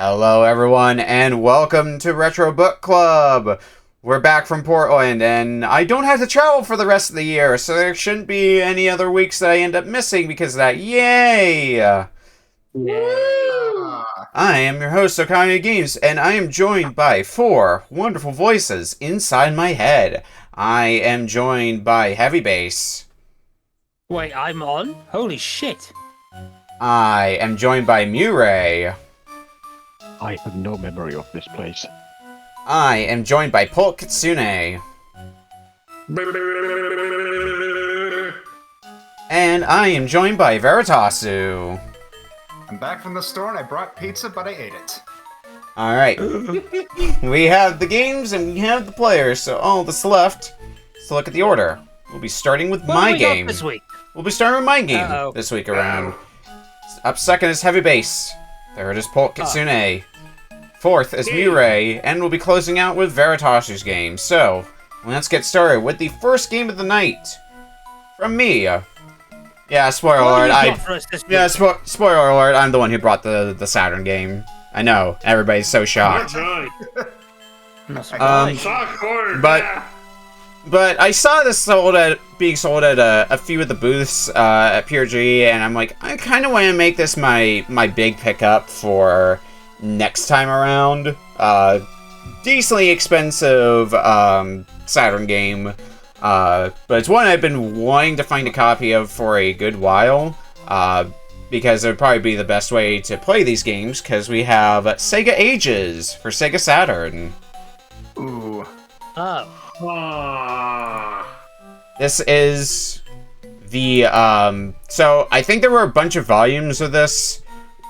Hello everyone, and welcome to Retro Book Club! We're back from Portland, and I don't have to travel for the rest of the year, so there shouldn't be any other weeks that I end up missing because of that. Yay! Yeah. I am your host, Okami Games, and I am joined by four wonderful voices inside my head. I am joined by Heavybass. Wait, I'm on? Holy shit. I am joined by MjuRAE. I have no memory of this place. I am joined by Polk Kitsune. And I am joined by Veritasu. I'm back from the store and I brought pizza, but I ate it. Alright. We have the games and we have the players, so all that's left is to look at the order. We'll be starting with my game. This week? We'll be starting with my game this week around. Up second is Heavybass. Third is Polk Kitsune. Fourth is MjuRAE, and we'll be closing out with Veritasu's game. So, let's get started with the first game of the night. From me. Yeah, spoiler alert. Spoiler alert, I'm the one who brought the Saturn game. I know, everybody's so shocked. But I saw this being sold at a few of the booths at PRG, and I'm like, I kind of want to make this my big pickup for next time around. Decently expensive Saturn game, but it's one I've been wanting to find a copy of for a good while, because it would probably be the best way to play these games, because we have Sega Ages for Sega Saturn. Ooh. This is the, so I think there were a bunch of volumes of this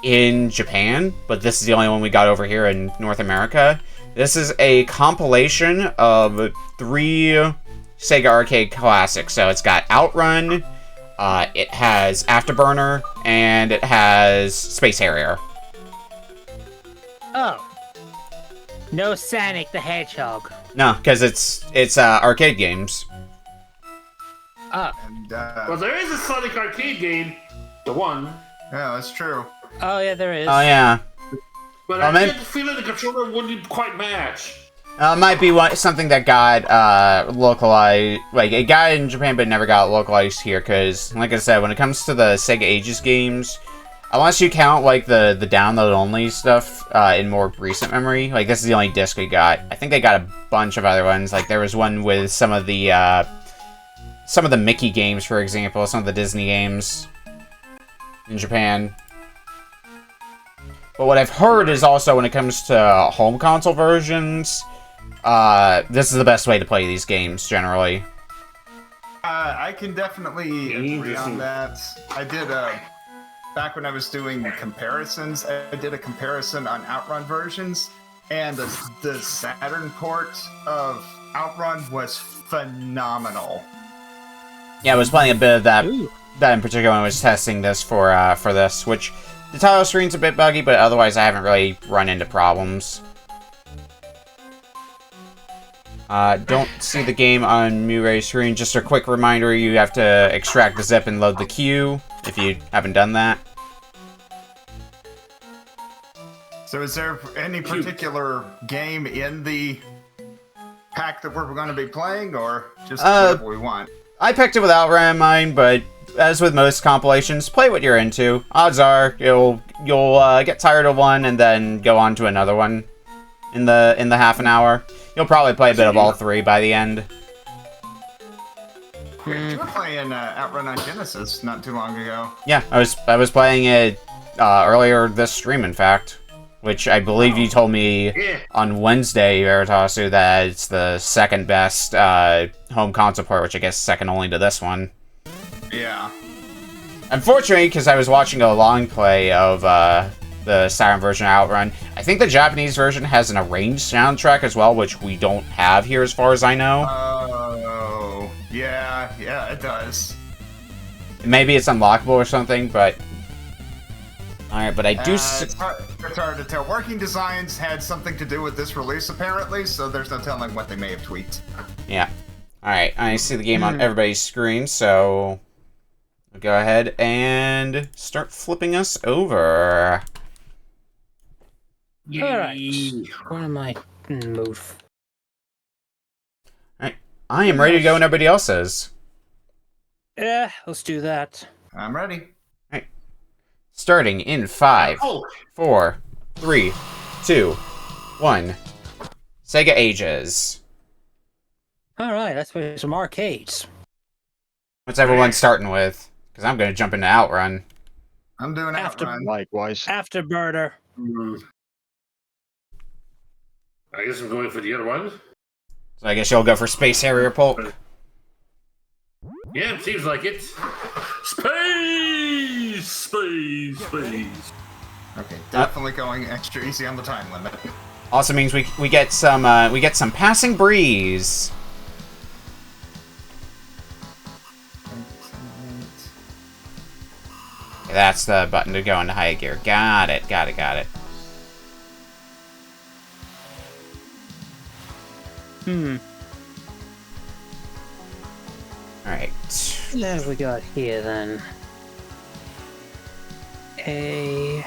in Japan, but this is the only one we got over here in North America. This is a compilation of 3 Sega arcade classics. So it's got Outrun, it has Afterburner, and it has Space Harrier. Oh. No Sonic the Hedgehog. No, because it's arcade games. Oh. And, well, there is a Sonic arcade game. The one. yeah, that's true. Oh, yeah, there is. Oh, yeah. But I get the feeling the controller wouldn't quite match. It might be something that got localized, like it got in Japan but never got localized here, because like I said, when it comes to the Sega Ages games, unless you count like the download only stuff in more recent memory, like this is the only disc we got. I think they got a bunch of other ones, like there was one with some of the Mickey games, for example, some of the Disney games in Japan. But what I've heard is also when it comes to home console versions, this is the best way to play these games, generally. I can definitely agree on that. I did, back when I was doing comparisons, I did a comparison on Outrun versions, and the Saturn port of Outrun was phenomenal. Yeah, I was playing a bit of that in particular when I was testing this for this, which the title screen's a bit buggy, but otherwise I haven't really run into problems. Don't see the game on MjuRAE's screen. Just a quick reminder, you have to extract the zip and load the queue, if you haven't done that. So is there any particular game in the pack that we're going to be playing, or just whatever we want? I picked it with Outrun in mind, but as with most compilations, play what you're into. Odds are you'll get tired of one and then go on to another one in the half an hour. You'll probably play a bit of all 3 by the end. You were playing Outrun on Genesis not too long ago. Yeah, I was playing it earlier this stream, in fact, which I believe you told me on Wednesday, Veritasu, that it's the second best home console port, which I guess is second only to this one. Yeah. Unfortunately, because I was watching a long play of the Saturn version of Outrun, I think the Japanese version has an arranged soundtrack as well, which we don't have here as far as I know. Oh, yeah, it does. Maybe it's unlockable or something, but... Alright, but I do... It's hard to tell. Working Designs had something to do with this release, apparently, so there's no telling what they may have tweaked. Yeah. Alright, I see the game on everybody's screen, so... We'll go ahead and start flipping us over. Alright. Where am I? Move. Alright. I am ready to go when everybody else is. Yeah, let's do that. I'm ready. Alright. Starting in 5, 4, 3, 2, 1. Sega Ages. Alright, let's play some arcades. What's everyone starting with? Because I'm going to jump into Outrun. I'm doing Outrun. Likewise. Afterburner. I guess I'm going for the other one. So I guess you'll go for Space Harrier, Polk. Yeah, it seems like it. Space! Okay, definitely going extra easy on the time limit. Also means we get some passing breeze. Okay, that's the button to go into high gear. Got it. Alright. What have we got here then? Yeah,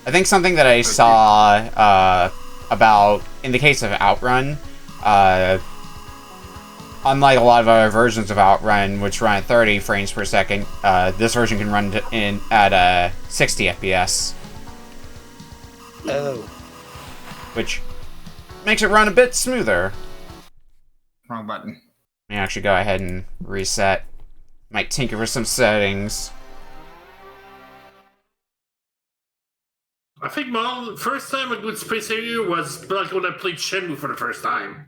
I think something that I saw about in the case of Outrun, unlike a lot of other versions of Outrun, which run at 30 frames per second, this version can run at 60 FPS. Oh. Which makes it run a bit smoother. Wrong button. Let me actually go ahead and reset. Might tinker with some settings. I think my first time I did Space Harrier was like when I played Shenmue for the first time.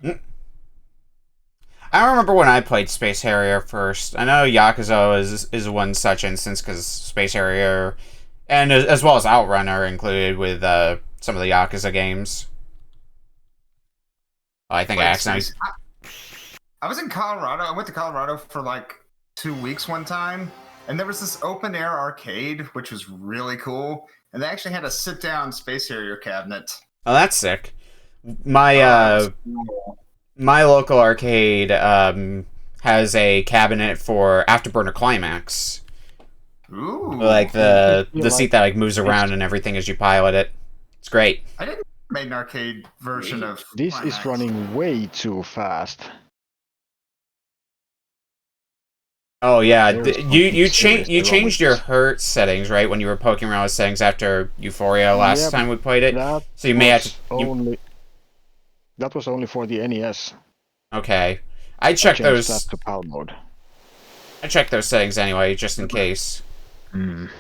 I don't remember when I played Space Harrier first. I know Yakuza is one such instance because Space Harrier, and as well as Outrun, are included with some of the Yakuza games. Oh, I think I accidentally... I was in Colorado. I went to Colorado for like 2 weeks one time, and there was this open air arcade, which was really cool. And they actually had a sit down Space Harrier cabinet. Oh, that's sick. My local arcade has a cabinet for Afterburner Climax. Ooh. Like the seat that like moves around and everything as you pilot it. It's great. I didn't make an arcade version of This Climax. is running way too fast. Oh yeah, you changed your hertz settings, right, when you were poking around with settings after Euphoria last time we played it. So you may have to. That was only for the NES. Okay, I checked those. That to PAL mode. I checked those settings anyway, just in case. No.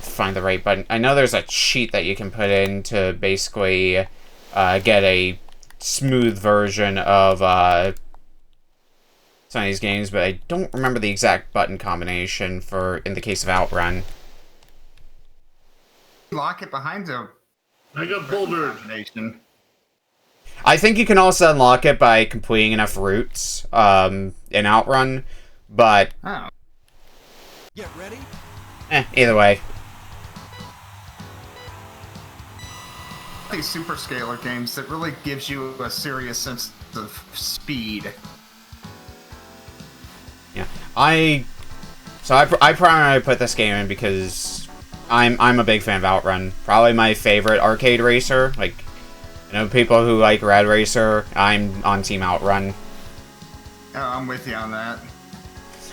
Find the right button. I know there's a cheat that you can put in to basically get a smooth version of some of these games, but I don't remember the exact button combination for in the case of Outrun. Lock it behind a... I got bouldered. I think you can also unlock it by completing enough routes in Outrun, but... Oh. Get ready? Either way. These super scalar games that really gives you a serious sense of speed. Yeah, I primarily put this game in because I'm a big fan of Outrun. Probably my favorite arcade racer. Like, you know, people who like Rad Racer, I'm on Team Outrun. Oh, I'm with you on that.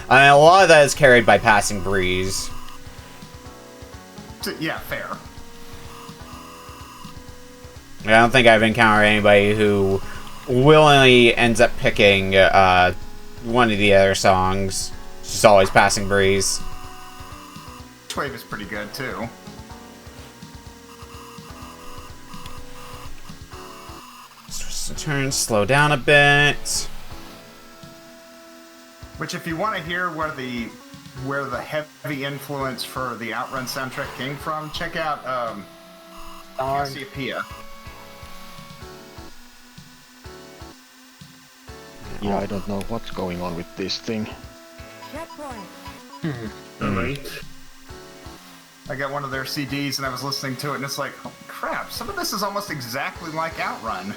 I mean, a lot of that is carried by Passing Breeze. Yeah, fair. I don't think I've encountered anybody who willingly ends up picking one of the other songs. It's just always Passing Breeze. Wave is pretty good, too. Turn, slow down a bit. Which, if you want to hear where the heavy influence for the Outrun soundtrack came from, check out Cassiopeia. Yeah, I don't know what's going on with this thing. Alright. I got one of their CDs and I was listening to it and it's like, holy crap, some of this is almost exactly like Outrun.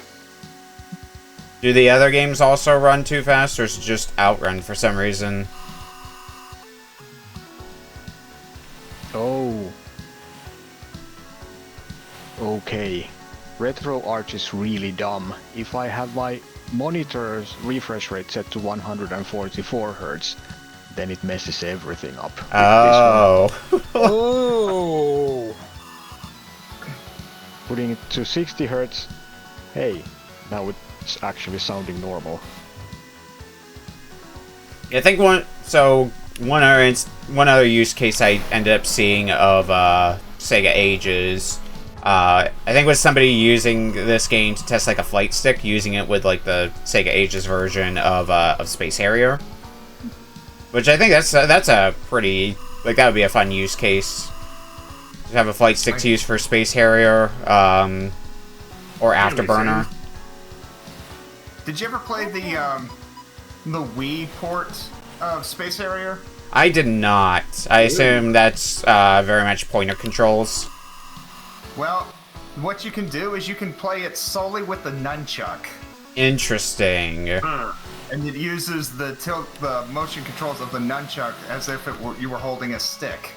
Do the other games also run too fast, or is it just Outrun for some reason? Oh. Okay. RetroArch is really dumb. If I have my monitor's refresh rate set to 144 Hz, then it messes everything up. With Oh. Oh. Putting it to 60 Hz, hey, now it's actually sounding normal. Yeah, I think one other use case I ended up seeing of Sega Ages, I think was somebody using this game to test like a flight stick, using it with like the Sega Ages version of Space Harrier, which I think that's a pretty, like, that would be a fun use case. To have a flight stick to use for Space Harrier, or Afterburner. Did you ever play the Wii port of Space Harrier? I did not. I assume that's very much pointer controls. Well, what you can do is you can play it solely with the nunchuck. Interesting. And it uses the motion controls of the nunchuck as if you were holding a stick.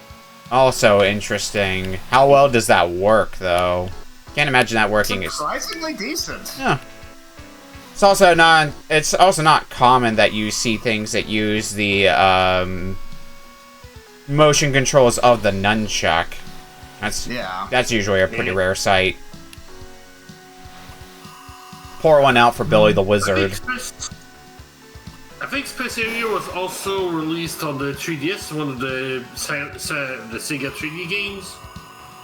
Also interesting. How well does that work, though? Can't imagine that working. Surprisingly decent. Yeah. It's also not common that you see things that use the motion controls of the nunchuck. That's usually a pretty rare sight. Pour one out for Billy the Wizard. I think Space Harrier was also released on the 3DS, one of the Sega 3D games.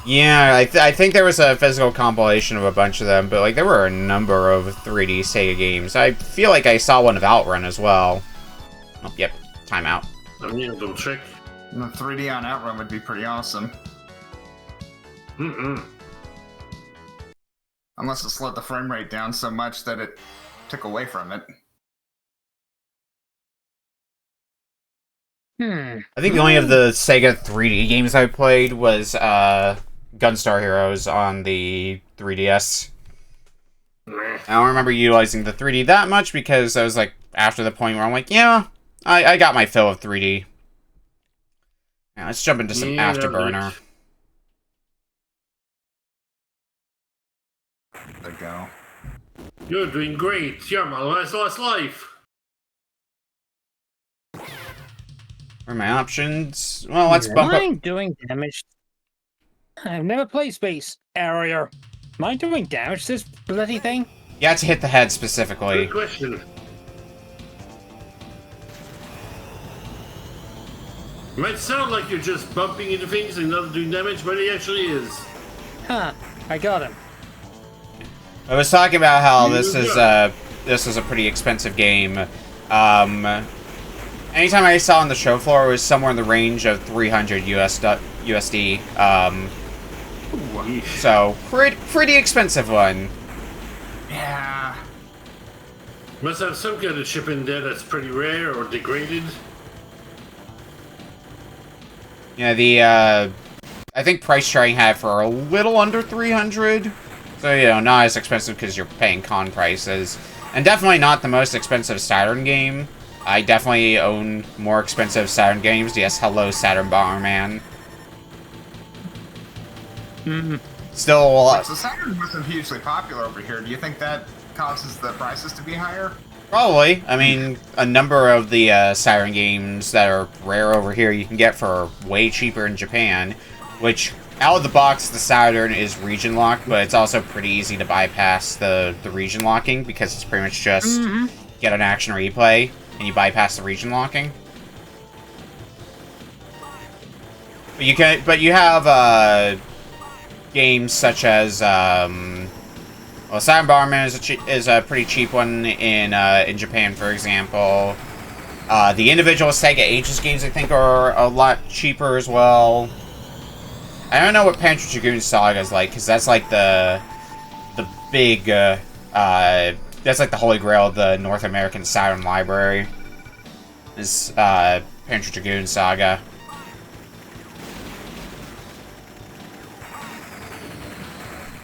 Yeah, I think there was a physical compilation of a bunch of them, but like there were a number of 3D Sega games. I feel like I saw one of Outrun as well. Oh, yep, timeout. I'm gonna double check. The 3D on Outrun would be pretty awesome. Unless it slowed the frame rate down so much that it took away from it. I think the only of the Sega 3D games I played was Gunstar Heroes on the 3DS. I don't remember utilizing the 3D that much because I was like after the point where I'm like, yeah, I got my fill of 3D. Now let's jump into some Afterburner. There you go. You're doing great. You're my last life. What are my options? Well, let's bump up. Am I doing damage? I've never played Space Harrier. Am I doing damage to this bloody thing? You have to hit the head specifically. Good question. It might sound like you're just bumping into things and not doing damage, but it actually is. Huh, I got him. I was talking about how this is a pretty expensive game. Anytime I saw on the show floor, it was somewhere in the range of $300 USD. So pretty expensive one. Yeah. Must have some kind of chip in there that's pretty rare or degraded. Yeah, I think Price Train had for a little under 300. So, you know, not as expensive because you're paying con prices. And definitely not the most expensive Saturn game. I definitely own more expensive Saturn games. Yes, hello, Saturn Bomberman. Still... So Saturn wasn't hugely popular over here. Do you think that causes the prices to be higher? Probably. I mean, a number of the Saturn games that are rare over here you can get for way cheaper in Japan, which, out of the box, the Saturn is region locked, but it's also pretty easy to bypass the region locking, because it's pretty much just get an action replay, and you bypass the region locking. But you have games such as well, Saturn Bomberman is a pretty cheap one in Japan, for example. The individual Sega Ages games I think are a lot cheaper as well. I don't know what Panzer Dragoon Saga is like, because that's like the big that's like the holy grail of the North American Saturn library. Is Panzer Dragoon Saga.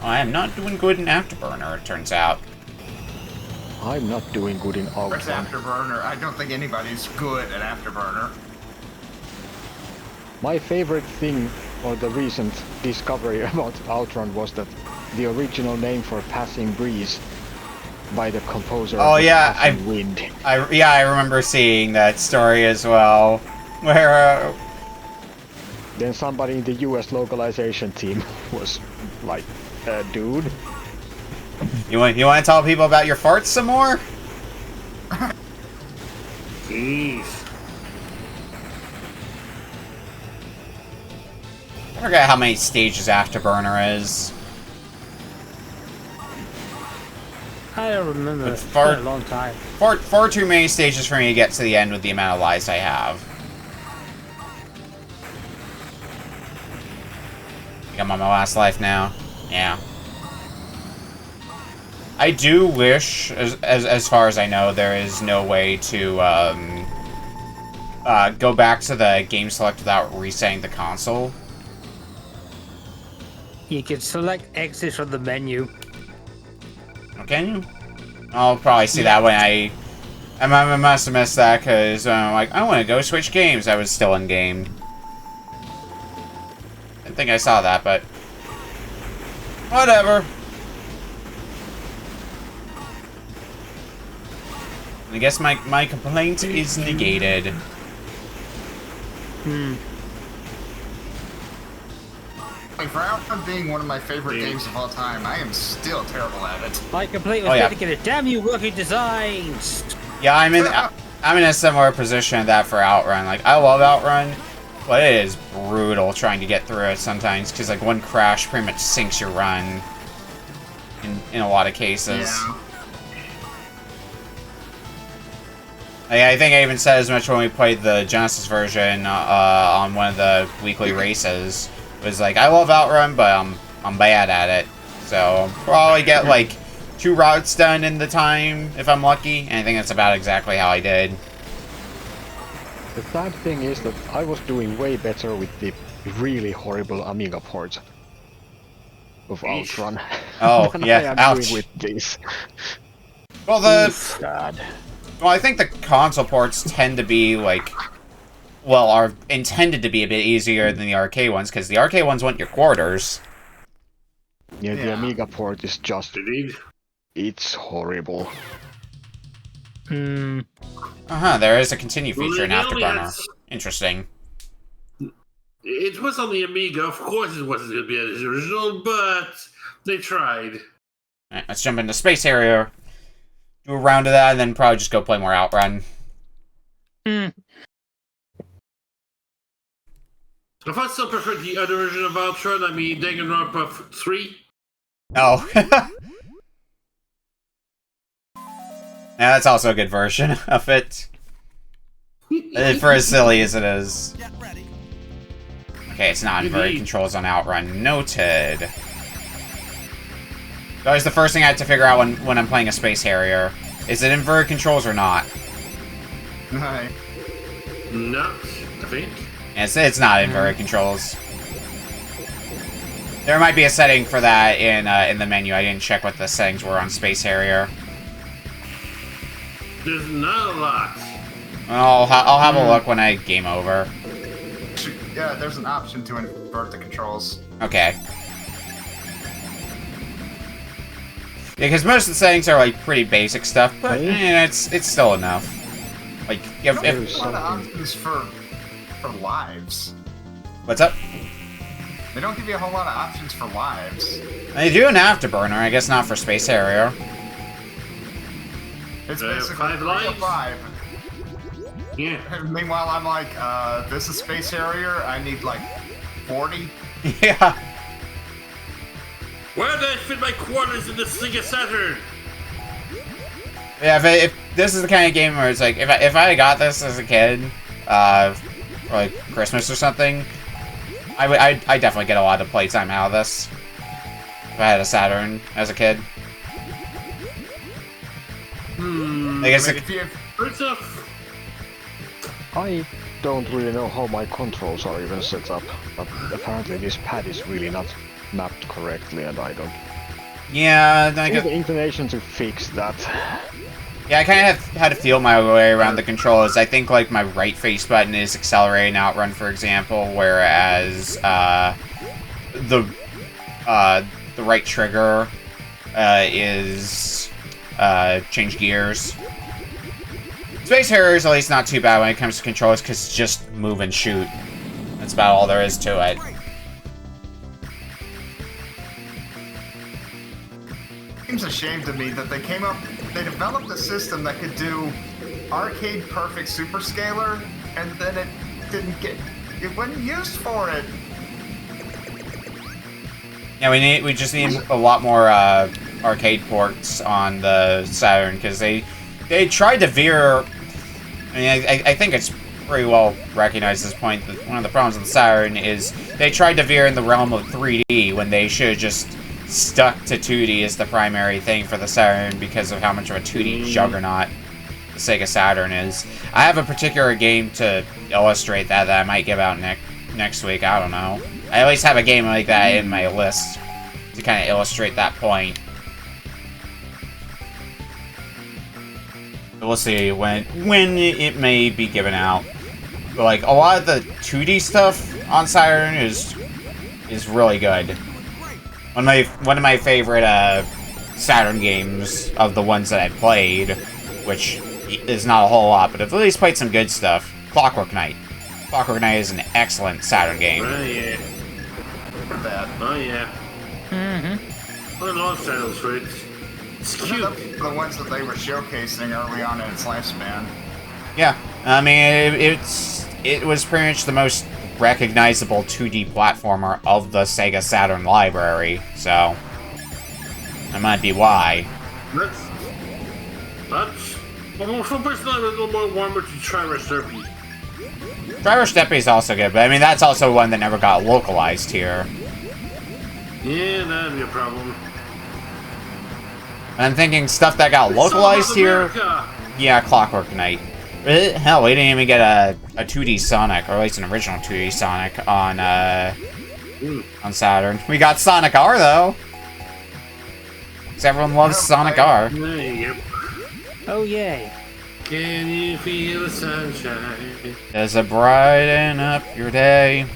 I am not doing good in Afterburner, it turns out. I'm not doing good in Where's Outrun. Afterburner? I don't think anybody's good at Afterburner. My favorite thing, or the recent discovery about Outrun, was that the original name for Passing Breeze by the composer was Passing Wind. I remember seeing that story as well, where Then somebody in the US localization team was like, dude. you want to tell people about your farts some more? Jeez. I forget how many stages Afterburner is. I don't remember. It's It's far- been a long time. Far too many stages for me to get to the end with the amount of lives I have. I think I'm on my last life now. Yeah. I do wish, as far as I know, there is no way to go back to the game select without resetting the console. You can select exit from the menu. Can you? I'll probably see that when I must have missed that because I'm like, I want to go switch games. I was still in game. Didn't think I saw that, but whatever. I guess my complaint is negated. Like, for Outrun being one of my favorite games of all time, I am still terrible at it. My complaint was Oh, yeah. dedicated. Damn you, working designs! Yeah, I'm in a similar position to that for Outrun. Like, I love Outrun, but it is brutal trying to get through it sometimes because like one crash pretty much sinks your run. In a lot of cases. Yeah. Like, I think I even said as much when we played the Genesis version on one of the weekly races. It was like, I love Outrun, but I'm bad at it. So I'll probably get like 2 routes done in the time if I'm lucky, and I think that's about exactly how I did. The sad thing is that I was doing way better with the really horrible Amiga port of Outrun. Oh, than yeah, I am ouch. doing with this. Well, God. well, I think the console ports tend to be like, well, are intended to be a bit easier than the arcade ones because the arcade ones want your quarters. Yeah, the Yeah. Amiga port is just, Indeed. it's horrible. There is a continue feature in Well, they only Afterburner. had- Interesting. It was on the Amiga. Of course, it wasn't going to be as original, but they tried. Alright, let's jump into Space Harrier. Do a round of that, and then probably just go play more Outrun. If I still prefer the other version of Outrun, I mean Danganronpa 3. Oh. Yeah, that's also a good version of it. For as silly as it is. Get ready. Okay, it's not inverted controls on Outrun. Noted. That was the first thing I had to figure out when I'm playing a Space Harrier. Is it inverted controls or not? Hi. Not, I think. It's not inverted controls. There might be a setting for that in the menu. I didn't check what the settings were on Space Harrier. There's not a lot. I'll have a look when I game over. Yeah, there's an option to invert the controls. Okay. Yeah, because most of the settings are like pretty basic stuff, but it's still enough. Like if There's a lot of options for lives. what's up? They don't give you a whole lot of options for lives. They do an Afterburner, I guess not for Space Harrier. It's basically 5 3 lives? to 5. Yeah. Meanwhile, I'm like, this is Space Harrier. I need like 40. Yeah. Where did I fit my quarters in the Sega Saturn? Yeah, if this is the kind of game where it's like, if I had got this as a kid, for like Christmas or something, I definitely get a lot of playtime out of this. If I had a Saturn as a kid. I guess I mean, if you First off, I don't really know how my controls are even set up, but apparently this pad is really not mapped correctly, and I don't yeah, I have guess, the inclination to fix that. Yeah, I kind of had to feel my way around the controls. I think, like, my right face button is accelerate and outrun, for example, whereas, the right trigger, is, change gears. Space Harrier is at least not too bad when it comes to controls, because it's just move and shoot. That's about all there is to it. Seems a shame to me that they developed a system that could do arcade perfect superscaler, and then it wasn't used for it. Yeah, we just need a lot more arcade ports on the Saturn, because they tried to veer. I mean, I think it's pretty well recognized at this point that one of the problems with the Saturn is they tried to veer in the realm of 3D when they should have just stuck to 2D as the primary thing for the Saturn because of how much of a 2D juggernaut the Sega Saturn is. I have a particular game to illustrate that I might give out next week. I don't know. I at least have a game like that in my list to kind of illustrate that point. We'll see when it may be given out. But like a lot of the 2D stuff on Saturn is really good. One of my favorite Saturn games of the ones that I played, which is not a whole lot, but I've at least played some good stuff. Clockwork Knight. Clockwork Knight is an excellent Saturn game. Oh yeah. Oh yeah. Mm-hmm. I love Saturn for it. It's cute. The ones that they were showcasing early on in its lifespan. Yeah, I mean it was pretty much the most recognizable 2D platformer of the Sega Saturn library, so that might be why. That's well, some person I'm a little more warmer to Traverse Derby. Traverse Derby is also good, but I mean that's also one that never got localized here. Yeah, that'd be a problem. And I'm thinking stuff that got localized here. Yeah, Clockwork Knight. Hell, we didn't even get a 2D Sonic, or at least an original 2D Sonic on Saturn. We got Sonic R though. Because everyone loves Sonic R. Yep. Oh yay. Can you feel the sunshine? Does it brighten up your day?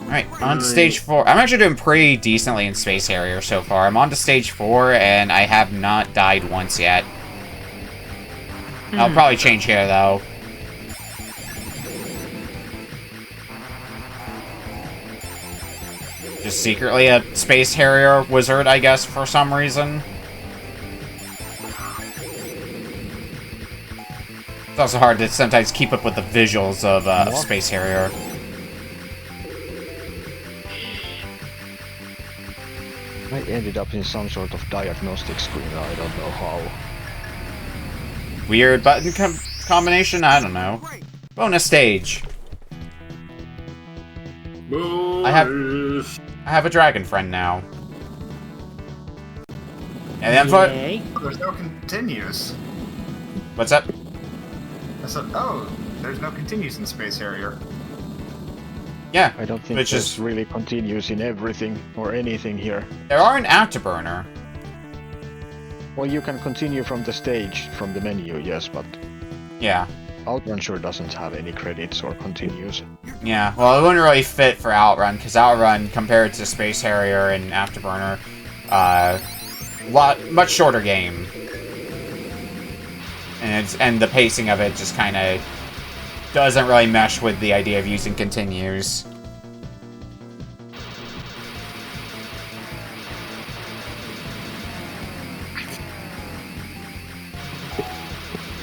Alright, on to stage 4. I'm actually doing pretty decently in Space Harrier so far. I'm on to stage 4, and I have not died once yet. I'll probably change here, though. Just secretly a Space Harrier wizard, I guess, for some reason. It's also hard to sometimes keep up with the visuals of Space Harrier. I ended up in some sort of diagnostic screen, I don't know how. Weird button combination? I don't know. Bonus stage. I have a dragon friend now. And then There's no continues. What's up? I said, oh, there's no continues in Space Harrier. Yeah. I don't think which there's is really continues in everything or anything here. There are an afterburner. Well, you can continue from the stage, from the menu, yes, but Yeah. Outrun sure doesn't have any credits or continues. Yeah, well, it wouldn't really fit for Outrun, because Outrun, compared to Space Harrier and Afterburner, much shorter game. And the pacing of it just kind of doesn't really mesh with the idea of using continues.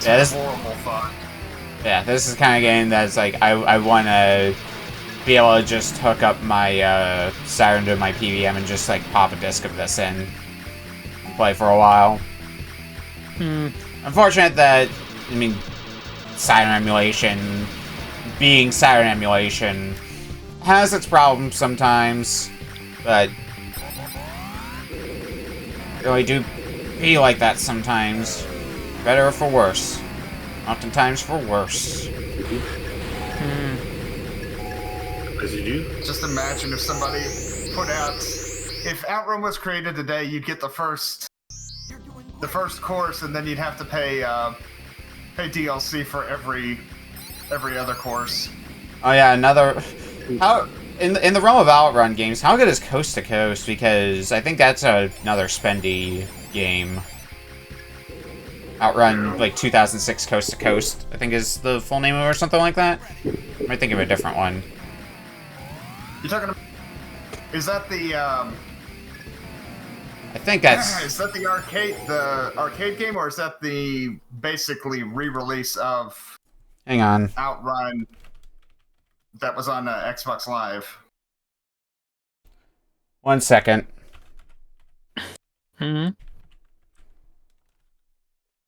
Yeah, this Horrible thought. Yeah, this is the kind of game that's like, I want to be able to just hook up my Saturn to my PVM and just like pop a disc of this in and play for a while. Unfortunate that, I mean, Saturn emulation, being Saturn emulation, has its problems sometimes, but really do be like that sometimes. Better or for worse. Oftentimes for worse. As you do. Just imagine if somebody put out... If Outrun was created today, you'd get the first the first course, and then you'd have to pay DLC for every other course. Oh yeah, another. How in the realm of Outrun games, how good is Coast to Coast? Because I think that's another spendy game. Outrun, like 2006 Coast to Coast, I think is the full name of it or something like that. I might think of a different one. You're talking about... Is that the, I think that's... Is that the arcade game, or is that the basically re-release of... Hang on. Outrun that was on Xbox Live? 1 second. Hmm.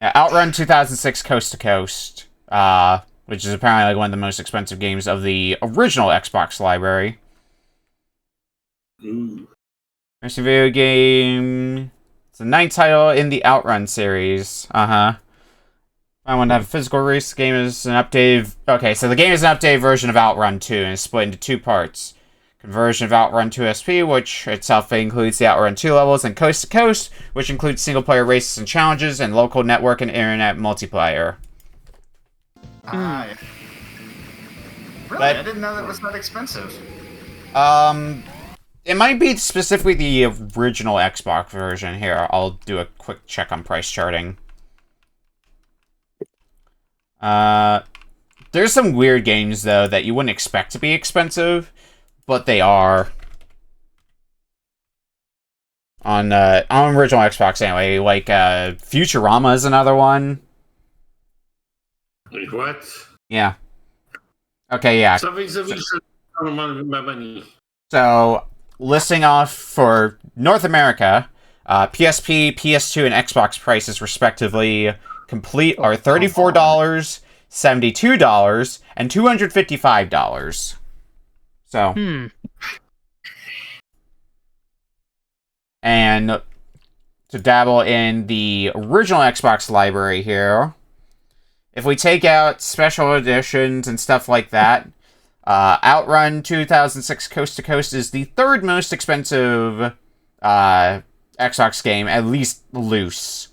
Yeah, Outrun 2006 Coast to Coast, which is apparently like one of the most expensive games of the original Xbox library. Ooh. There's a video game. It's the ninth title in the Outrun series. I want to have a physical race. The game is an updated... Okay, so the game is an updated version of Outrun 2, and it's split into two parts. Conversion of Outrun 2 SP, which itself includes the Outrun 2 levels, and Coast to Coast, which includes single-player races and challenges, and local network and internet multiplayer. Really? But- I didn't know that was that expensive. It might be specifically the original Xbox version. Here, I'll do a quick check on price charting. There's some weird games, though, that you wouldn't expect to be expensive, but they are. On original Xbox, anyway. Like, Futurama is another one. Like what? Yeah. Okay, yeah. Something's a vision of my money. So, listing off for North America, PSP, PS2, and Xbox prices, respectively, complete are $34, $72, and $255. So, and to dabble in the original Xbox library here, if we take out special editions and stuff like that, Outrun 2006 Coast to Coast is the third most expensive Xbox game, at least loose.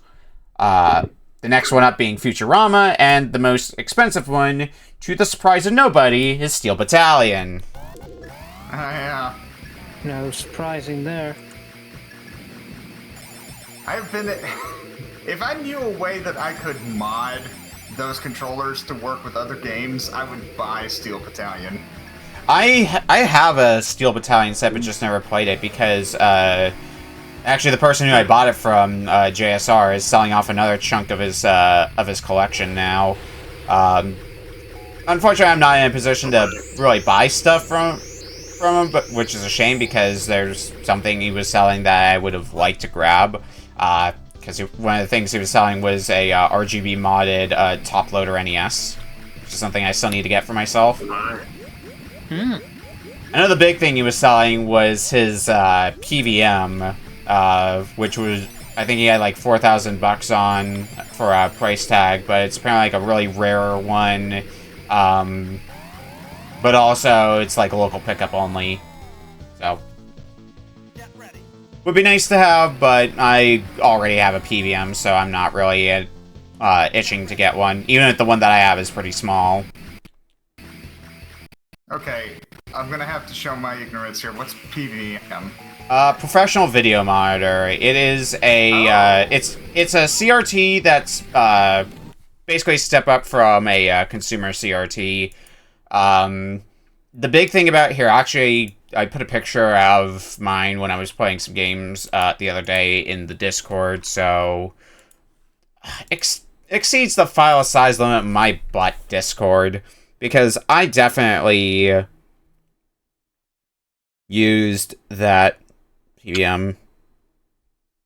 The next one up being Futurama, and the most expensive one, to the surprise of nobody, is Steel Battalion. Yeah. No surprising there. I've been... If I knew a way that I could mod those controllers to work with other games, I would buy Steel Battalion. I have a Steel Battalion set, but just never played it because, actually the person who I bought it from, JSR, is selling off another chunk of his collection now. Unfortunately, I'm not in a position to really buy stuff from him, but which is a shame because there's something he was selling that I would have liked to grab. Because one of the things he was selling was a RGB modded top loader NES, which is something I still need to get for myself. I know the big thing he was selling was his PVM, which was, I think he had like $4,000 on for a price tag, but it's apparently like a really rare one. But also it's like a local pickup only, so would be nice to have, but I already have a PVM, so I'm not really itching to get one, even if the one that I have is pretty small. Okay, I'm gonna have to show my ignorance here. What's PVM? Professional video monitor. It is a it's a CRT that's basically a step up from a consumer CRT. The big thing about here, actually, I put a picture of mine when I was playing some games the other day in the Discord, so exceeds the file size limit in my butt Discord, because I definitely used that PVM.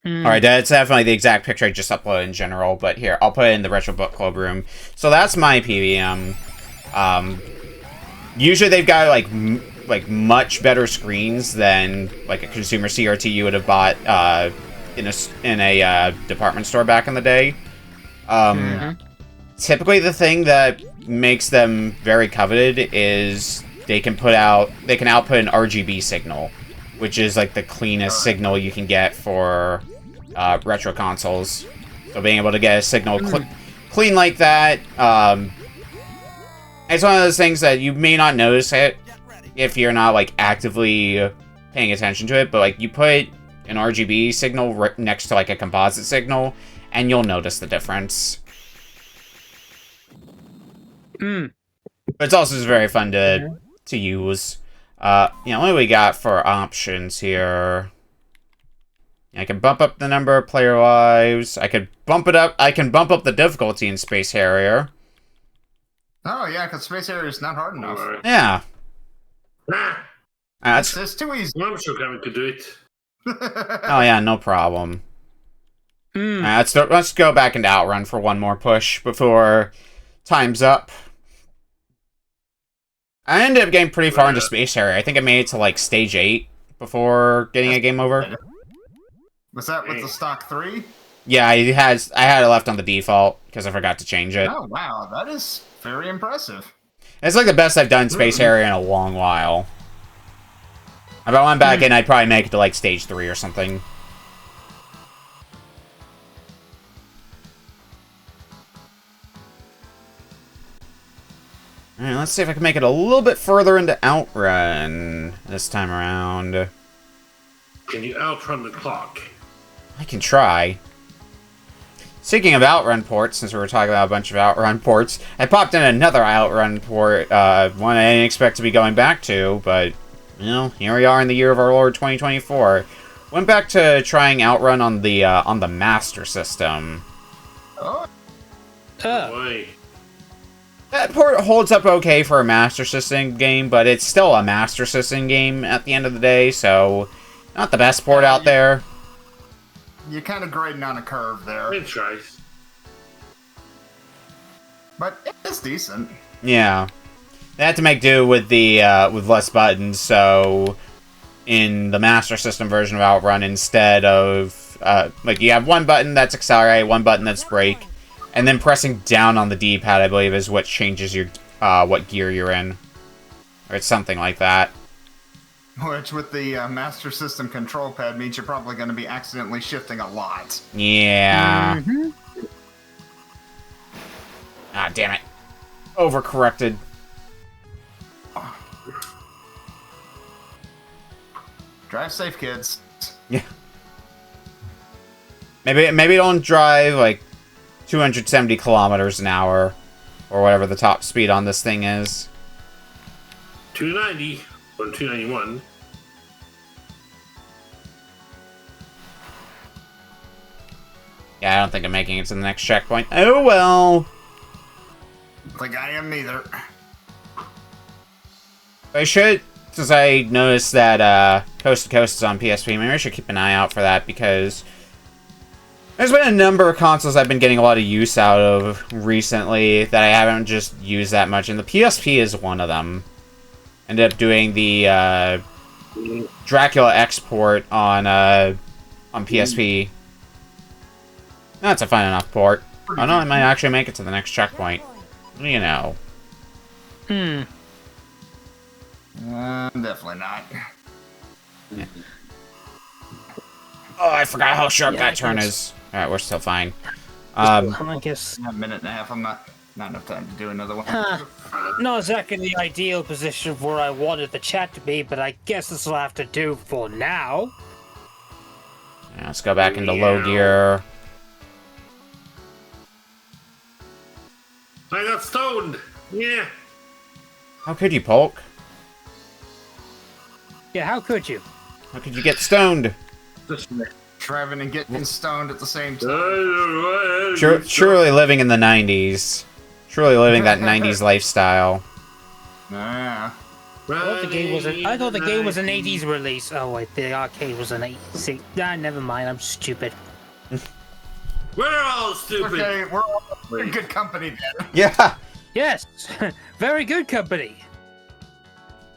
Alright, that's definitely the exact picture I just uploaded in general, but here, I'll put it in the Retro Book Club room. So that's my PVM. Usually they've got, like much better screens than, like, a consumer CRT you would have bought, in a department store back in the day. Typically the thing that makes them very coveted is they can output an RGB signal, which is, like, the cleanest signal you can get for retro consoles. So being able to get a signal clean like that, it's one of those things that you may not notice it if you're not, like, actively paying attention to it, but, like, you put an RGB signal right next to, like, a composite signal, and you'll notice the difference. But it's also just very fun to use. What do we got for options here? I can bump up the number of player lives. I can bump up the difficulty in Space Harrier. Oh, yeah, because Space Harrier is not hard enough. Yeah. It's too easy. I'm sure Kevin could do it. Oh, yeah, no problem. Let's go back into Outrun for one more push before time's up. I ended up getting pretty far into Space Harrier. I think I made it to, like, stage 8 before getting a game over. Was that with the stock 3? Yeah, I had it left on the default because I forgot to change it. Oh, wow, that is very impressive. It's like the best I've done Space Harrier in a long while. If I went back in, I'd probably make it to, like, stage 3 or something. Alright, let's see if I can make it a little bit further into Outrun this time around. Can you outrun the clock? I can try. Speaking of Outrun ports, since we were talking about a bunch of Outrun ports, I popped in another Outrun port, one I didn't expect to be going back to, but, you know, here we are in the year of our Lord 2024. Went back to trying Outrun on the Master System. Oh. Boy. That port holds up okay for a Master System game, but it's still a Master System game at the end of the day, so not the best port out there. You're kind of grading on a curve there. It's nice. But it's decent. Yeah. They had to make do with the with less buttons, so in the Master System version of Outrun, instead of like, you have one button that's accelerate, one button that's brake, and then pressing down on the D-pad, I believe, is what changes your what gear you're in. Or it's something like that. Which, with the Master System control pad, means you're probably going to be accidentally shifting a lot. Yeah. Ah, damn it. Overcorrected. Drive safe, kids. Yeah. Maybe don't drive, like, 270 kilometers an hour, or whatever the top speed on this thing is. 290 or 291. Yeah, I don't think I'm making it to the next checkpoint. Oh well. Like I am neither. I should, since I noticed that Coast to Coast is on PSP, maybe I should keep an eye out for that, because there's been a number of consoles I've been getting a lot of use out of recently that I haven't just used that much, and the PSP is one of them. Ended up doing the Dracula export on PSP. That's a fun enough port. Oh no, I might actually make it to the next checkpoint. What do you know? Definitely not. Yeah. Oh, I forgot how sharp that turn is. Alright, we're still fine. I guess A minute and a half. I'm not enough time to do another one. not exactly the ideal position where I wanted the chat to be, but I guess this will have to do for now. Yeah, let's go back into low gear. I got stoned! Yeah! How could you, Polk? Yeah, how could you? How could you get stoned? Driving and getting stoned at the same time. Surely living in the 90s. Truly living that 90s lifestyle. Yeah. I thought the game was an 80s release. Oh wait, the arcade was an 80s. Never mind, I'm stupid. We're all stupid! Okay, we're all in good company then. Yeah! Yes, very good company.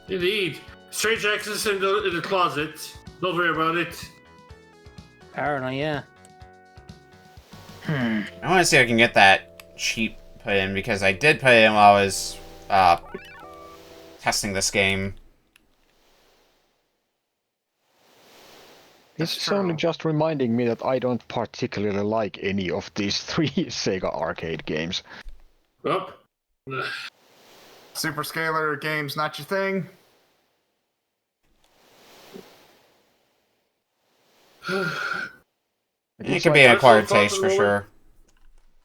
Indeed. Strange access in the closet. Don't worry about it. Apparently, yeah. I want to see if I can get that cheat put in, because I did put it in while I was testing this game. This is only just reminding me that I don't particularly like any of these 3 Sega arcade games. Well, Super scalar games, not your thing? It could be an acquired taste for sure.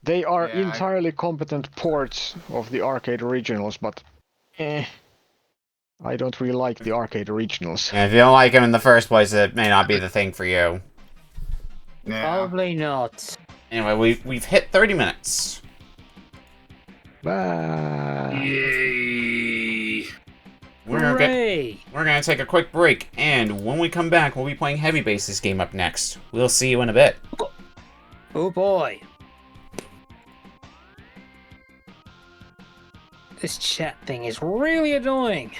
They are Yeah, entirely competent ports of the arcade originals, but I don't really like the arcade originals. Yeah, if you don't like them in the first place, it may not be the thing for you. Yeah. Probably not. Anyway, we've hit 30 minutes. Bye. yay! Hooray! We're gonna take a quick break, and when we come back, we'll be playing Heavybass's game up next. We'll see you in a bit. Oh boy. This chat thing is really annoying.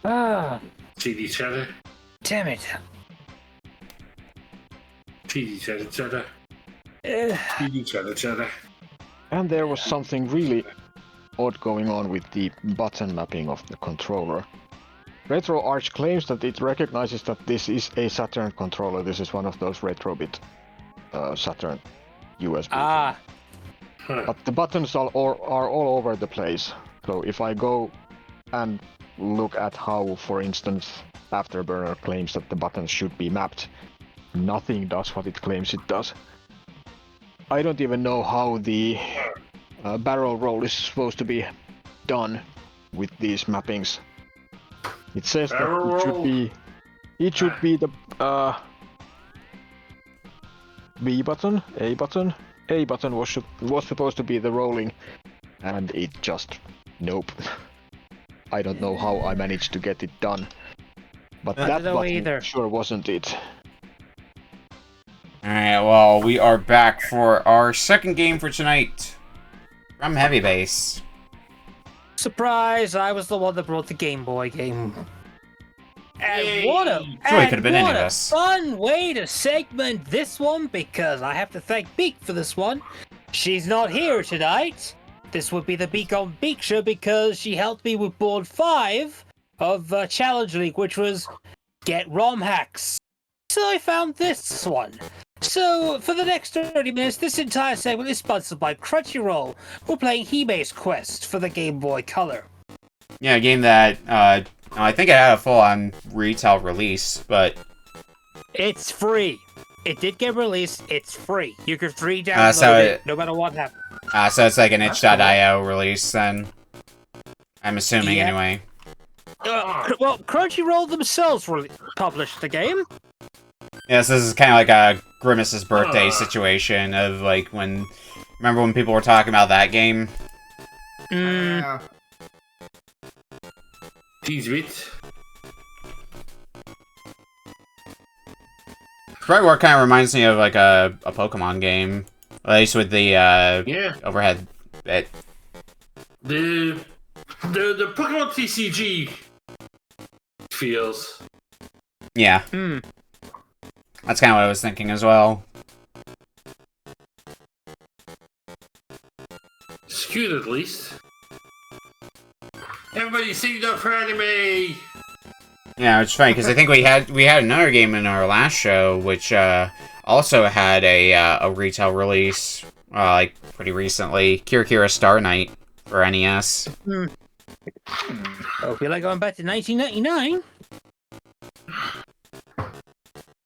Ah, CD chatter. damn it. CD chatter chatter. Ugh. CD chatter chatter. And there was something really odd going on with the button mapping of the controller. RetroArch claims that it recognizes that this is a Saturn controller. This is one of those retrobit Saturn USB. Ah, But the buttons are all over the place. So if I go and look at how, for instance, Afterburner claims that the buttons should be mapped, nothing does what it claims it does. I don't even know how the barrel roll is supposed to be done with these mappings. It says Barrel that roll? it should be the B button, A button. A button was supposed to be the rolling, and it just nope. I don't know how I managed to get it done, but I that don't know button either. sure wasn't it. Alright, well, we are back for our second game for tonight. From Heavybass. surprise! I was the one that brought the Game Boy game. And Yay. what a Sure, it could have been any what of a us. fun way to segment this one, because I have to thank Beak for this one. She's not here tonight. This would be the Beak on Beak show because she helped me with board 5 of Challenge League, which was get ROM hacks. So I found this one. So for the next 30 minutes, this entire segment is sponsored by Crunchyroll. We're playing Hime's Quest for the Game Boy Color. Yeah, a game that, I think it had a full-on retail release, but... It's free. It did get released. It's free. You can free download so it no matter what happens. so it's like an That's itch.io release, then? I'm assuming, Yeah. anyway. Well, Crunchyroll themselves published the game. Yes, this is kind of like a Grimace's birthday situation of, like, when... Remember when people were talking about that game? Yeah. Tease bit. Probably what kind of reminds me of, like, a Pokemon game. At least with the, Yeah. overhead bit. The Pokemon TCG feels. Yeah, Hmm. that's kind of what I was thinking as well. Skewed at least. Everybody sing up for anime! Yeah, it's funny because I think we had another game in our last show, which also had a retail release, like pretty recently. Kira Star Night for NES. Oh, feel like going back to 1999.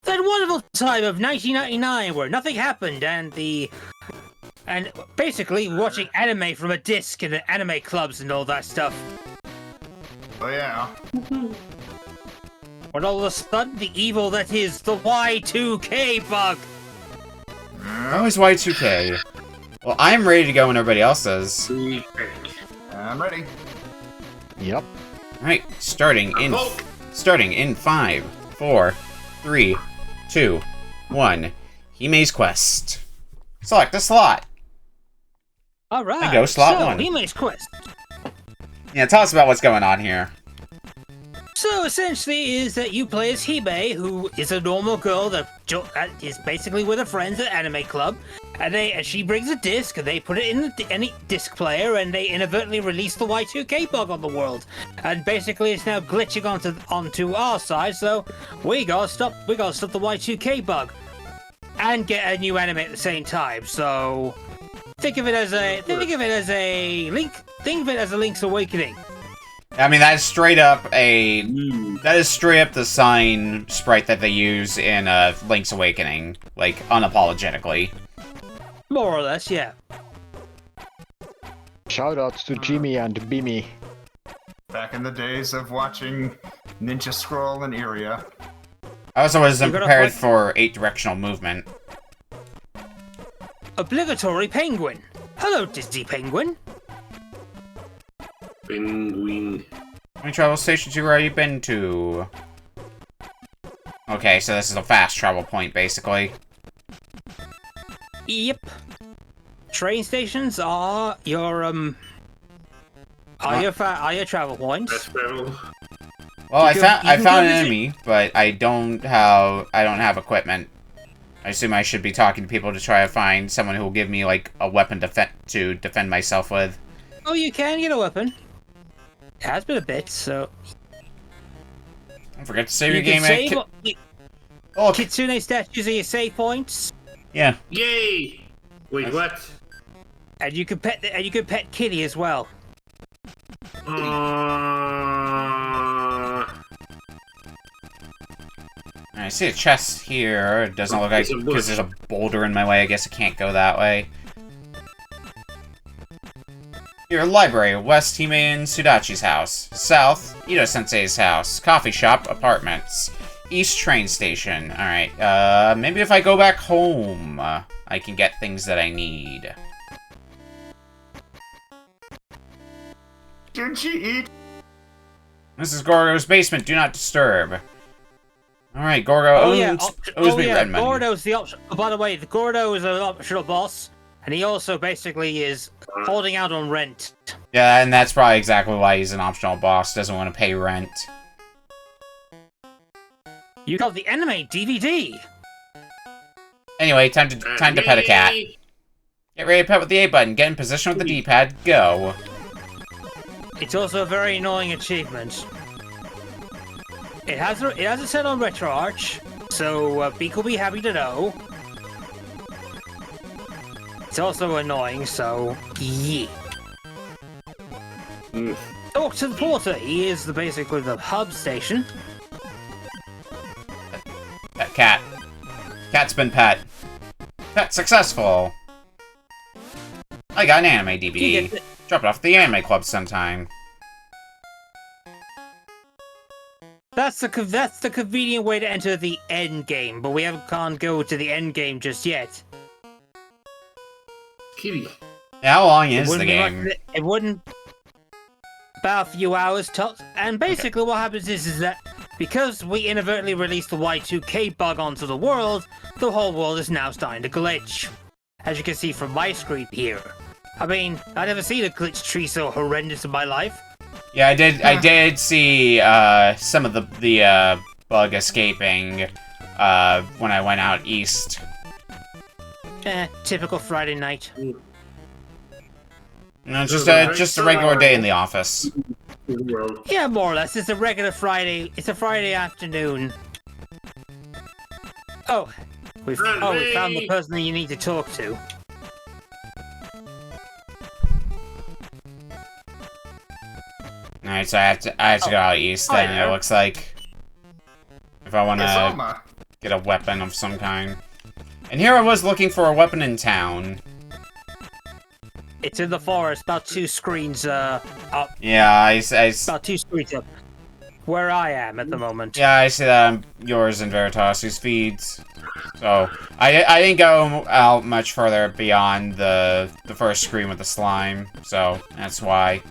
That wonderful time of 1999 where nothing happened and basically watching anime from a disc in the anime clubs and all that stuff. Oh yeah. When all of a sudden the evil that is the Y2K bug. Always Y2K. Well, I'm ready to go when everybody else is. I'm ready. Yep. Alright, starting in 5, 4, 3, 2, 1. Hime's Quest. Select a slot. All right. And go slot so, one. Hime's Quest. Yeah, tell us about what's going on here. So essentially is that you play as Hime, who is a normal girl that is basically with her friends at anime club, And she brings a disc, and they put it in any disc player, and they inadvertently release the Y2K bug on the world. And basically, it's now glitching onto our side. So we gotta stop the Y2K bug, and get a new anime at the same time. So think of it as a Link's Awakening. I mean, that is straight up the sign sprite that they use in Link's Awakening, like unapologetically. More or less, yeah. Shoutouts to Jimmy and Bimmy. Back in the days of watching Ninja Scroll and Iria. I also wasn't prepared for 8-directional movement. Obligatory penguin. Hello, Disney penguin. Penguin. How many travel stations have you already been to? Okay, so this is a fast travel point, basically. Yep. Train stations are your travel points. Fast travel. Well, I found an enemy, but I don't have equipment. I assume I should be talking to people to try to find someone who will give me like a weapon to defend myself with. Oh, you can get a weapon. It has been a bit, so. Don't forget to save your You can game. save Kitsune statues are your save points. Yeah. Yay! Wait, what? And you can pet Kitty as well. I see a chest here. It doesn't look like because there's a boulder in my way. I guess I can't go that way. Your library, west Hime and Sudachi's house. South, Ito-sensei's house. Coffee shop, apartments. East train station. Alright, maybe if I go back home, I can get things that I need. Did she eat? This is Gorgo's basement, do not disturb. Alright, Gorgo owes me red money. Gordo's the option. Oh, by the way, the Gordo is an optional boss, and he also basically is holding out on rent. Yeah, and that's probably exactly why he's an optional boss, doesn't want to pay rent. You got the anime DVD! Anyway, time to pet a cat. Get ready to pet with the A button, get in position with the D-pad, go. It's also a very annoying achievement. It has a set on RetroArch, so Beak will be happy to know. It's also annoying, so yeah. Talk to the porter. He is basically the hub station. Pet cat. Cat's been pet. Pet successful. I got an anime DVD. Drop it off at the anime club sometime. That's the convenient way to enter the end game, but we can't go to the end game just yet. Kitty. How long is the game? It wouldn't. About a few hours tops. And basically what happens is that because we inadvertently released the Y2K bug onto the world, the whole world is now starting to glitch. As you can see from my screen here. I mean, I've never seen a glitch tree so horrendous in my life. Yeah, I did see some of the bug escaping when I went out east. Typical Friday night. No, it's just a regular day in the office. Yeah, more or less. It's a regular Friday. It's a Friday afternoon. Oh, we found the person that you need to talk to. Alright, so I have to go out east then, it looks like. If I want to get a weapon of some kind. And here I was looking for a weapon in town. It's in the forest, about 2 screens up. Yeah, About 2 screens up. Where I am at the moment. Yeah, I see that on yours and Veritasu's feeds. So, I didn't go out much further beyond the first screen with the slime, so that's why.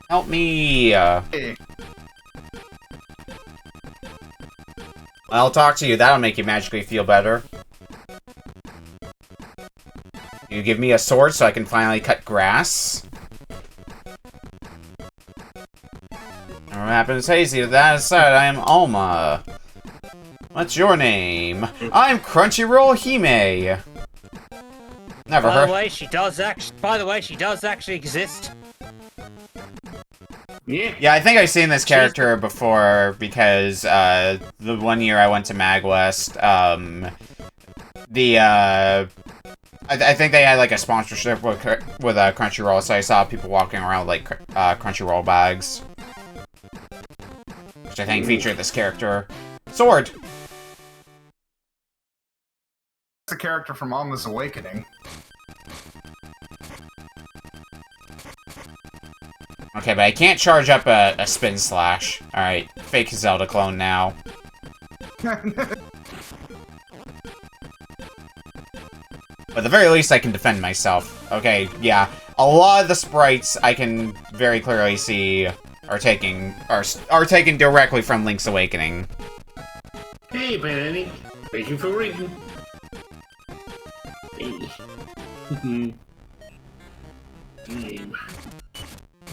Help me! I'll talk to you, that'll make you magically feel better. You give me a sword so I can finally cut grass. And what happens, Hazy? To that aside, I am Alma. What's your name? I'm Crunchyroll Hime. Never By heard. the way, she does actually exist. Yeah. Yeah, I think I've seen this character before because the one year I went to MagWest, I think they had like a sponsorship with Crunchyroll, so I saw people walking around with, like Crunchyroll bags, which I think featured this character. Sword. It's a character from Alma's Awakening. Okay, but I can't charge up a spin slash. Alright, fake Zelda clone now. But at the very least, I can defend myself. Okay, yeah. A lot of the sprites I can very clearly see are taken directly from Link's Awakening. Hey, Benny. Thank you for reading. Hey.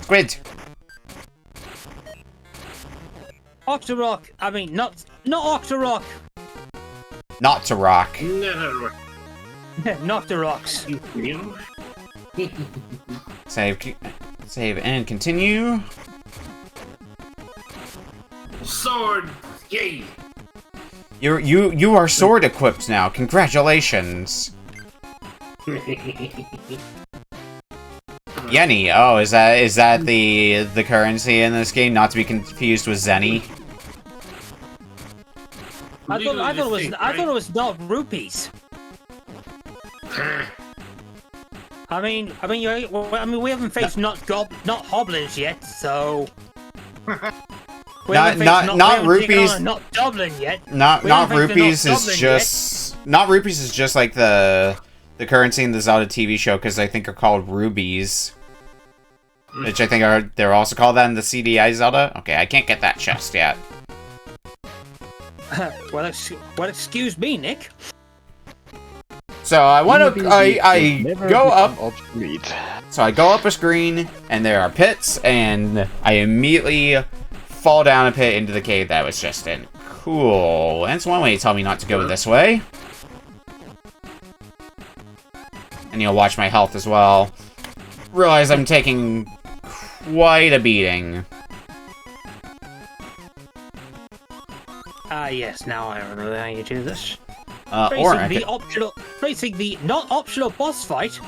Squid. Octorok. I mean, not Octorok. Not to rock. No. Noctoroks. Save and continue. Sword. Yay. You are sword equipped now. Congratulations. Yenny. Oh, is that the currency in this game? Not to be confused with Zenny. I thought it was not rupees. I mean, we haven't faced not hoblins yet, so. Not rupees. Not Dublin yet. Not rupees is just like the currency in the Zelda TV show, because I think are called rubies, which I think they're also called that in the CDI Zelda. Okay, I can't get that chest yet. well, excuse me, Nick. So I go up. Obsolete. So I go up a screen, and there are pits, and I immediately fall down a pit into the cave that I was just in. Cool. That's one way to tell me not to go this way. And you'll watch my health as well. Realize I'm taking quite a beating. Yes, now I remember how you do this. Facing the not optional boss fight.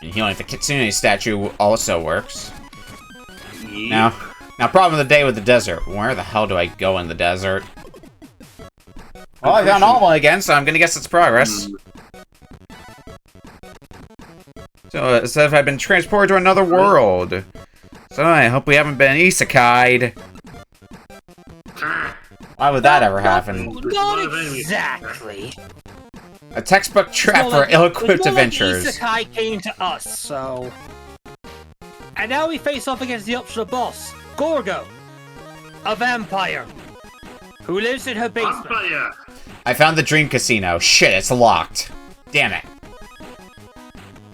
And healing the Kitsune statue also works. Now, problem of the day with the desert. Where the hell do I go in the desert? Well, I found Alma again, so I'm gonna guess it's progress. So it says I've been transported to another world. So I hope we haven't been isekai'd. Why would that ever happen? Not exactly. A textbook trap for ill-equipped adventurers. Isekai came to us, so. And now we face off against the optional boss, Gorgo, a vampire who lives in her basement. Vampire. I found the dream casino. Shit, it's locked. Damn it.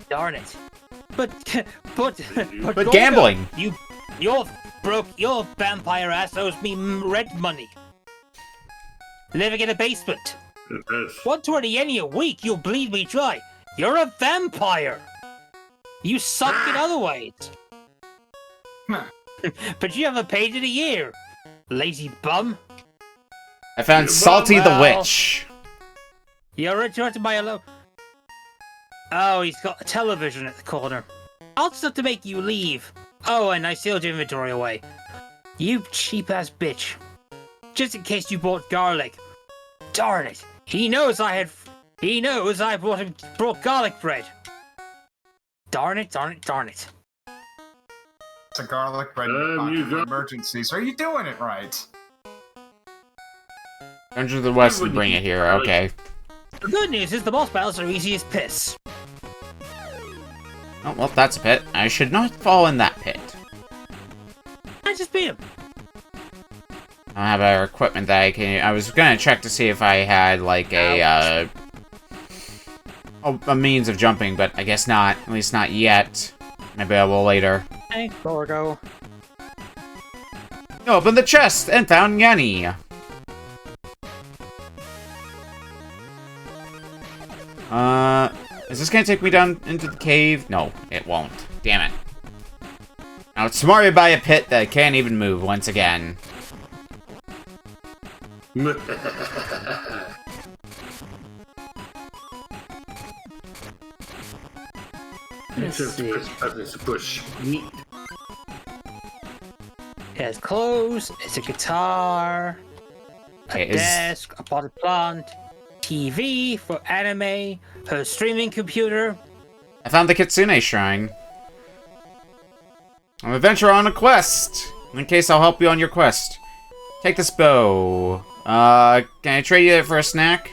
Darn it. But Gorgo, gambling. Your vampire ass owes me rent money. Living in a basement. 120 yen a week, you'll bleed me dry. You're a vampire. You suck in other ways. But you haven't paid in a year. Lazy bum. I found Salty the Witch. You're interrupted by a low. Oh, he's got a television at the corner. I'll just have to make you leave. Oh, and I sealed your inventory away. You cheap-ass bitch. Just in case you bought garlic. Darn it. He knows I brought garlic bread. Darn it. It's a garlic bread emergencies. Are you doing it right? Dungeon of the West and bring it here, okay. The good news is the boss battles are easy as piss. Oh, well, that's a pit. I should not fall in that pit. I just beat him. I don't have our equipment that I can... I was gonna check to see if I had, like, a means of jumping, but I guess not. At least not yet. Maybe I will later. Hey, Gorgo. Opened the chest and found Yenny. Is this gonna take me down into the cave? No, it won't. Damn it. Now it's surrounded by a pit that can't even move once again. Let's see. Push. Neat. It has clothes, it's a guitar, a desk, a potted plant, TV for anime, her streaming computer. I found the Kitsune Shrine. I'm a venture on a quest. In case I'll help you on your quest. Take this bow. Can I trade you it for a snack?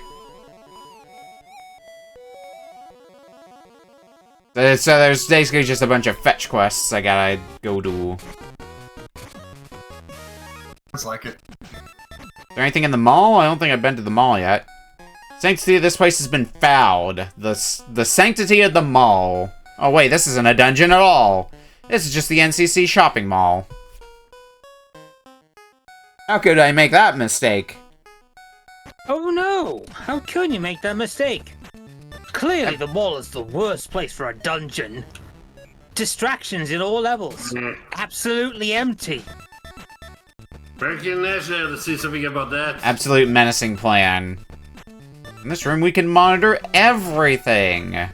So there's basically just a bunch of fetch quests I gotta go do. Sounds like it. Is there anything in the mall? I don't think I've been to the mall yet. Sanctity of this place has been fouled. The sanctity of the mall. Oh wait, this isn't a dungeon at all. This is just the NCC shopping mall. How could I make that mistake? Oh no! How can you make that mistake? Clearly the mall is the worst place for a dungeon. Distractions in all levels. Absolutely empty. Reckon National to see something about that. Absolute menacing plan. In this room we can monitor everything. Where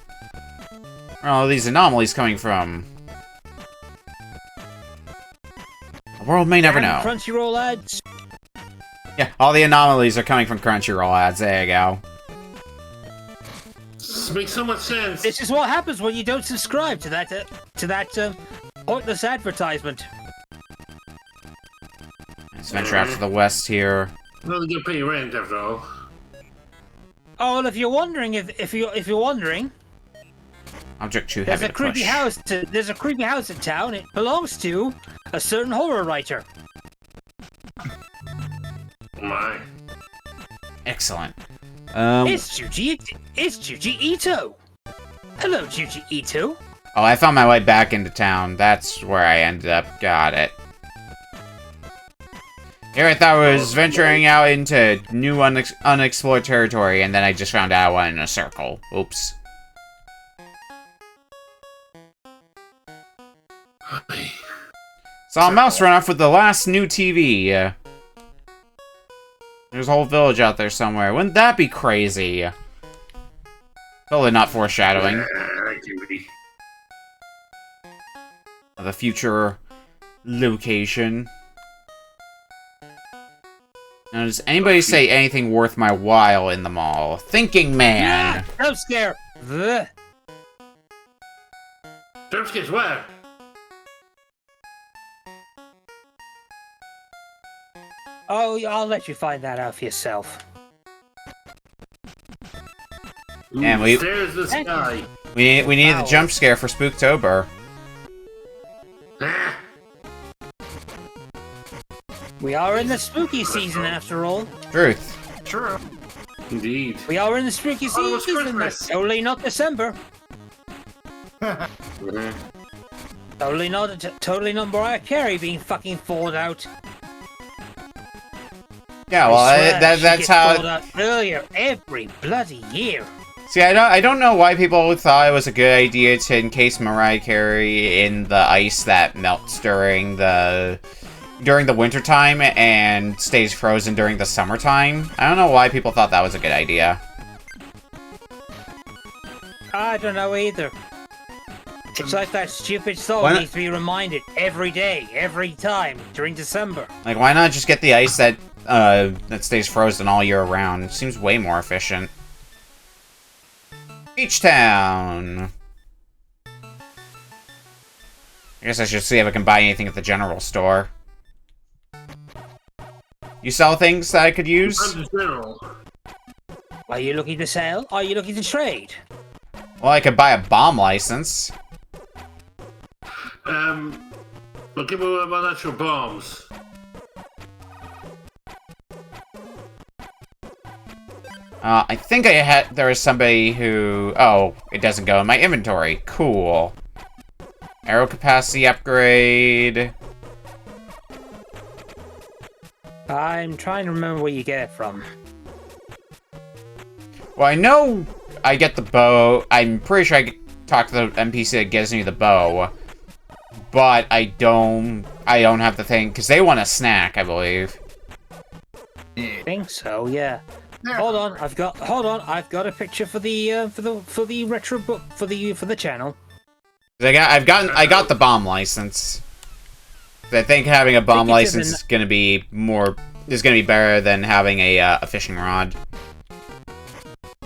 are all these anomalies coming from? The world may never know. Crunchyroll ads. Yeah, all the anomalies are coming from Crunchyroll ads. There you go. This makes so much sense. This is what happens when you don't subscribe to that pointless advertisement. Let's venture out to the west here. Well, you pay rent after all. Oh, well, if you're wondering, if you're wondering, Object too there's heavy a to creepy push. house. There's a creepy house in town. It belongs to a certain horror writer. My. Excellent. It's Juji Ito. Hello, Juji Ito. Oh, I found my way back into town. That's where I ended up. Got it. Here I thought I was venturing out into new unexplored territory, and then I just found out I went in a circle. Oops. Saw a mouse run off with the last new TV. There's a whole village out there somewhere. Wouldn't that be crazy? Totally not foreshadowing. Of a future location. Now, does anybody say anything worth my while in the mall? Thinking man! Yeah, jump scare! Ugh. Jump scares where? Oh, I'll let you find that out for yourself. Ooh, And we- There's the sky. We need the jump scare for Spooktober. Ah, We are in the spooky season after all. Truth. True. indeed. We are in the spooky Oh, it's season. Christmas. That's totally not December. Mhm. Totally not Mariah Carey being fucking thawed out. Yeah, I well, swear, that's she gets how... thawed out earlier every bloody year. See, I don't know why people thought it was a good idea to encase Mariah Carey in the ice that melts during the wintertime and stays frozen during the summertime. I don't know why people thought that was a good idea. I don't know either. It's like that stupid song Why not- needs to be reminded every day, every time during December. Like, why not just get the ice that stays frozen all year round? It seems way more efficient. Beach Town! I guess I should see if I can buy anything at the general store. You sell things that I could use? I'm the general. Are you looking to sell? Are you looking to trade? Well, I could buy a bomb license. Look about natural bombs. I think there is somebody who... Oh, it doesn't go in my inventory. Cool. Arrow capacity upgrade. I'm trying to remember where you get it from. Well, I know I get the bow. I'm pretty sure I talk to the NPC that gives me the bow. But I don't have the thing, because they want a snack, I believe. I think so, yeah. Yeah. Hold on, I've got a picture for the retro book for the channel. I got the bomb license. I think having a bomb license is gonna be better than having a fishing rod.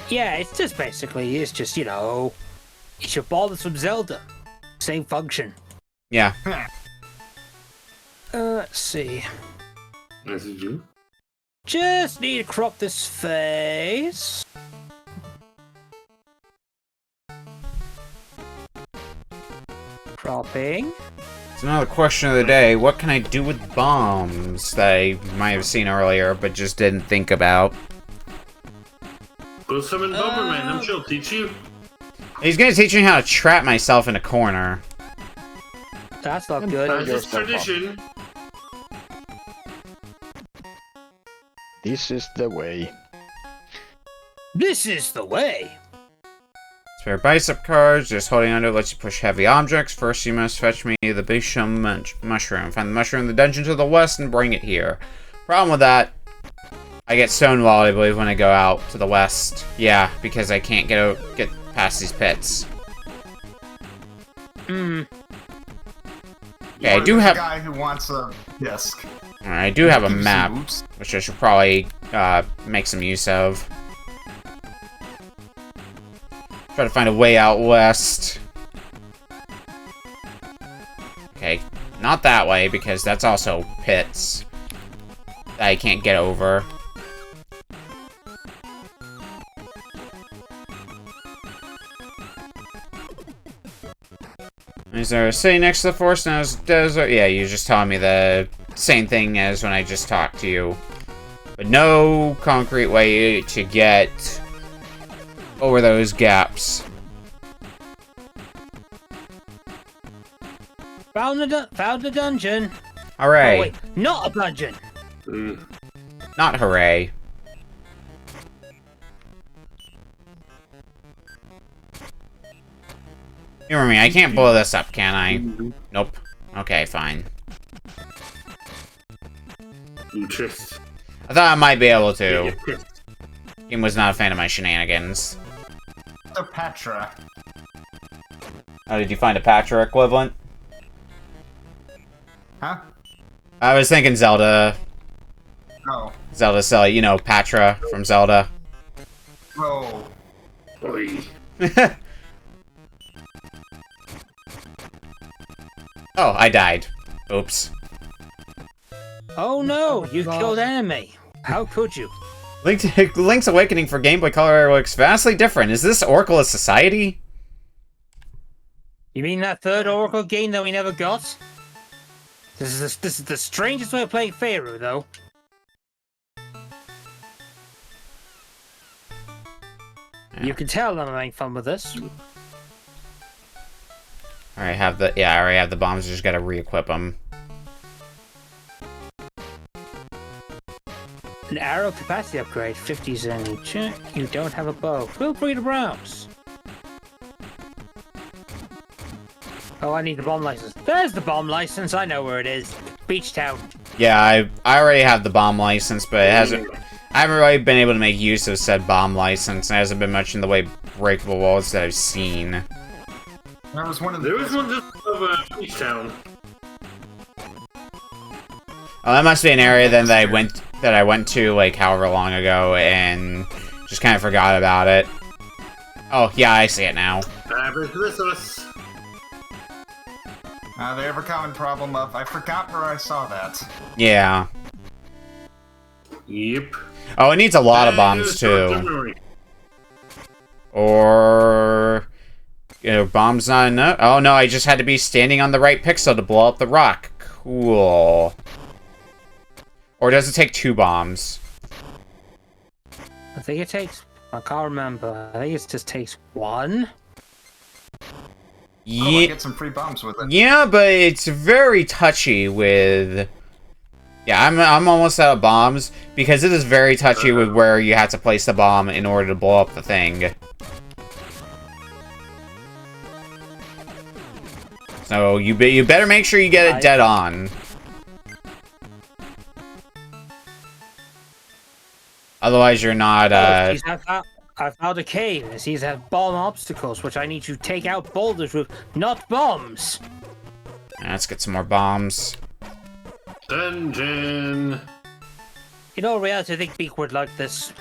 Yeah, it's just you know, it's your ball that's from Zelda. Same function. Yeah. Let's see. As you do. Just need to crop this face. Cropping. It's another question of the day. What can I do with bombs that I might have seen earlier, but just didn't think about? Go summon Bomberman, I'm sure he'll teach you. He's gonna teach me how to trap myself in a corner. That's not good. As is tradition. This is the way. This is the way. Spare bicep cards, just holding onto it lets you push heavy objects. First, you must fetch me the Bisham mushroom. Find the mushroom in the dungeon to the west and bring it here. Problem with that, I get stonewalled, I believe, when I go out to the west. Yeah, because I can't get past these pits. Okay, I do have a guy who wants a disc. I do have a map, which I should probably make some use of. Try to find a way out west. Okay, not that way, because that's also pits that I can't get over. Is there a city next to the forest now? Desert? Yeah, you're just telling me the same thing as when I just talked to you. But no concrete way to get over those gaps. Found the dungeon. Hooray. Oh wait, not a dungeon. Not hooray. Humor me, I can't blow this up, can I? Nope. Okay, fine. Interest. I thought I might be able to. Game was not a fan of my shenanigans. The Patra. Oh, did you find a Patra equivalent? Huh? I was thinking Zelda. Oh. Zelda Cell, you know, Patra from Zelda. Oh. Oi. Oh, I died. Oops. Oh no, you killed enemy. How could you? Link's Awakening for Game Boy Color looks vastly different. Is this Oracle of Society? You mean that third Oracle game that we never got? This is the strangest way of playing Pharaoh, though. Yeah. You can tell I'm having fun with this. I already have the bombs, just gotta re-equip them. An arrow capacity upgrade, 50 zen each. You don't have a bow. Feel free to browse. Oh, I need the bomb license. There's the bomb license. I know where it is. Beach Town. Yeah, I already have the bomb license, but I haven't really been able to make use of said bomb license. There hasn't been much in the way of breakable walls that I've seen. There was one just over Beach Town. Oh, that must be an area then that I went to like however long ago and just kind of forgot about it. Oh yeah, I see it now. The ever common problem of I forgot where I saw that. Yeah. Yep. Oh, it needs a lot of bombs too. Or bombs not enough. Oh no, I just had to be standing on the right pixel to blow up the rock. Cool. Or does it take 2 bombs? I think it takes... I can't remember. I think it just takes 1. Yeah. Oh, I get some free bombs with it. Yeah, but it's very touchy with... Yeah, I'm almost out of bombs, because it is very touchy with where you have to place the bomb in order to blow up the thing. So you better make sure you get it dead on. Otherwise, you're not. I found a cave. It seems to have bomb obstacles, which I need to take out boulders with, not bombs. Let's get some more bombs. Dungeon. In all reality, I think Beak would like this.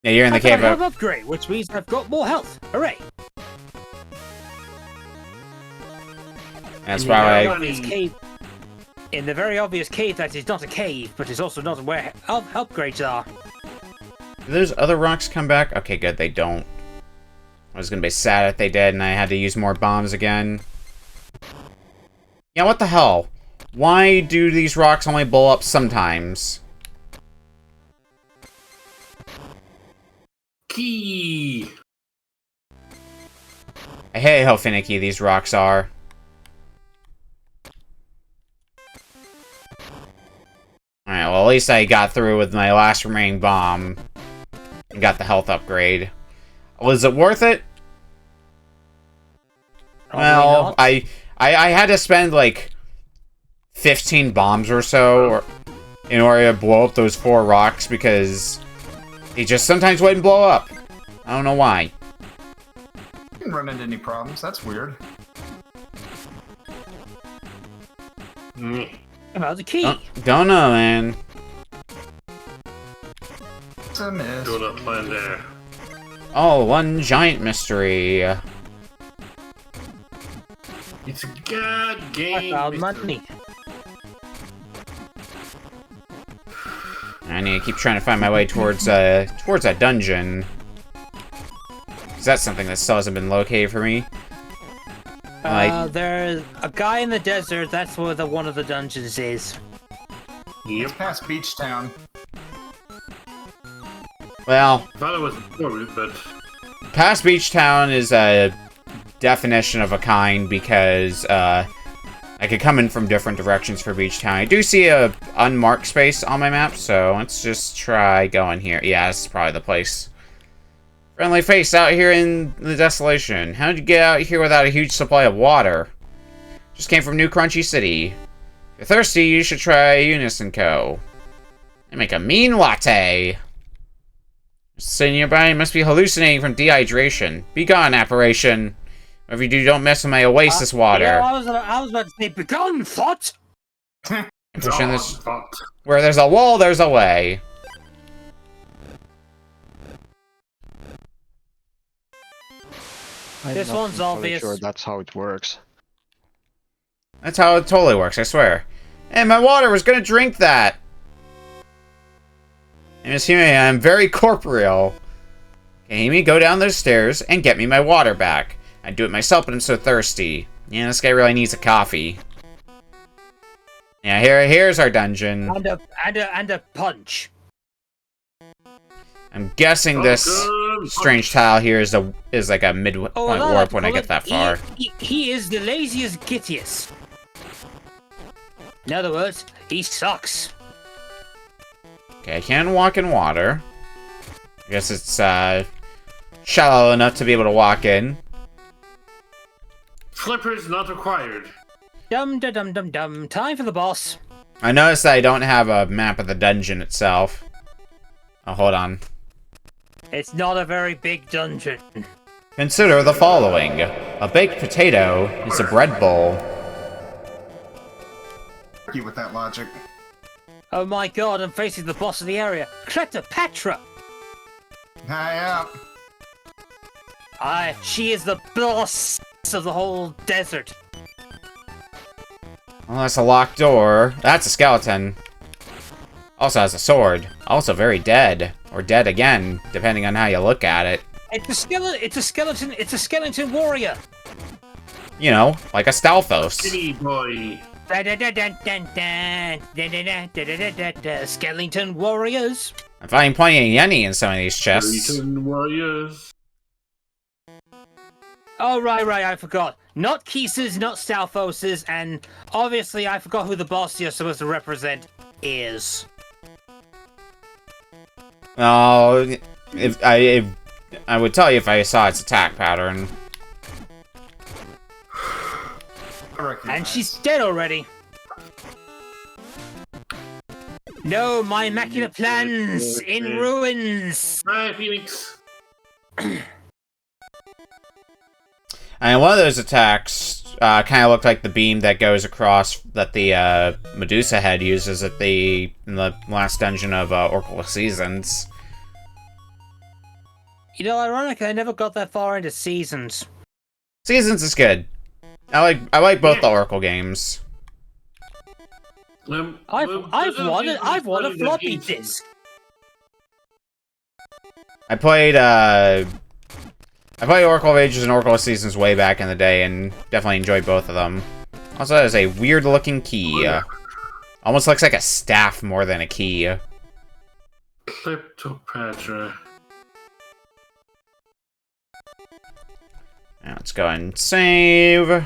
Yeah, you're in the cave. I have upgrade, which means I've got more health. Hooray! That's why in the very obvious cave that is not a cave, but is also not where upgrades are. Do those other rocks come back? Okay, good, they don't. I was gonna be sad if they did, and I had to use more bombs again. Yeah, what the hell? Why do these rocks only blow up sometimes? Key. I hate how finicky these rocks are. Alright, well, at least I got through with my last remaining bomb. And got the health upgrade. Was it worth it? Well, I had to spend, like, 15 bombs or so in order to blow up those 4 rocks, because they just sometimes wouldn't blow up. I don't know why. Didn't run into any problems. That's weird. About the key. Don't know, man. It's a miss. Do not plan there. Oh, one giant mystery. It's a god game. I found money. I need to keep trying to find my way towards that dungeon. Is that something that still hasn't been located for me? There's a guy in the desert. That's where one of the dungeons is. It's past Beach Town. Well, I thought it was before, but past Beach Town is a definition of a kind, because I could come in from different directions for Beach Town. I do see a unmarked space on my map, so let's just try going here. Yeah, this is probably the place. Friendly face out here in the desolation. How did you get out here without a huge supply of water? Just came from New Crunchy City. If you're thirsty, you should try Unison Co. They make a mean latte. Sitting nearby, you must be hallucinating from dehydration. Be gone, apparition. Whatever you do, don't mess with my oasis water. Yeah, I was about to say, be gone, thought! Pushing this. Where there's a wall, there's a way. This one's entirely obvious. Sure, that's how it works. That's how it totally works, I swear. Hey, my water was gonna drink that! Hey, Miss Hime, I'm very corporeal. Okay, Hime, go down those stairs and get me my water back. I'd do it myself, but I'm so thirsty. Yeah, this guy really needs a coffee. Yeah, here's our dungeon. And a punch. I'm guessing this strange tile here is like a midpoint warp when I get that far. He is the laziest gittiest. In other words, he sucks. Okay, I can walk in water. I guess it's shallow enough to be able to walk in. Flippers not required. Dum da dum dum dum. Time for the boss. I noticed that I don't have a map of the dungeon itself. Oh, hold on. It's not a very big dungeon. Consider the following. A baked potato is a bread bowl. You with that logic. Oh my god, I'm facing the boss of the area. Cleopatra! Hi up. She is the boss of the whole desert. Well, that's a locked door. That's a skeleton. Also has a sword. Also very dead. Or dead again, depending on how you look at it. It's a skeleton warrior. You know, like a Stalfos. City boy. Skeleton warriors. I'm finding plenty of Yenny in some of these chests. Skeleton warriors. Oh, right, I forgot. Not Keeses, not Stalfoses, and obviously I forgot who the boss you're supposed to represent is. Oh, if I would tell you if I saw its attack pattern. And she's dead already. No, my immaculate plans in ruins. Hi, Phoenix. And one of those attacks kind of looked like the beam that goes across that the Medusa head uses in the last dungeon of Oracle of Seasons. You know, ironically, I never got that far into Seasons. Seasons is good. I like both the Oracle games. I've won a floppy disk. I played Oracle of Ages and Oracle of Seasons way back in the day, and definitely enjoyed both of them. Also, has a weird-looking key. Almost looks like a staff more than a key. Kleptopatra. Now let's go and save.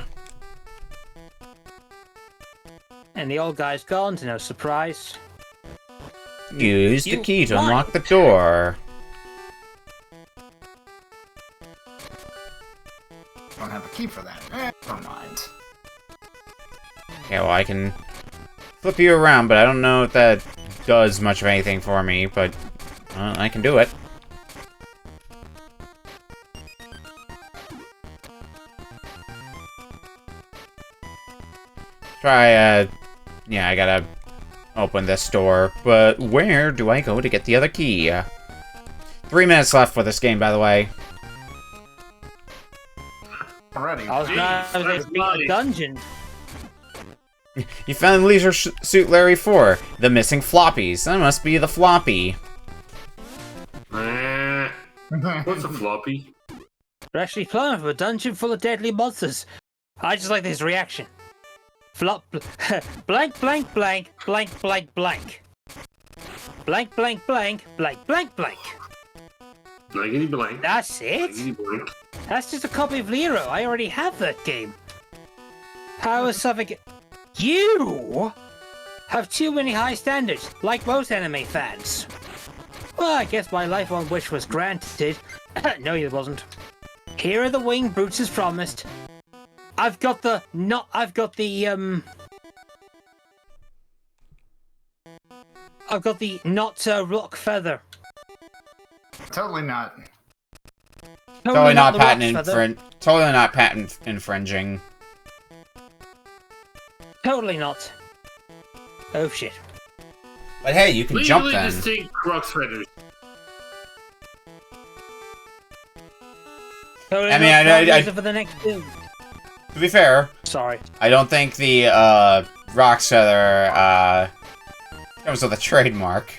And the old guy's gone, to no surprise. Use the key to unlock the door. Don't have a key for that. Never mind. Okay, well, I can flip you around, but I don't know if that does much of anything for me, but I can do it. Try, yeah, I gotta open this door, but where do I go to get the other key? 3 minutes left for this game, by the way. Already. I was going to beat the dungeon. You found Leisure Suit Larry 4, the missing floppies. That must be the floppy. What's a floppy? We're actually flying from a dungeon full of deadly monsters. I just like this reaction. Flop, blank, blank, blank, blank, blank, blank. Blank, blank, blank, blank, blank, blank. Blankety blank. That's it? Blankety blank. That's just a copy of Lero. I already have that game. How is something... You have too many high standards, like most anime fans. Well, I guess my lifelong wish was granted. No, it wasn't. Here are the winged brutes as promised. I've got the not rock feather. Totally not. Totally not the patent rock feather. Totally not patent infringing. Totally not. Oh shit. But hey, you can jump then. Distinct rock feathers. Totally I mean, not I for the next build. To be fair, Sorry. I don't think the rock feather comes with a trademark.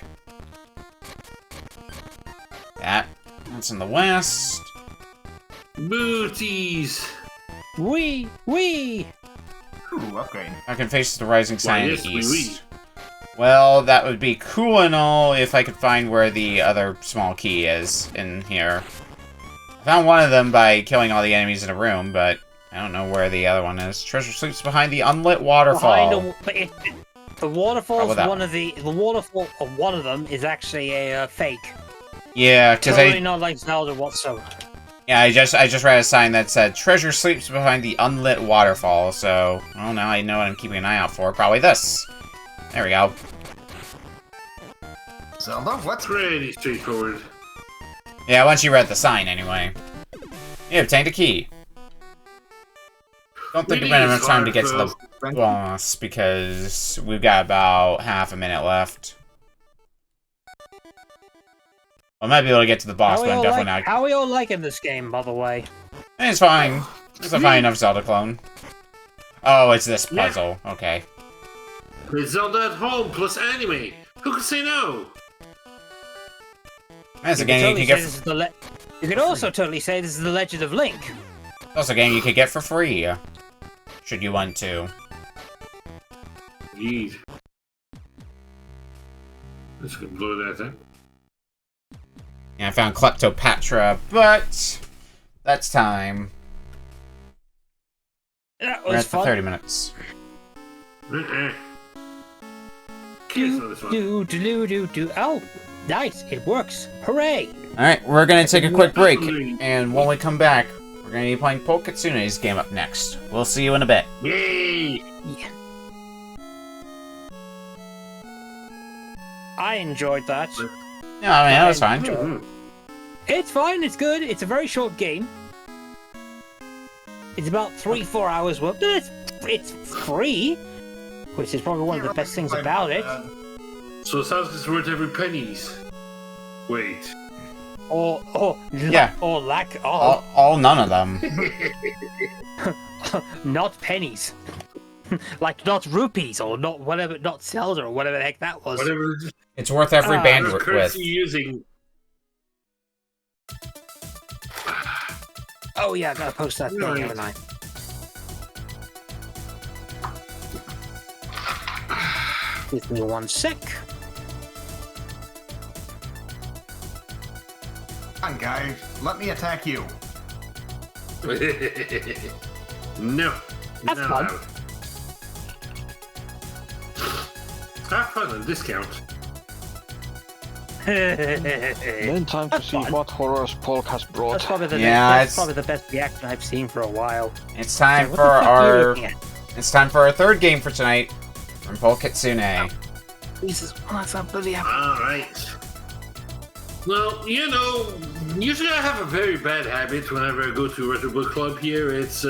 That's in the west. Booties. Wee. Ooh, upgrade. I can face the rising sun in yes, the oui, east. Well, that would be cool and all if I could find where the other small key is in here. I found one of them by killing all the enemies in a room, but I don't know where the other one is. Treasure sleeps behind the unlit waterfall. The waterfall is that one of the waterfall of one of them is actually a fake. Yeah, because Totally not like Zelda whatsoever. yeah, I just read a sign that said treasure sleeps behind the unlit waterfall. So, well, now I know what I'm keeping an eye out for. Probably this. There we go. Zelda, what's Pretty straightforward. Yeah, once you read the sign, anyway. You obtained a key. Don't think we've got enough time to get to the boss, because we've got about half a minute left. I might be able to get to the boss, but I'm definitely not. How are we all liking this game, by the way? It's fine. It's a fine enough Zelda clone. Oh, it's this puzzle. Okay. It's Zelda at home plus anime. Who could say no? That's a game you can get. You could also totally say this is the Legend of Link. That's a game you could get for free, should you want to. Indeed. Let's go blow that then. Yeah, I found Kleptopatra, but that's time. That We're was at the fun. 30 minutes. Oh, nice! It works! Hooray! Alright, we're gonna take a quick break, and when we come back, we're gonna be playing Polk Kitsune's game up next. We'll see you in a bit. Yay! Yeah. I enjoyed that. Yeah, I mean, that was fine. Mhm. It's fine, it's good. It's a very short game. It's about 3-4 hours worth, but it's free, which is probably one of the best things about it. So it sounds like it's worth every pennies. Wait. Or Yeah. or lack of. All none of them. Not pennies. Like not rupees or not whatever, not Zelda or whatever the heck that was. Whatever It's worth every bandwidth. currency you're using. Oh yeah, I gotta post that thing, Right. haven't I? Give me 1 sec. Come on, guy. Let me attack you. No. Have No. fun. Have fun and discount. Then time to That's see fun. what horrors Polk has brought. That's probably the Yeah, that's it's- probably the best reaction I've seen for a while. It's time What for the fuck are you our looking at? third game for tonight from Polk Kitsune. Jesus, what's up, bloody hell? Alright. Well, you know, usually I have a very bad habit whenever I go to Retro Book Club here. It's,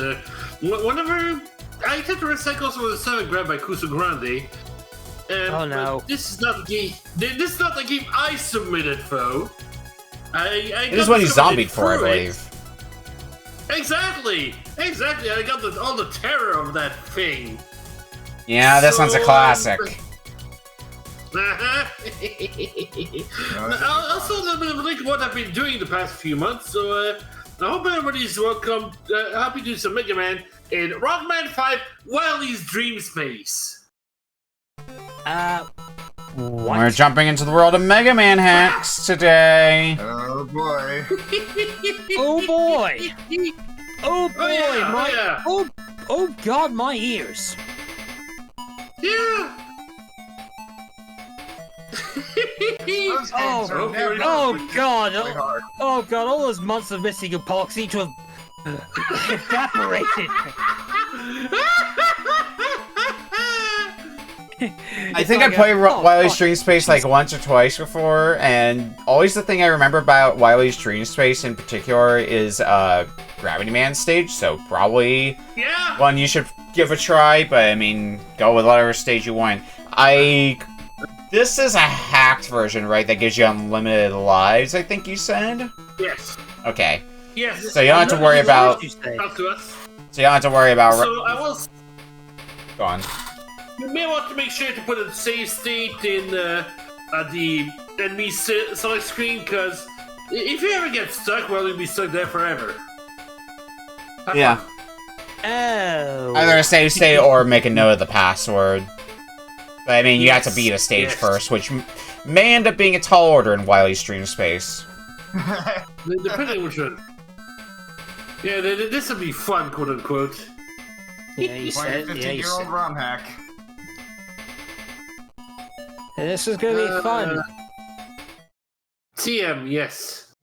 whenever I tend to recycle some of the stuff grabbed by Kusa Grande. Oh, no. but This is not the game. This is not the game I submitted, though. It is what you zombied for, I believe. Exactly. I got all the terror of that thing. Yeah, this one's a So, classic. Also, a little bit of a link to what I've been doing the past few months. So I hope everybody's welcome. Happy to do some Mega Man in Rockman 5: Wily's Dream Space. What? We're jumping into the world of Mega Man hacks today. Oh boy. Oh boy! Oh boy! yeah, my oh, yeah. oh god, my ears! Yeah. Those games are Oh, never oh god! really hard. Oh god! All those months of missing in Polk seem to have evaporated. I think I played Wily's Dream Space like once or twice before, and always the thing I remember about Wily's Dream Space in particular is Gravity Man stage, so probably Yeah. one you should give a try, but I mean, go with whatever stage you want. This is a hacked version, right, that gives you unlimited lives, I think you said? Yes. Okay. Yes. So you don't have to worry about... You say? Talk to us. So you don't have to worry about... So I was. Go on. You may want to make sure to put a save state in the enemy select screen, because if you ever get stuck, well, you'll be stuck there forever. Have Yeah. fun. Oh. Either a save state or make a note of the password. But I mean, you have to beat a stage yes. first, which may end up being a tall order in Wily's Dream Space. Depending on which one. Yeah, this will be fun, quote unquote. Yeah, you Like said. a Yeah, you 15-year-old said. ROM hack. This is gonna be fun. TM, yes.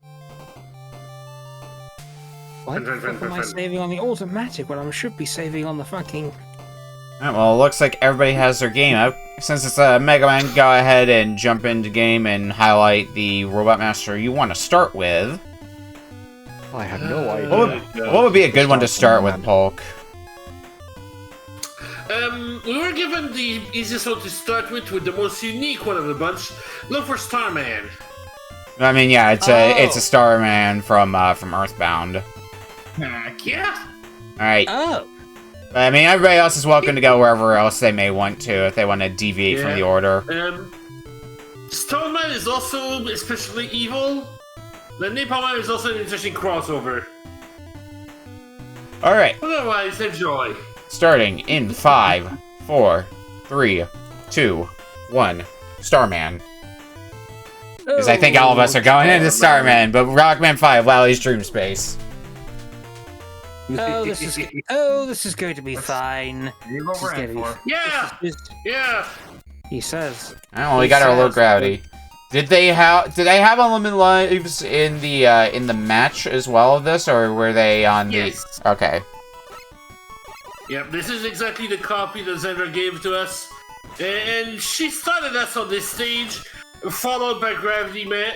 Why the fuck am I saving on the automatic when I should be saving on the fucking? Alright, well, it looks like everybody has their game up. Since it's a Mega Man, go ahead and jump into game and highlight the Robot Master you want to start with. I have no idea. What would be a good one to start with, Polk? We were given the easiest one to start with the most unique one of the bunch. Look for Starman. I mean, yeah, it's a Starman from Earthbound. Heck Yeah. Alright. Oh. I mean, everybody else is welcome to go wherever else they may want to, if they want to deviate from Yeah. the order. Starman is also especially evil. The Napalm Man is also an interesting crossover. Alright, Otherwise, enjoy. starting in 5, 4, 3, 2, 1. Starman. Because I think all of us are going into Starman, but Rockman 5, Wily's Dream Space. Oh, this is going to be fine. You what This we're is in gonna for. be. Yeah. This is- Yeah. he says. Oh, we got our low gravity. Did they have unlimited lives in the match as well of this, or were they on the? Yes. Okay. Yep, this is exactly the copy that Zendra gave to us. And she started us on this stage, followed by Gravity Man,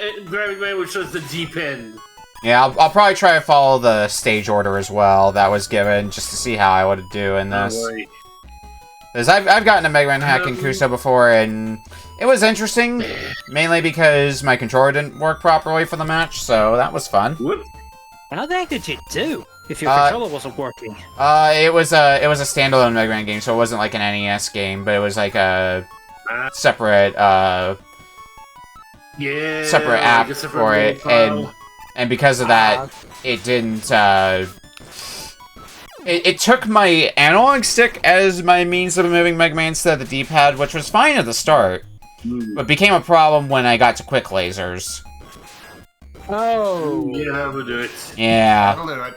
which was the deep end. Yeah, I'll probably try to follow the stage order as well that was given, just to see how I would do in this. Because I've gotten a Mega Man hack in Kuso before, and it was interesting, mainly because my controller didn't work properly for the match, so that was fun. Whoop. How the heck did you do if your controller wasn't working? It was a standalone Mega Man game, so it wasn't like an NES game, but it was like a separate separate app for it, and because of that, it didn't. It took my analog stick as my means of moving Mega Man instead of the D-pad, which was fine at the start, but became a problem when I got to quick lasers. Oh. Yeah, that would do it. Yeah. That'll do it.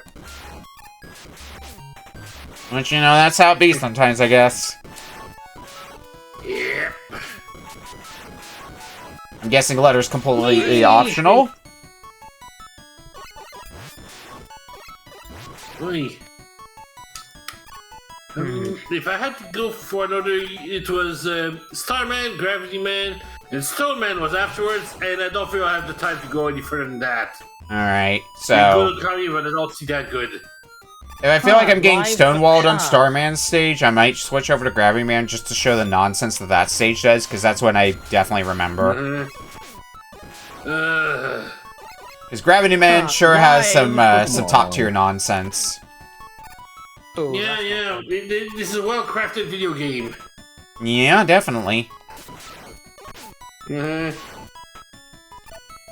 But, you know, that's how it be sometimes, I guess. Yeah. I'm guessing letter's completely optional. Oi. If I had to go for another, it was Starman, Gravity Man, and Stone Man was afterwards, and I don't feel I have the time to go any further than that. Alright, so... Good Kami, but I don't see that good. If I feel like I'm getting Live stonewalled on shot. Starman's stage, I might switch over to Gravity Man just to show the nonsense that that stage does, because that's what I definitely remember. Because Gravity Man sure has some top-tier nonsense. Oh, Yeah. This is a well-crafted video game. Yeah, definitely.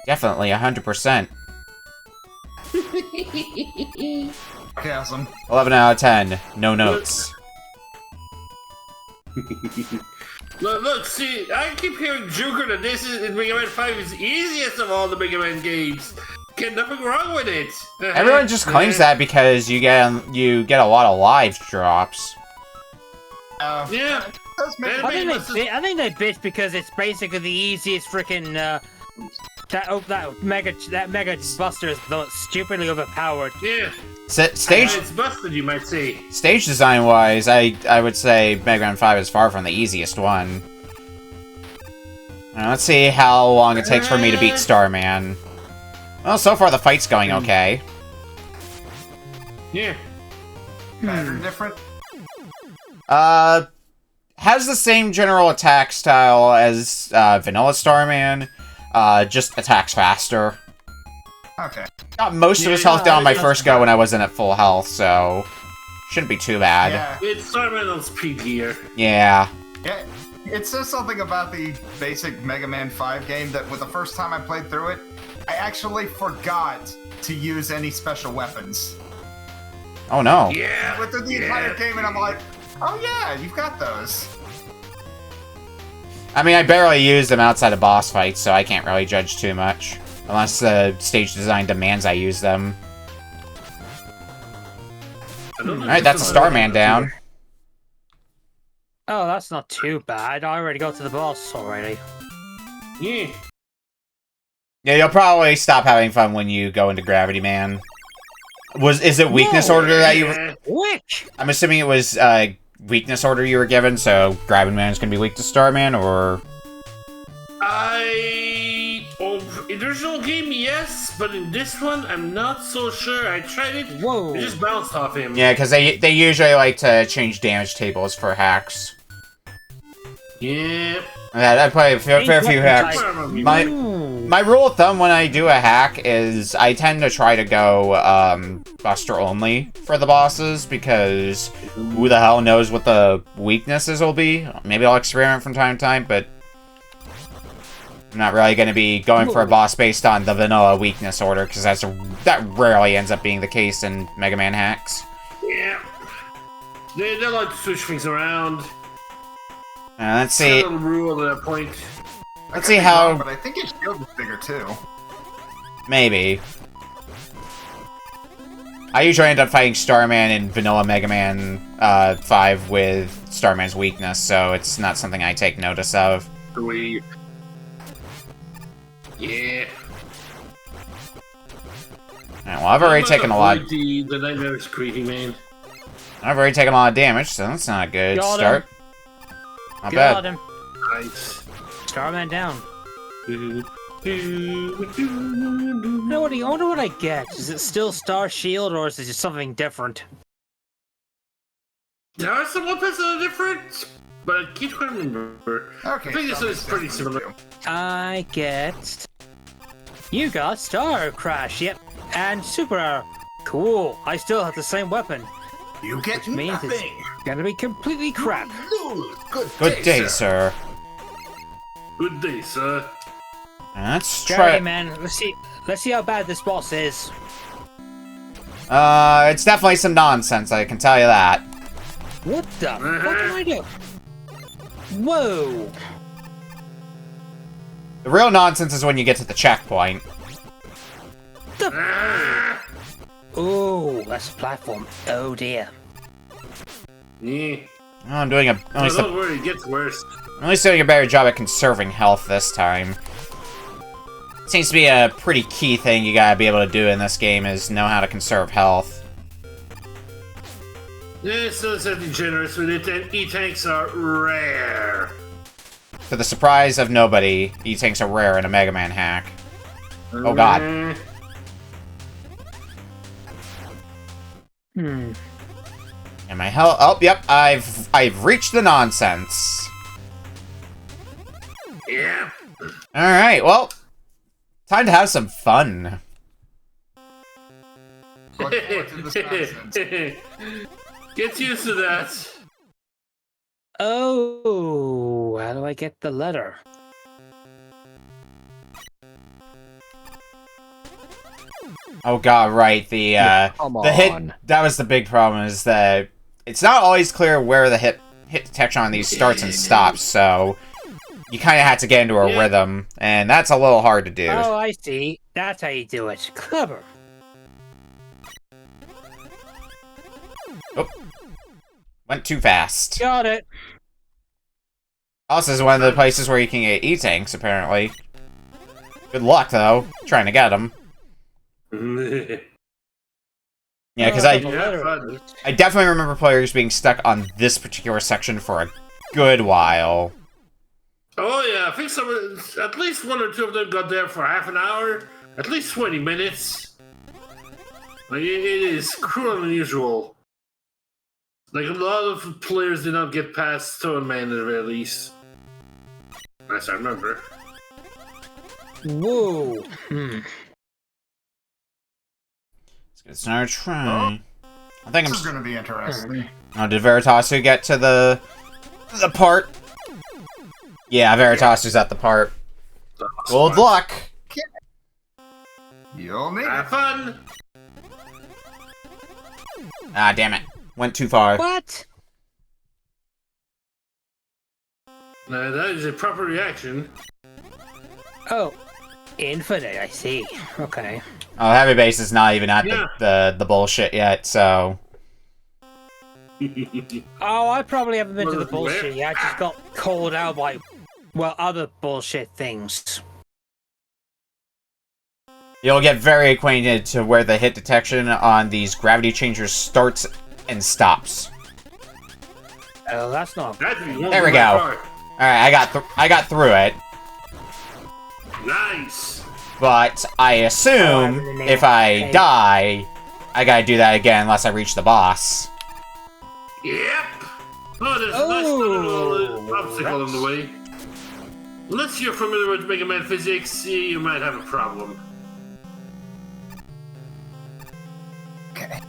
Definitely, 100%. Chasm. 11 out of 10. No notes. Look, see, I keep hearing Joker that this is Mega Man 5 is the easiest of all the Mega Man games. Get nothing wrong with it. Everyone just claims that because you get a lot of live drops. Yeah. I think they bitch because it's basically the easiest freaking that mega buster is stupidly overpowered. Yeah. Stage It's busted, you might say. Stage design wise, I would say Mega Man 5 is far from the easiest one. Let's see how long it takes for me to beat Starman. Well, so far the fight's going okay. Yeah. Pattern different? Has the same general attack style as Vanilla Starman, just attacks faster. Okay. Got most of his health down my first go when I wasn't at full health, so shouldn't be too bad. Yeah. It's Starman on speed gear. Yeah. Yeah. It says something about the basic Mega Man 5 game that with the first time I played through it, I actually forgot to use any special weapons. Oh no. Yeah. I went through the entire game and I'm like, oh yeah, you've got those. I mean, I barely use them outside of boss fights, so I can't really judge too much. Unless the stage design demands I use them. Alright, that's a Starman down. Oh, that's not too bad. I already got to the boss already. Yeah. Yeah, you'll probably stop having fun when you go into Gravity Man. Is it weakness order that you... Which? I'm assuming it was weakness order you were given, so Gravity Man is going to be weak to Starman, or... In the original game, yes, but in this one, I'm not so sure. I tried it. Whoa. It just bounced off him. Yeah, because they usually like to change damage tables for hacks. Yeah. I play a fair few hacks. My rule of thumb when I do a hack is I tend to try to go Buster only for the bosses, because who the hell knows what the weaknesses will be. Maybe I'll experiment from time to time, but I'm not really going to be going for a boss based on the vanilla weakness order, because that rarely ends up being the case in Mega Man hacks. Yeah. They like to switch things around. Let's see. A little rule at that point. Let's see how... But I think his shield is bigger too. Maybe. I usually end up fighting Starman in Vanilla Mega Man 5 with Starman's weakness, so it's not something I take notice of. Yeah. Alright, well, I've already taken a lot. The Nightmare's creepy, man. I've already taken a lot of damage, so that's not a good Got start. him. Not Got bad. him. Nice. Starman down. I wonder what I get. Is it still Star Shield or is it just something different? There are some weapons that are different, but I can't quite remember. Okay. I think this is pretty similar. I get... You got Star Crash, yep. And Super Arrow. Cool. I still have the same weapon. You get Which means nothing. it's gonna be completely crap. Good Day, sir. Good day, sir. Let's Jerry, try. man, let's see how bad this boss is. It's definitely some nonsense, I can tell you that. What the fuck did I do? Whoa! The real nonsense is when you get to the checkpoint. Oh, that's a platform. Oh dear. Yeah. Oh, I'm doing at No, least don't worry, it gets worse. doing a better job at conserving health this time. Seems to be a pretty key thing you gotta be able to do in this game is know how to conserve health. Yeah, still something generous with it, and E-tanks are rare. To the surprise of nobody, E-tanks are rare in a Mega Man hack. Oh god. Hmm. And my health. Oh, yep. I've reached the nonsense. Yeah. All right. Well, time to have some fun. Look forward to this nonsense. Get used to that. Oh, how do I get the letter? Oh god, right. Come The hit. on. That was the big problem. Is that it's not always clear where the hit detection on these starts and stops. So you kind of had to get into a rhythm, and that's a little hard to do. Oh, I see. That's how you do it. Clever. Oh, went too fast. Got it. Also, is one of the places where you can get E-tanks, apparently. Good luck, though, trying to get them. Yeah, because Oh, I the Yeah, letter. fun. I definitely remember players being stuck on this particular section for a good while. Oh yeah, I think at least one or two of them got there for half an hour, at least 20 minutes. Like, it is cruel and unusual. Like, a lot of players did not get past Stone Man at the very least. As I remember. Whoa. Hmm. Let's get another try. I think I'm. This is gonna be interesting. Oh, did Veritasu get to the part? Yeah, Veritasu's at the part. Good luck. You'll make Have it. fun! Ah, damn it. Went too far. What? That is a proper reaction. Oh, infinite. I see. Okay. Oh, Heavybass is not even at Yeah. the bullshit yet, so... Oh, I probably haven't been to the Well, where- bullshit yet. I just got called out by, well, other bullshit things. You'll get very acquainted to where the hit detection on these gravity changers starts and stops. Oh, that's not. That won't There we be my go. part. Alright, I got through it, Nice! but I assume if I die, I gotta do that again unless I reach the boss. Yep! Oh, there's a nice little obstacle in the way. Unless you're familiar with Mega Man physics, you might have a problem. Okay.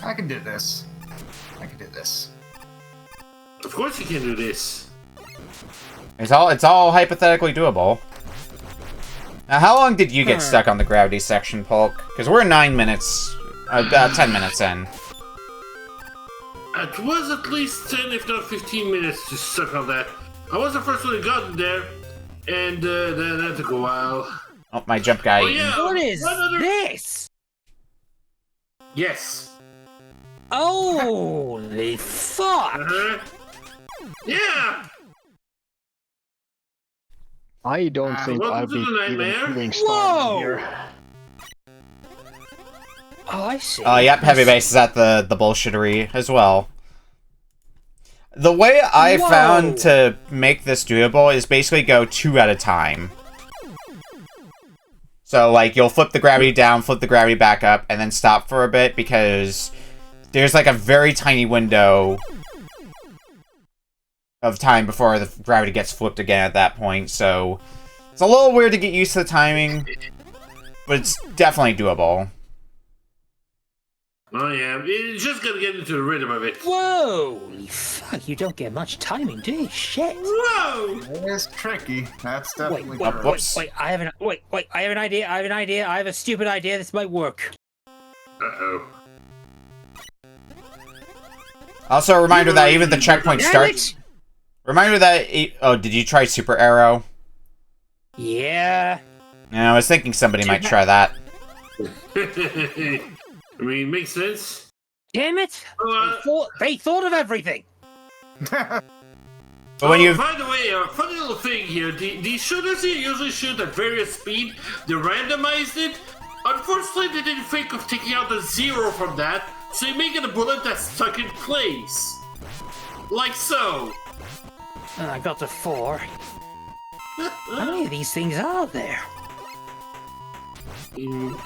I can do this. I can do this. Of course you can do this. It's all hypothetically doable. Now, how long did you get stuck on the gravity section, Polk? Because we're 9 minutes, about 10 minutes in. It was at least 10, if not 15 minutes just stuck on that. I was the first one who got in there, and that took a while. Oh, my jump guy. Oh, yeah. What is What other- this? Yes. Holy fuck! Uh-huh. Yeah! I don't think welcome I'll to be the even nightmare. doing Whoa! Star here. Oh, I see. Yep, Heavybass is at the bullshittery as well. The way I found to make this doable is basically go 2 at a time. So, like, you'll flip the gravity down, flip the gravity back up, and then stop for a bit, because there's, like, a very tiny window of time before the gravity gets flipped again at that point, so it's a little weird to get used to the timing, but it's definitely doable. Oh yeah, you just gotta get into the rhythm of it. Whoa! Fuck, you don't get much timing, do you? Shit. Whoa! It's tricky. That's definitely Wait, true. whoops. wait, I have an idea, I have a stupid idea, this might work. Uh-oh. Also, a reminder that even the checkpoint starts... Reminder that... Oh, did you try Super Arrow? Yeah. Yeah, I was thinking somebody might try that. I mean, makes sense. Damn it! They thought of everything! But when you... By the way, a funny little thing here. These shooters here usually shoot at various speed. They randomized it. Unfortunately, they didn't think of taking out the 0 from that, so you make it a bullet that's stuck in place. Like so. I got to 4. How many of these things are there?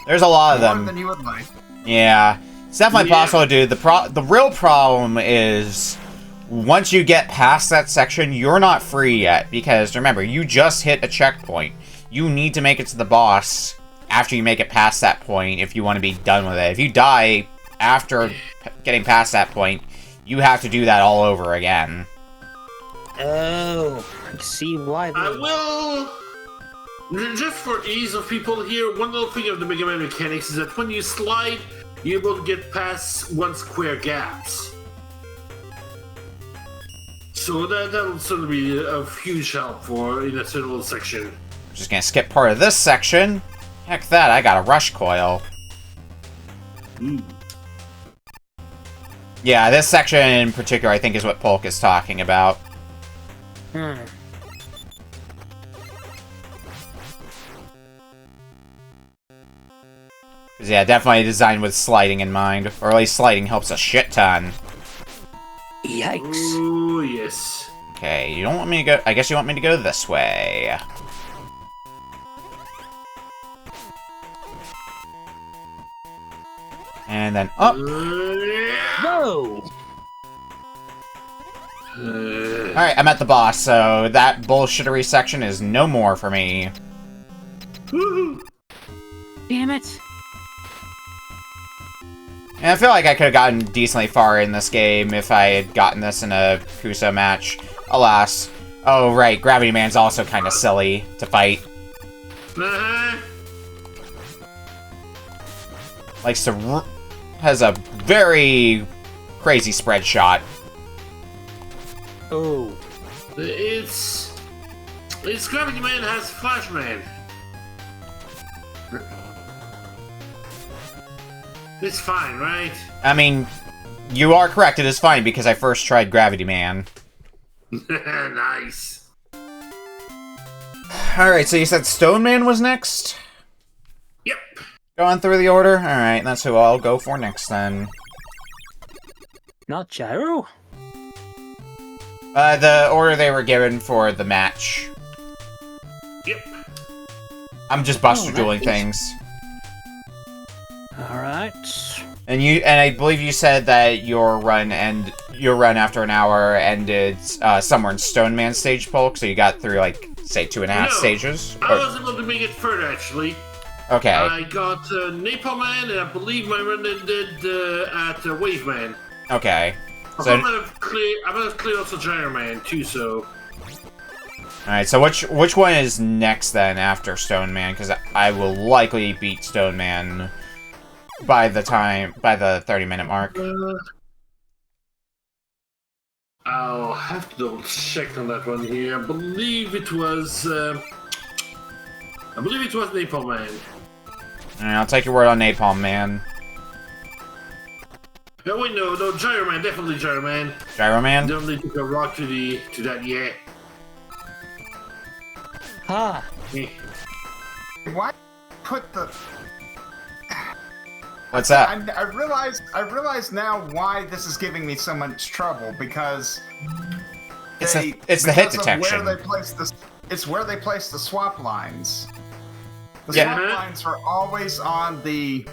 There's a lot of More them. than you would like. Yeah. It's definitely possible to do. The real problem is... Once you get past that section, you're not free yet, because remember, you just hit a checkpoint. You need to make it to the boss after you make it past that point if you want to be done with it. If you die after getting past that point, you have to do that all over again. Oh, I see why. I will... Just for ease of people here, one little thing of the Mega Man mechanics is that when you slide, you're able to get past 1 square gaps. So that'll certainly be a huge help for in a certain section. I'm just gonna skip part of this section. Heck that, I got a rush coil. Yeah, this section in particular I think is what Polk is talking about. Because yeah, definitely designed with sliding in mind. Or at least sliding helps a shit ton. Yikes. Oh, yes. Okay, you don't want me to go... I guess you want me to go this way. And then up. Whoa! Alright, I'm at the boss, so that bullshittery section is no more for me. Damn it. And I feel like I could have gotten decently far in this game if I had gotten this in a Kuso match. Alas. Oh, right, Gravity Man's also kind of silly to fight. Likes to... has a very crazy spread shot. Oh. It's Gravity Man has Flash Man. It's fine, right? I mean, you are correct, it is fine, because I first tried Gravity Man. Nice. Alright, so you said Stone Man was next? Yep. Going through the order? Alright, that's who I'll go for next, then. Not Gyro? The order they were given for the match. Yep. I'm just buster dueling things. Alright. And I believe you said that your run after an hour ended somewhere in Stone Man stage, Polk, so you got through, like, say 2.5 stages? I was able to make it further, actually. Okay. I got Napalm Man, and I believe my run ended at Wave Man. Okay. So, I'm gonna clear also Gyro Man, too, so... Alright, so which one is next, then, after Stone Man? Because I will likely beat Stone Man by the 30-minute mark. I'll have to double check on that one here. I believe it was Napalm Man. Alright, I'll take your word on Napalm Man. Oh wait, no, Gyro Man, definitely Gyro Man. Gyro Man? Definitely took a rock to that, yeah. Ah. Yeah. Why put the... What's that? I realize now why this is giving me so much trouble, because It's the hit detection. It's where they place the swap lines. The Yeah. swap lines are always on the...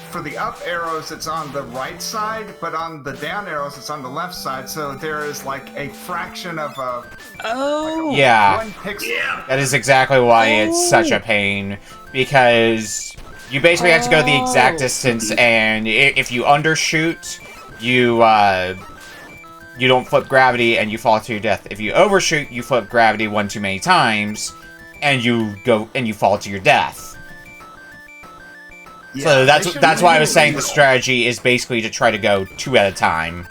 For the up arrows, it's on the right side, but on the down arrows, it's on the left side. So there is like a fraction of a... Oh! Yeah. 1 pixel. Yeah. That is exactly why it's such a pain, because you basically have to go the exact distance, and if you undershoot, you don't flip gravity and you fall to your death. If you overshoot, you flip gravity one too many times, and you fall to your death. Yeah, So they should that's why I was really saying do the that. strategy is basically to try to go 2 at a time.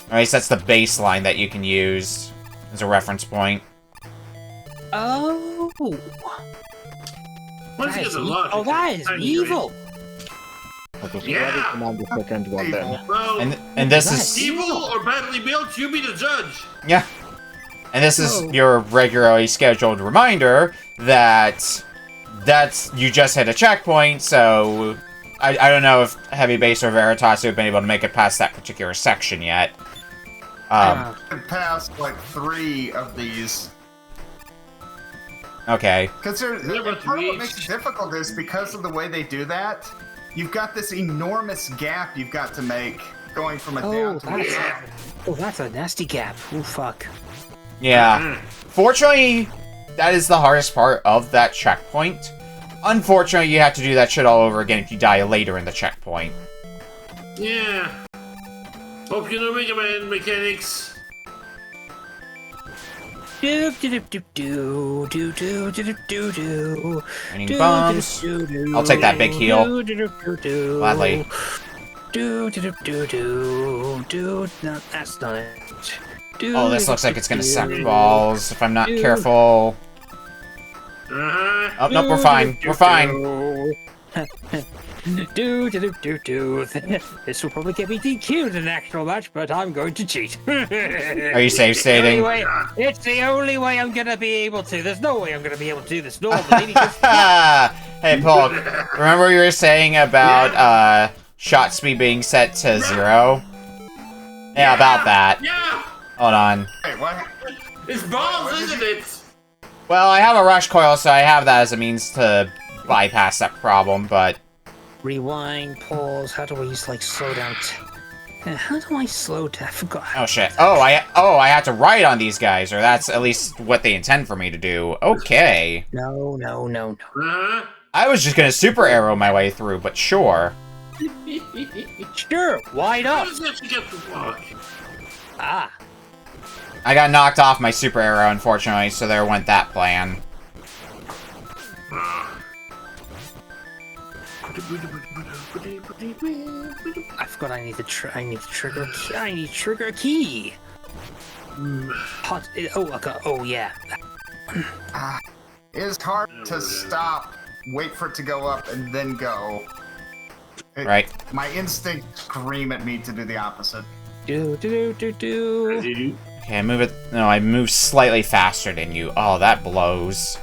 Alright, so that's the baseline that you can use as a reference point. Oh! Once you get the logic, Oh, that is it's tiny, evil! That was Yeah. ready command the second one then. Well, And this That's is... evil or badly built, you be the judge. Yeah. And this is Oh. your regularly scheduled reminder that you just hit a checkpoint, so I don't know if Heavybass or Veritasu have been able to make it past that particular section yet. I've passed like 3 of these. Okay. Because but part of what we- makes it difficult is because of the way they do that, you've got this enormous gap you've got to make going from a down to a That's a nasty gap. Oh, fuck. Yeah. Fortunately, that is the hardest part of that checkpoint. Unfortunately, you have to do that shit all over again if you die later in the checkpoint. Yeah. Hope you know Mega Man mechanics. Do do do do do do do do do do. Raining bombs. I'll take that big heal. Gladly. Do do do do do do. No, that's not it. Oh, this looks like it's gonna suck balls if I'm not careful. Uh-huh. Oh, nope, we're fine. We're fine. Do do do do do. This will probably get me DQ'd in an actual match, but I'm going to cheat. Are you safe stating? Anyway, it's the only way I'm gonna be able to. There's no way I'm gonna be able to do this normally because Hey, Polk, remember you were saying about shot speed being set to 0? Yeah, about that. Yeah. Hold on. Wait, what? It's balls, isn't it? Well, I have a rush coil, so I have that as a means to bypass that problem, but... rewind, pause. How do I use like slow down? How do I slow down? I forgot. Oh, shit. I have to ride on these guys, or that's at least what they intend for me to do. Okay. No. Uh-huh. I was just gonna super arrow my way through, but sure. Sure, why How not? does that get to walk? Ah, I got knocked off my super arrow, unfortunately, so there went that plan. I forgot. I need the trigger. I need trigger key. Hot. Oh, okay. Oh yeah. It is hard to stop, wait for it to go up, and then go. Right. My instincts scream at me to do the opposite. Do do do do do. Okay, I move slightly faster than you. Oh, that blows.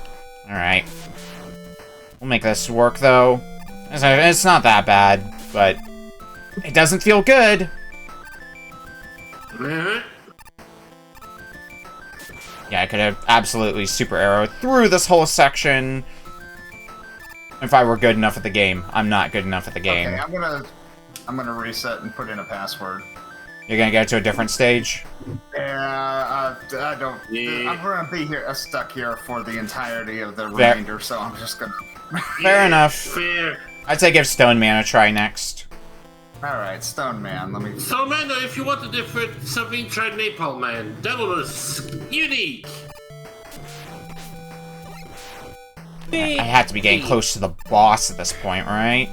Alright. We'll make this work, though. It's not that bad, but it doesn't feel good. Uh-huh. Yeah, I could have absolutely super arrowed through this whole section if I were good enough at the game. I'm not good enough at the game. Okay, I'm gonna reset and put in a password. You're gonna go to a different stage? Yeah, I don't. Yeah. I'm gonna be here stuck here for the entirety of the remainder, so I'm just gonna. Fair enough. Fair. I'd say give Stone Man a try next. All right, Stone Man. Let me. So, man, if you want a different something, try Napalm Man. That was unique. I have to be getting close to the boss at this point, right?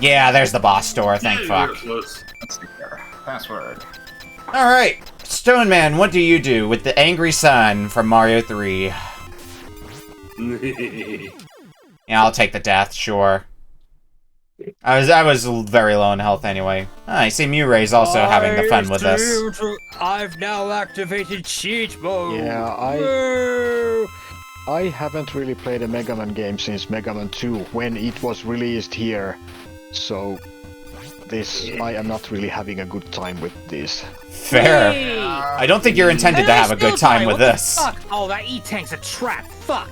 Yeah, there's the boss door, thank Yeah, fuck. you're close. Let's see here. Password. Alright, Stone Man, what do you do with the angry sun from Mario 3? Yeah, I'll take the death, sure. I was very low in health anyway. I see MjuRAE's also having the fun with this. I've now activated cheat mode. Yeah, Woo! I haven't really played a Mega Man game since Mega Man 2 when it was released here, so I am not really having a good time with this. Fair. Hey! I don't think you're intended to And I have a good still time die. with What the this. Fuck! Oh, that E-tank's a trap. Fuck.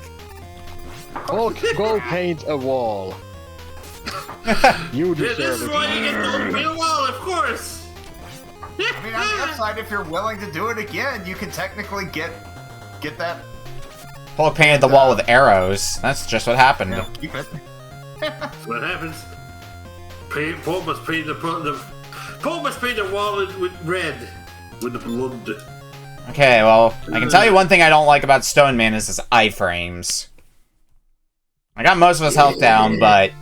Oh, go paint a wall. You This deserve is why you it. get to be a wall, of course. I mean, on the upside, if you're willing to do it again, you can technically get that. Polk painted the wall with arrows. That's just what happened. Keep it. That's what happens. Paul must paint the wall with red, with the blood. Okay, well, I can tell you one thing I don't like about Stone Man is his iframes. I got most of his health down, but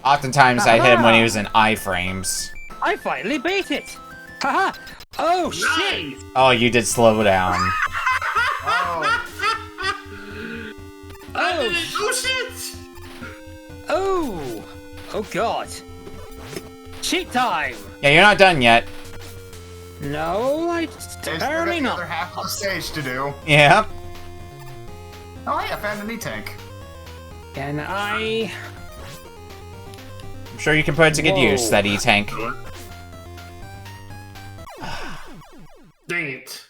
oftentimes I hit him when he was in iframes. I finally beat it. Haha. Oh shit. Nice. Oh, you did slow down. Oh, Oh shit! Oh. Oh god. Cheat time. Yeah, you're not done yet. No, there's apparently the not. other half of the stage to do. Yeah. Oh, hey, I found an E-tank. Can I? I'm sure you can put it to good use, that E-tank. Dang it.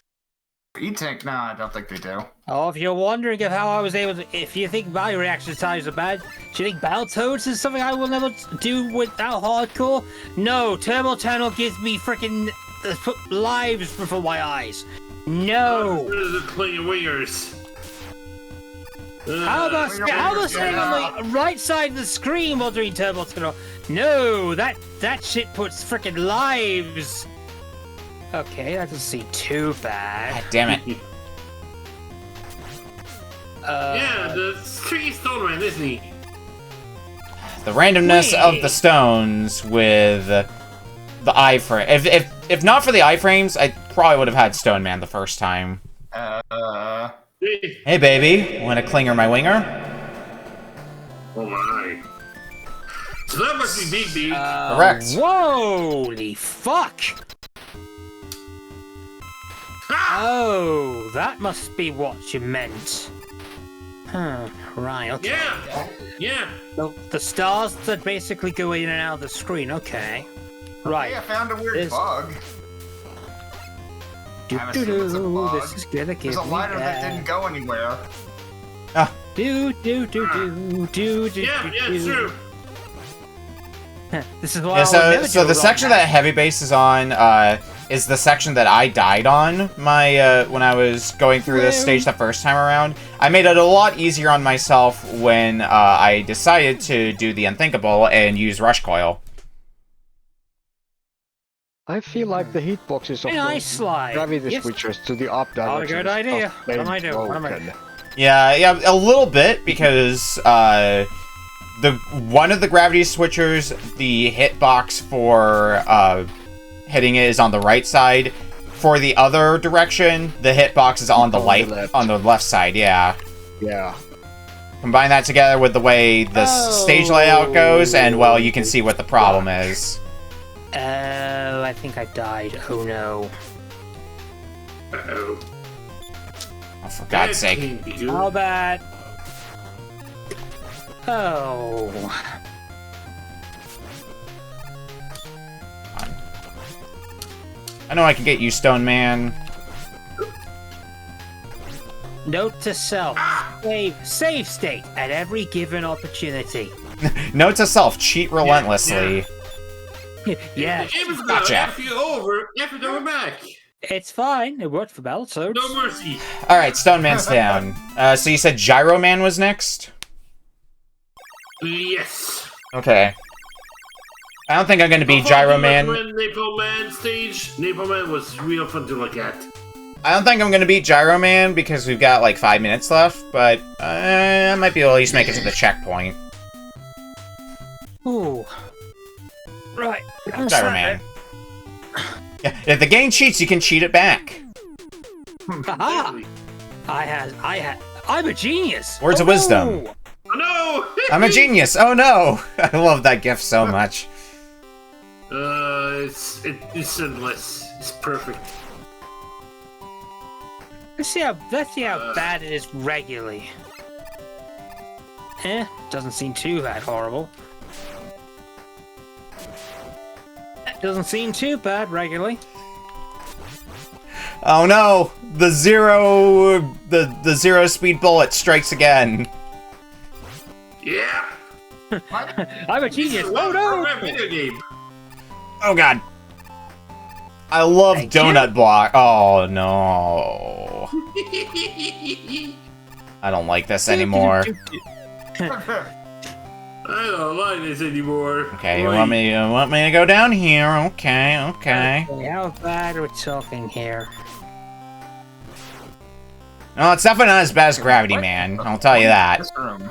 E-tank? No, I don't think they do. Oh, if you're wondering if how I was able to, if you think my reaction times are bad, do you think Battletoads is something I will never do without hardcore? No, Turbo Tunnel gives me freaking lives before my eyes. No. Playing wingers. How about staying on the right side of the screen while doing Turbo Tunnel? No, that shit puts freaking lives. Okay, that doesn't seem too bad. God damn it. Yeah, the tricky stone man, isn't he? The randomness of the stones with the iframe. If not for the iframes, I probably would have had Stone Man the first time. Hey baby, wanna clinger my winger? Oh my. So that must be Big B. Correct. Holy fuck! Oh, that must be what you meant. Huh, right, okay. Yeah. The stars that basically go in and out of the screen, okay. Right. Hey, I found a weird This- bug. I'm assuming it's a bug. This is gonna give There's a me lighter that that. didn't go anywhere. Do. Yeah, it's true. This is why Yeah, I would never so do the a section rock that Heavybass is on is the section that I died on when I was going through this stage the first time around. I made it a lot easier on myself when I decided to do the unthinkable and use Rush Coil. I feel like the hitboxes of Hey, nice those slide. gravity Yes. switchers to the up Not a direction good is idea. just plain What am I doing? What am I broken. doing? Yeah, a little bit because one of the gravity switchers, the hitbox for hitting it is on the right side. For the other direction, the hitbox is on the left side. Yeah. Yeah. Combine that together with the way the stage layout goes, and well, you can see what the problem is. I think I died. Oh no. Uh-oh. Oh, for God's sake. How bad? Oh. I know I can get you, Stone Man. Note to self: save state at every given opportunity. Note to self: cheat relentlessly. Yeah, The game is Gotcha. gonna F you over after they were back. it's fine. It worked for Battletoads. No mercy. All right, Stone Man's down. So you said Gyro Man was next? Yes. Okay. I don't think I'm gonna be Gyro Man. Napalm Man stage. Napalm Man was real fun to look at. I don't think I'm gonna beat Gyro Man because we've got like 5 minutes left, but I might be able to at least make it to the checkpoint. Ooh. Right. Gyro Man. Yeah, if the game cheats, you can cheat it back. Haha! I'm a genius. Words of wisdom. no! Oh no! I'm a genius. Oh no! I love that gif so much. It's endless. It's perfect. Let's see how bad it is regularly. Doesn't seem too that horrible. Doesn't seem too bad regularly. Oh no! The zero speed bullet strikes again. Yeah. I'm a genius. Oh no! Video game. Oh god. I love Thank donut you. block. Oh no. I don't like this anymore. I don't like this anymore. Okay, you want me to go down here? Okay. Okay, how bad are we talking here? No, it's definitely not as bad as Gravity Man. I'll tell you that. This room.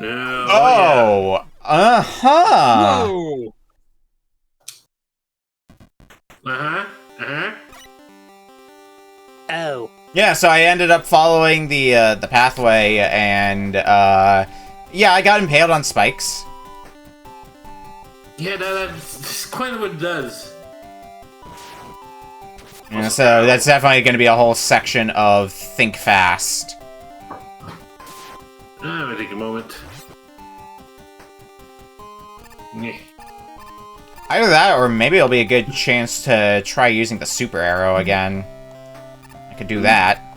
Yeah, Oh, uh-huh. Whoa! Oh. Yeah, so I ended up following the pathway, and yeah, I got impaled on spikes. Yeah, that's quite what it does. Yeah, so that's definitely going to be a whole section of think fast. I'm gonna take a moment. Yeah. Either that, or maybe it'll be a good chance to try using the super arrow again. I could do that.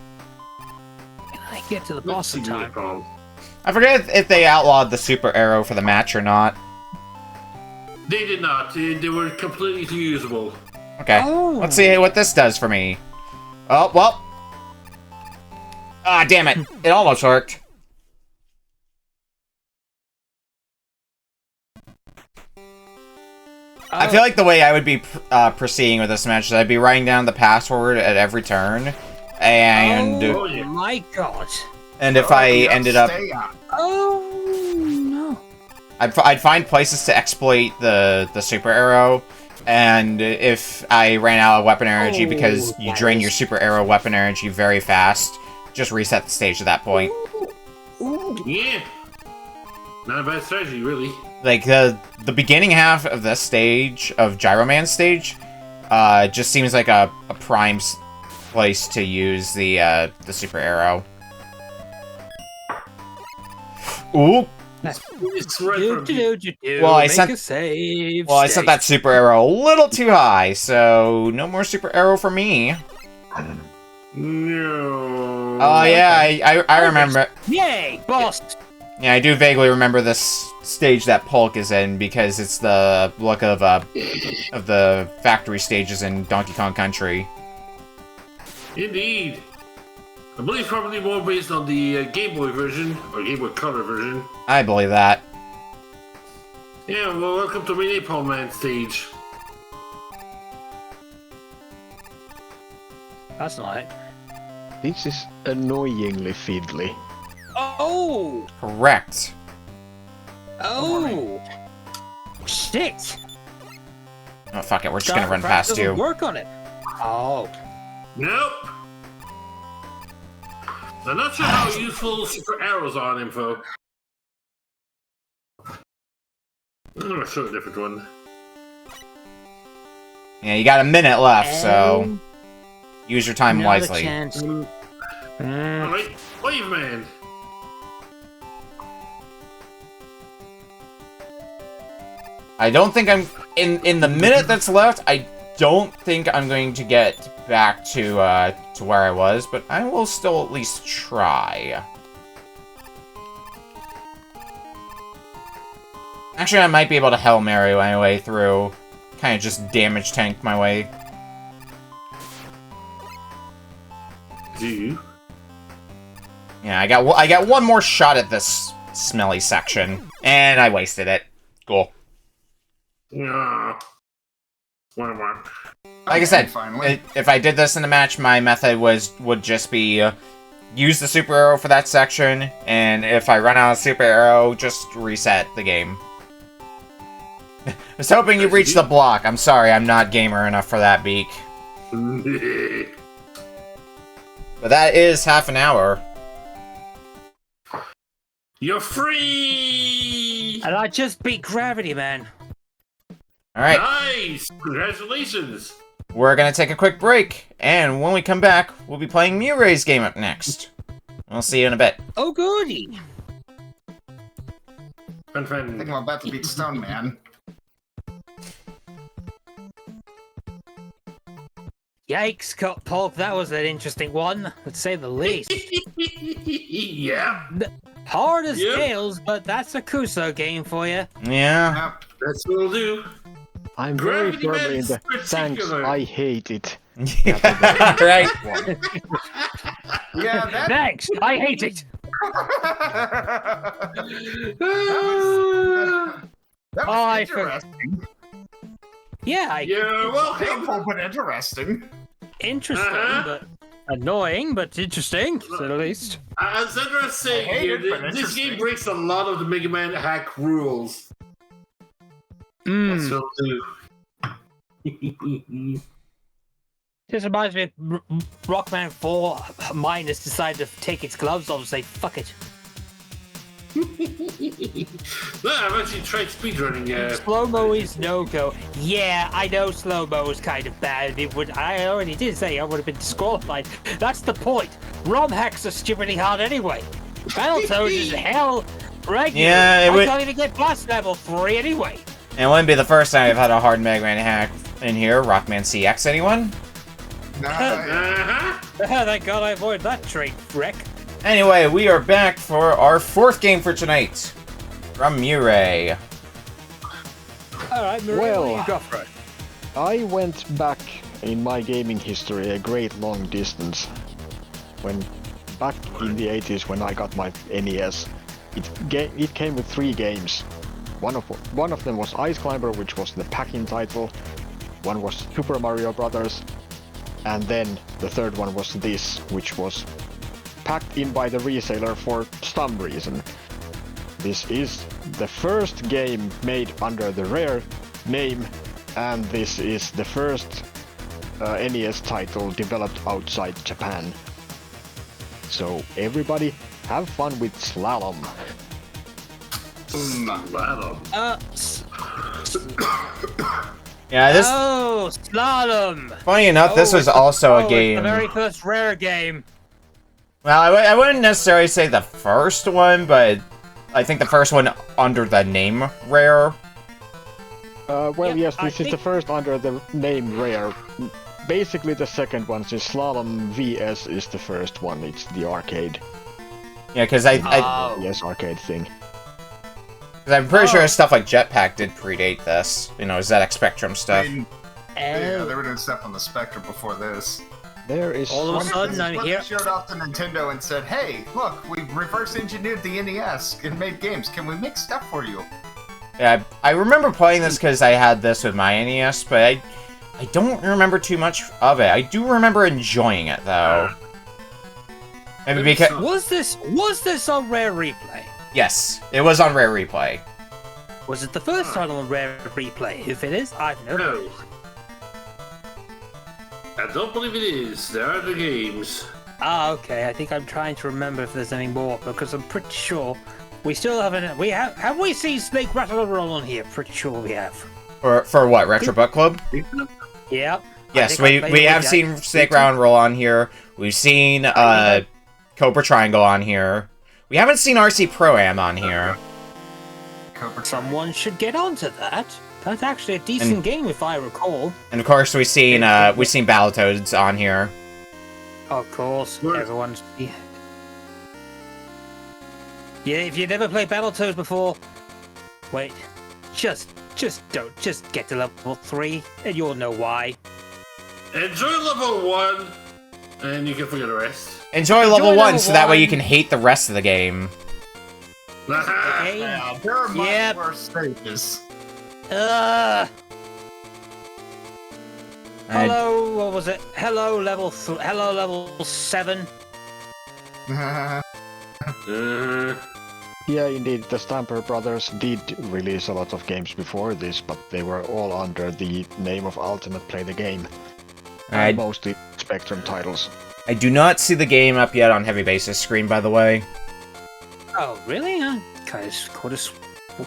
Can I get to the boss in time? I forget if they outlawed the super arrow for the match or not. They did not. They were completely usable. Okay, let's see what this does for me. Oh, well. Ah, damn it. It almost worked. I feel like the way I would be proceeding with this match is I'd be writing down the password at every turn, and Oh my god! and if I ended up, Oh no! I'd find places to exploit the super arrow, and if I ran out of weapon energy because you drain your super arrow weapon energy very fast, just reset the stage at that point. Yeah. Not a bad strategy, really. Like, the beginning half of this stage, of Gyro Man's stage, just seems like a prime place to use the super arrow. Ooh! It's right from Well, I Make sent- a save. Well, I set that super arrow a little too high, so no more super arrow for me. No. Oh, yeah, I remember. Yay, boss! Yeah, I do vaguely remember this stage that Polk is in, because it's the look of the factory stages in Donkey Kong Country. Indeed. I believe probably more based on the Game Boy version, or Game Boy Color version. I believe that. Yeah, well, welcome to Main Napalm Man stage. That's not it. This is annoyingly fiddly. Oh! Correct. Oh! Shit! Oh, fuck it, we're just gonna run past you. Work on it. Oh. Nope. I'm not sure how useful super arrows are on info. I'm gonna show a different one. Yeah, you got a minute left, so use your time Another wisely. chance. Alright, Wave Man. I don't think I'm in the minute that's left. I don't think I'm going to get back to where I was, but I will still at least try. Actually, I might be able to Hail Mary my way through. Kind of just damage tank my way. Do you? Yeah, I got one more shot at this smelly section, and I wasted it. Cool. Yeah. Whatever. Like I said, Finally. if I did this in a match, my method would just be use the super arrow for that section, and if I run out of super arrow, just reset the game. I was hoping you reached the block. I'm sorry, I'm not gamer enough for that, Beak. But that is half an hour. You're free! And I just beat Gravity Man. Alright, Nice! Congratulations! we're gonna take a quick break, and when we come back, we'll be playing MjuRAE's game up next. We'll see you in a bit. Oh, goody! I think I'm about to beat Stone Man. Yikes, Polk, that was an interesting one, to say the least. Yeah. Hard as Yep. nails, but that's a Kuso game for you. Yeah. Yep. That's what we'll do. I'm very Gravity firmly in the Man's thanks, particular. I hate it. Right. Yeah, that, Thanks, I hate it. that Oh, I was interesting. Yeah, You're welcome. Painful, but interesting. interesting, Uh-huh. but annoying, but interesting, to say the least. As Edra was saying I hate here, it, but this interesting. game breaks a lot of the Mega Man hack rules. That's Mm. what we'll do. This reminds me of Rockman 4 Minus decided to take its gloves off and say, fuck it. No, I've actually tried speedrunning. Slow-mo is no-go. Yeah, I know slow-mo is kind of bad. I already did say I would have been disqualified. That's the point. ROM hacks are stupidly hard anyway. Battletoads is hell regular. Yeah, I can't even get past level 3 anyway. And it wouldn't be the first time I've had a hard Mega Man hack in here. Rockman CX, anyone? Uh-huh. Thank God I avoided that train wreck. Anyway, we are back for our fourth game for tonight. From MjuRAE. Alright, Maria, Well. what do you got for it? I went back in my gaming history a great long distance. When back in the 80s when I got my NES, it came with 3 games. One of them was Ice Climber, which was the pack-in title. One was Super Mario Brothers, and then the third one was this, which was packed in by the reseller for some reason. This is the first game made under the Rare name, and this is the first NES title developed outside Japan. So everybody, have fun with Slalom. Yeah, this. Oh, Slalom! Funny enough, this was also a It's game. the very first Rare game. Well, I wouldn't necessarily say the first one, but I think the first one under the name Rare. Well, Yeah, yes, I this is the think- first under the name Rare. Basically, the second one, since Slalom VS is the first one. It's the arcade. Yeah, because Oh. Yes, arcade thing. I'm pretty sure stuff like Jetpack did predate this. You know, ZX Spectrum stuff. I mean, yeah, they were doing stuff on the Spectrum before this. There is All of a one- sudden, I'm What here. they showed off to Nintendo and said, "Hey, look, we reverse engineered the NES and made games. Can we make stuff for you?" Yeah, I remember playing this because I had this with my NES, but I don't remember too much of it. I do remember enjoying it though. Maybe because Was this on Rare Replay? yes, it was on Rare Replay. Was it the first title on Rare Replay? If it is, I've never. No. I don't believe it is. There are the games. Ah, okay. I think I'm trying to remember if there's any more because I'm pretty sure we still haven't. We have we seen Snake Rattle and Roll on here? Pretty sure we have. For what, Retro Book Club? Yep. Yes, I think I we played have with seen that. Snake Round Roll on here. We've seen Cobra Triangle on here. We haven't seen RC Pro-Am on here. Someone should get onto that. That's actually a decent game if I recall. And of course we've seen Battletoads on here. Of course, Where- everyone's. Yeah, if you never played Battletoads before, wait, just get to level 3, and you'll know why. Enjoy level 1, and you can forget the rest. Enjoy level 1 level so that way you 1. can hate the rest of the game. Okay. Yeah, there are much Yep. worse stages. Hello, what was it? Hello, hello, level 7. Yeah, indeed, the Stamper Brothers did release a lot of games before this, but they were all under the name of Ultimate Play the Game. I- And mostly Spectrum titles. I do not see the game up yet on Heavybass's screen, by the way. Oh, really? I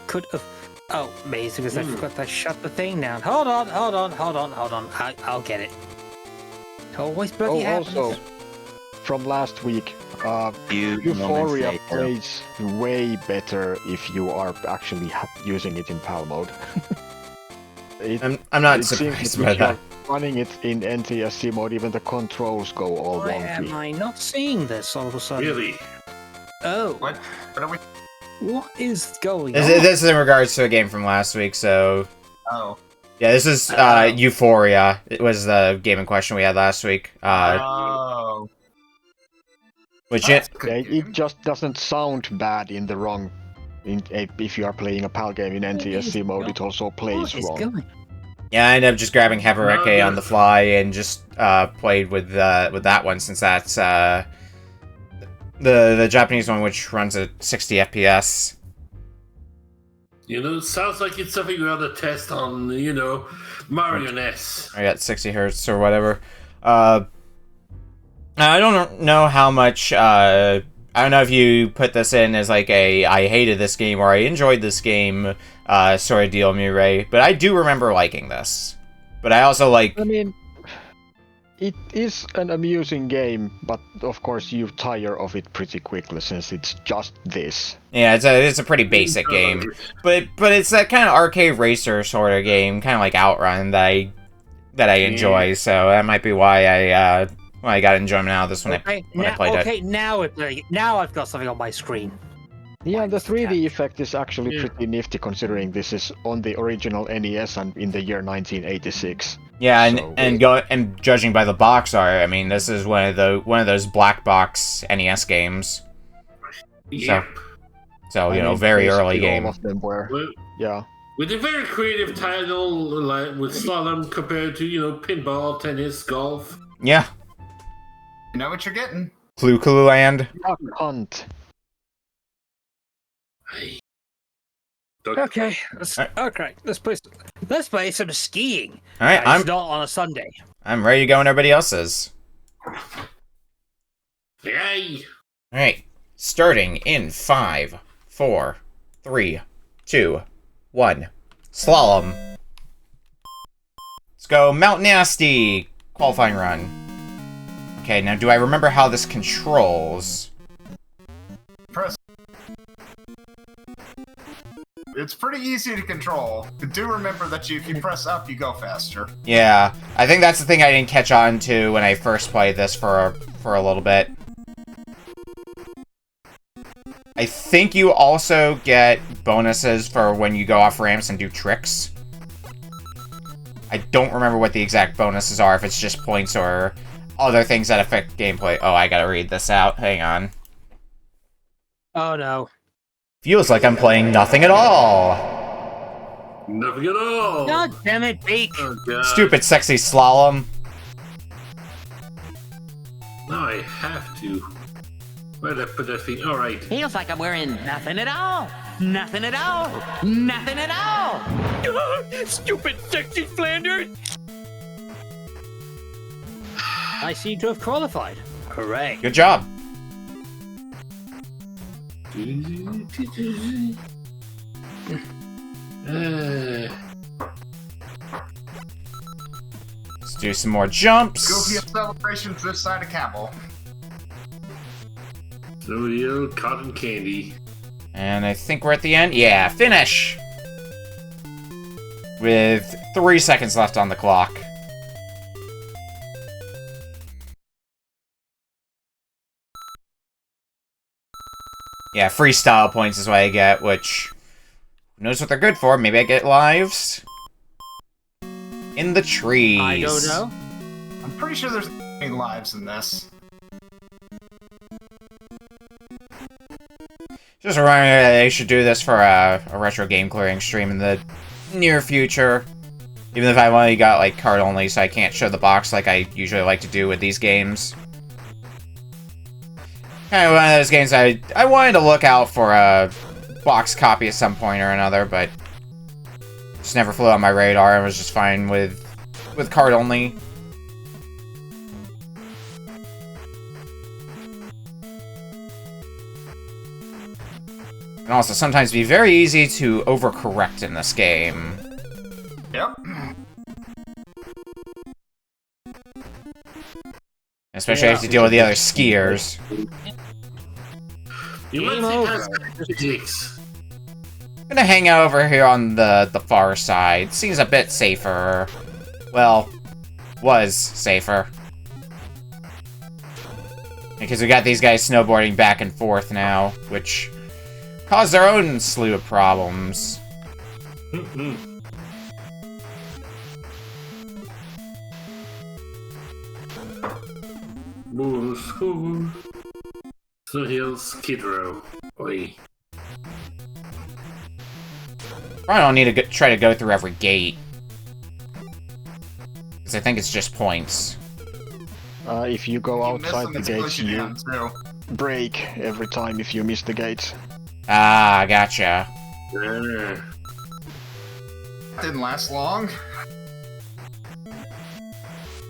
could have. Oh, amazing, because I forgot to shut the thing down. Hold on. I'll get it. Always bloody happens. Also, from last week. You Euphoria say so. plays way better if you are actually using it in PAL mode. I'm not it seems surprised that by if you're that. running it in NTSC mode, even the controls go all Why am wonky. I not seeing this all of a sudden? Really? Oh, What are we? what is going This, on? this is in regards to a game from last week, so... Oh. Yeah, this is Euphoria. It was the game in question we had last week. Oh. Which That's it... a good Yeah, game. it just doesn't sound bad in the wrong. If you are playing a PAL game in NTSC mode, it also plays What is wrong. going? Yeah, I ended up just grabbing Heavybass No, on the fly and just played with that one, since that's the Japanese one, which runs at 60 FPS. You know, it sounds like it's something we ought to test on, you know, Mario NES. I got 60 hertz or whatever. I don't know how much. I don't know if you put this in as like a I hated this game or I enjoyed this game sort of deal, MjuRAE, but I do remember liking this. But I also like. I mean, it is an amusing game, but of course you tire of it pretty quickly since it's just this. Yeah, it's a pretty basic game, but it's that kind of arcade racer sort of game, kind of like Outrun that I enjoy. So that might be why I got enjoyment out of this when I played it. Okay, now I've got something on my screen. Yeah, the 3D effect is actually Yeah. pretty nifty considering this is on the original NES and in the year 1986. Yeah, So- and judging by the box art, I mean, this is one of those black box NES games. Yep. So I you know, mean, very early basically game. All of them were, Well, yeah. with a very creative title, like with Slalom compared to, you know, pinball, tennis, golf. Yeah, You know what you're getting. Clue Land. Duck Hunt. Okay, Alright. let's play some skiing. All right, It's not on a Sunday. I'm ready to go when everybody else is. Yay! All right, starting in 5, 4, 3, 2, 1. Slalom. Let's go Mount Nasty qualifying run. Okay, now do I remember how this controls? Press. It's pretty easy to control. But do remember that if you press up, you go faster. Yeah, I think that's the thing I didn't catch on to when I first played this for a little bit. I think you also get bonuses for when you go off ramps and do tricks. I don't remember what the exact bonuses are, if it's just points or other things that affect gameplay. Oh, I gotta read this out. Hang on. Oh no. Feels like I'm playing nothing at all. Nothing at all! God damn it, Beak! Oh, God. Stupid sexy slalom. Now I have to. Where'd I put that thing? Alright. Feels like I'm wearing nothing at all. Nothing at all. Nothing at all. Stupid sexy Flanders! I seem to have qualified. Hooray. Good job. Let's do some more jumps. Goofy celebrations this side of Campbell. So the old cotton candy. And I think we're at the end. Yeah, finish! With 3 seconds left on the clock. Yeah, freestyle points is what I get, which... Who knows what they're good for? Maybe I get lives? In the trees. I don't know. I'm pretty sure there's any lives in this. Just a reminder that they should do this for a retro game clearing stream in the near future. Even if I've only got like card only, so I can't show the box like I usually like to do with these games. Kind of one of those games I wanted to look out for a box copy at some point or another, but just never flew on my radar. I was just fine with card only. And also sometimes be very easy to overcorrect in this game. Yep. Especially if you have to deal with the other skiers. You Game must over. have physics. I'm gonna hang out over here on the far side. Seems a bit safer. Well, was safer. Because we got these guys snowboarding back and forth now, which caused their own slew of problems. Snow Hills, Skid Row. Oi. Probably don't need to try to go through every gate. Because I think it's just points. If you go You miss outside them, the it's gates, pushing you down, too. break every time if you miss the gates. Ah, gotcha. Yeah. Didn't last long.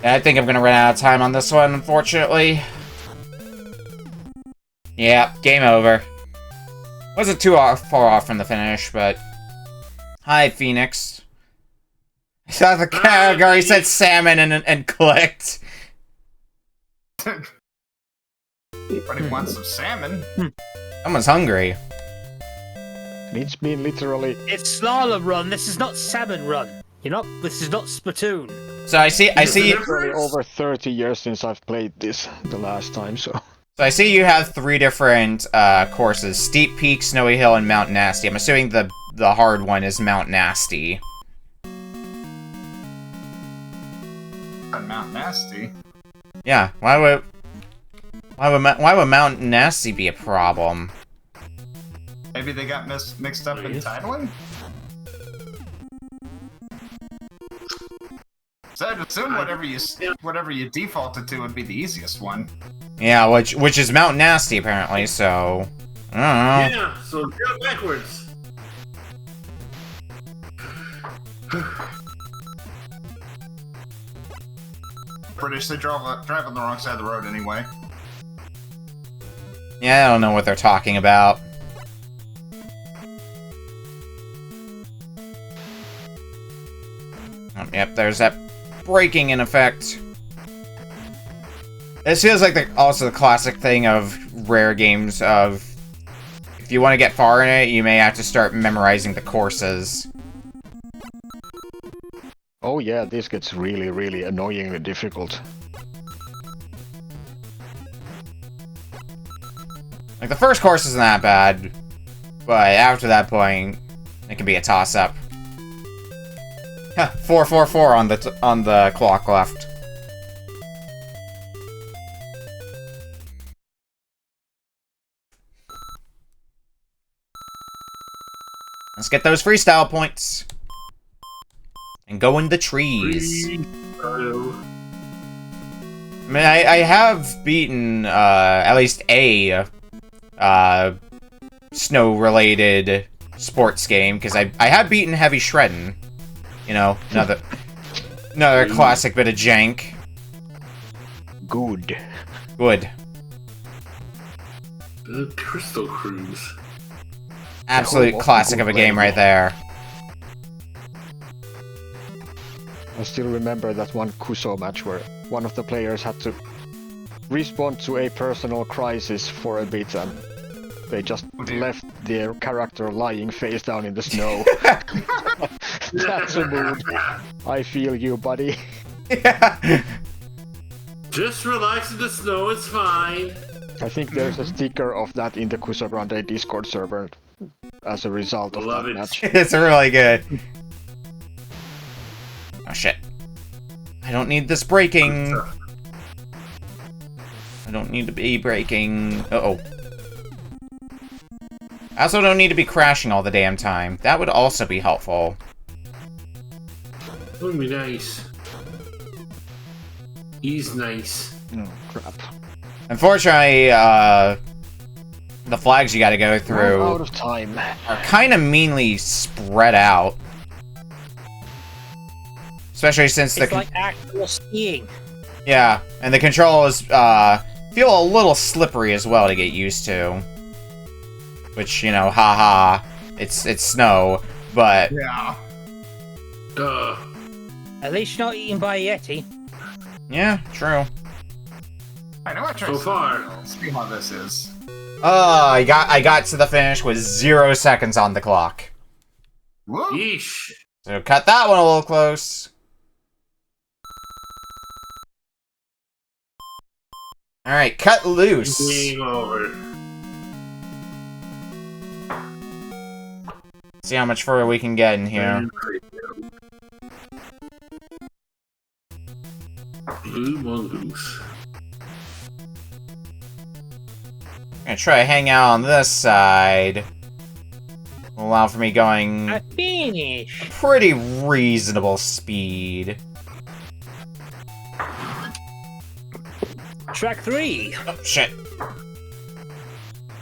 I think I'm gonna run out of time on this one, unfortunately. Yeah, game over. Wasn't too far off from the finish, but... Hi, Phoenix. I saw the category said salmon and clicked. Everybody wants some salmon. Someone's hungry. It's been literally... It's Slalom Run. This is not Salmon Run. This is not Splatoon. So I see literally over 30 years since I've played this the last time, so... So I see you have 3 different courses: Steep Peak, Snowy Hill, and Mount Nasty. I'm assuming the hard one is Mount Nasty. On Mount Nasty. Yeah, why would Mount Nasty be a problem? Maybe they got mixed up in titling? So I'd assume whatever you defaulted to would be the easiest one. Yeah, which is Mount Nasty apparently. So I don't know. Yeah, so go backwards. British, they drive on the wrong side of the road anyway. Yeah, I don't know what they're talking about. Yep, there's that braking in effect. This feels like also the classic thing of rare games of if you want to get far in it, you may have to start memorizing the courses. Oh yeah, this gets really, really annoyingly difficult. Like, the first course isn't that bad, but after that point, it can be a toss-up. 444 on the clock left. Let's get those freestyle points. And go in the trees. I mean, I have beaten, at least a, snow-related sports game, because I have beaten Heavy Shreddin'. You know, another classic bit of jank. Good. Good. The Crystal Cruise. Absolute classic of a game right there. I still remember that one Kuso match where one of the players had to respond to a personal crisis for a bit and they just left their character lying face down in the snow. That's a mood. I feel you, buddy. Yeah. Just relax in the snow, it's fine. I think there's a sticker of that in the Kuso Grande Discord server as a result of Love that it. match. It's really good. Oh shit. I don't need this braking. I don't need to be braking. Uh-oh. I also don't need to be crashing all the damn time. That would also be helpful. That would be nice. He's nice. Oh, crap. Unfortunately, the flags you gotta go through I'm out of time. are kind of meanly spread out. Especially since It's like actual skiing. Yeah, and the controls feel a little slippery as well to get used to. Which, you know, haha, it's snow, but Yeah. Duh. At least you're not eaten by a Yeti. yeah, true. I know I tried So far. Let's see how this is. Oh, I got to the finish with 0 seconds on the clock. Whoa. Yeesh. So cut that one a little close. Alright, cut loose. Game over. See how much further we can get in here. Blue mongoose. I'm gonna try to hang out on this side. Will allow for me going I finish. pretty reasonable speed. Track 3. Oh shit.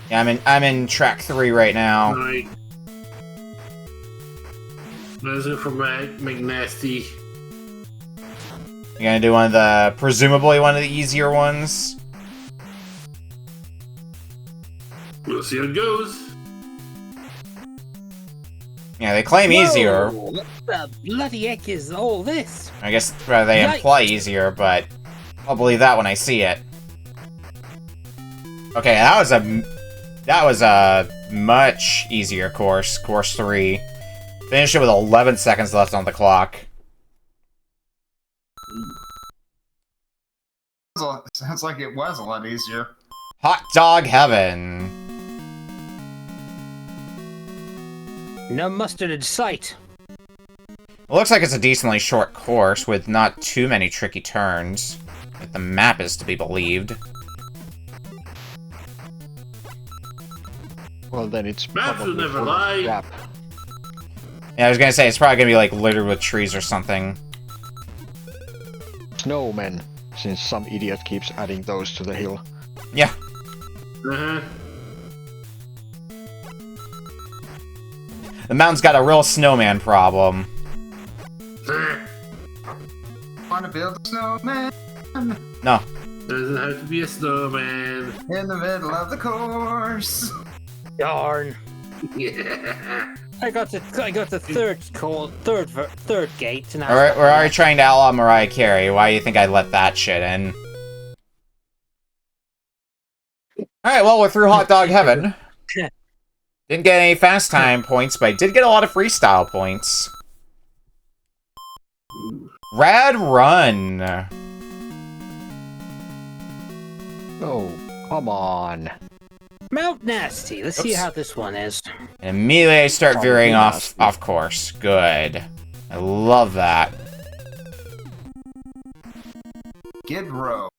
Yeah, I'm in track 3 right now. Right. There's it from McNasty. You're gonna do presumably one of the easier ones. We'll see how it goes. Yeah, they claim easier. Whoa, what the bloody heck is all this? I guess they Yikes. imply easier, but I'll believe that when I see it. Okay, that was a much easier course 3. Finished it with 11 seconds left on the clock. Sounds like it was a lot easier. Hot dog heaven. No mustard in sight. It looks like it's a decently short course with not too many tricky turns, if the map is to be believed. Well, then it's Maps will probably never full of lie. crap. Yeah, I was gonna say, it's probably gonna be, like, littered with trees or something. Snowmen, since some idiot keeps adding those to the hill. Yeah. Uh-huh. The mountain's got a real snowman problem. Want to build a snowman No. Doesn't have to be a snowman. in the middle of the course. Darn. Yeah. I got the third gate, and We're already trying to outlaw Mariah Carey. Why do you think I let that shit in? Alright, well, we're through Hot Dog Heaven. Didn't get any fast time points, but I did get a lot of freestyle points. Rad Run. Oh, come on. Mount Nasty. Let's see Oops. how this one is. And immediately I start Probably veering nasty. off course. Good. I love that. Skid Row.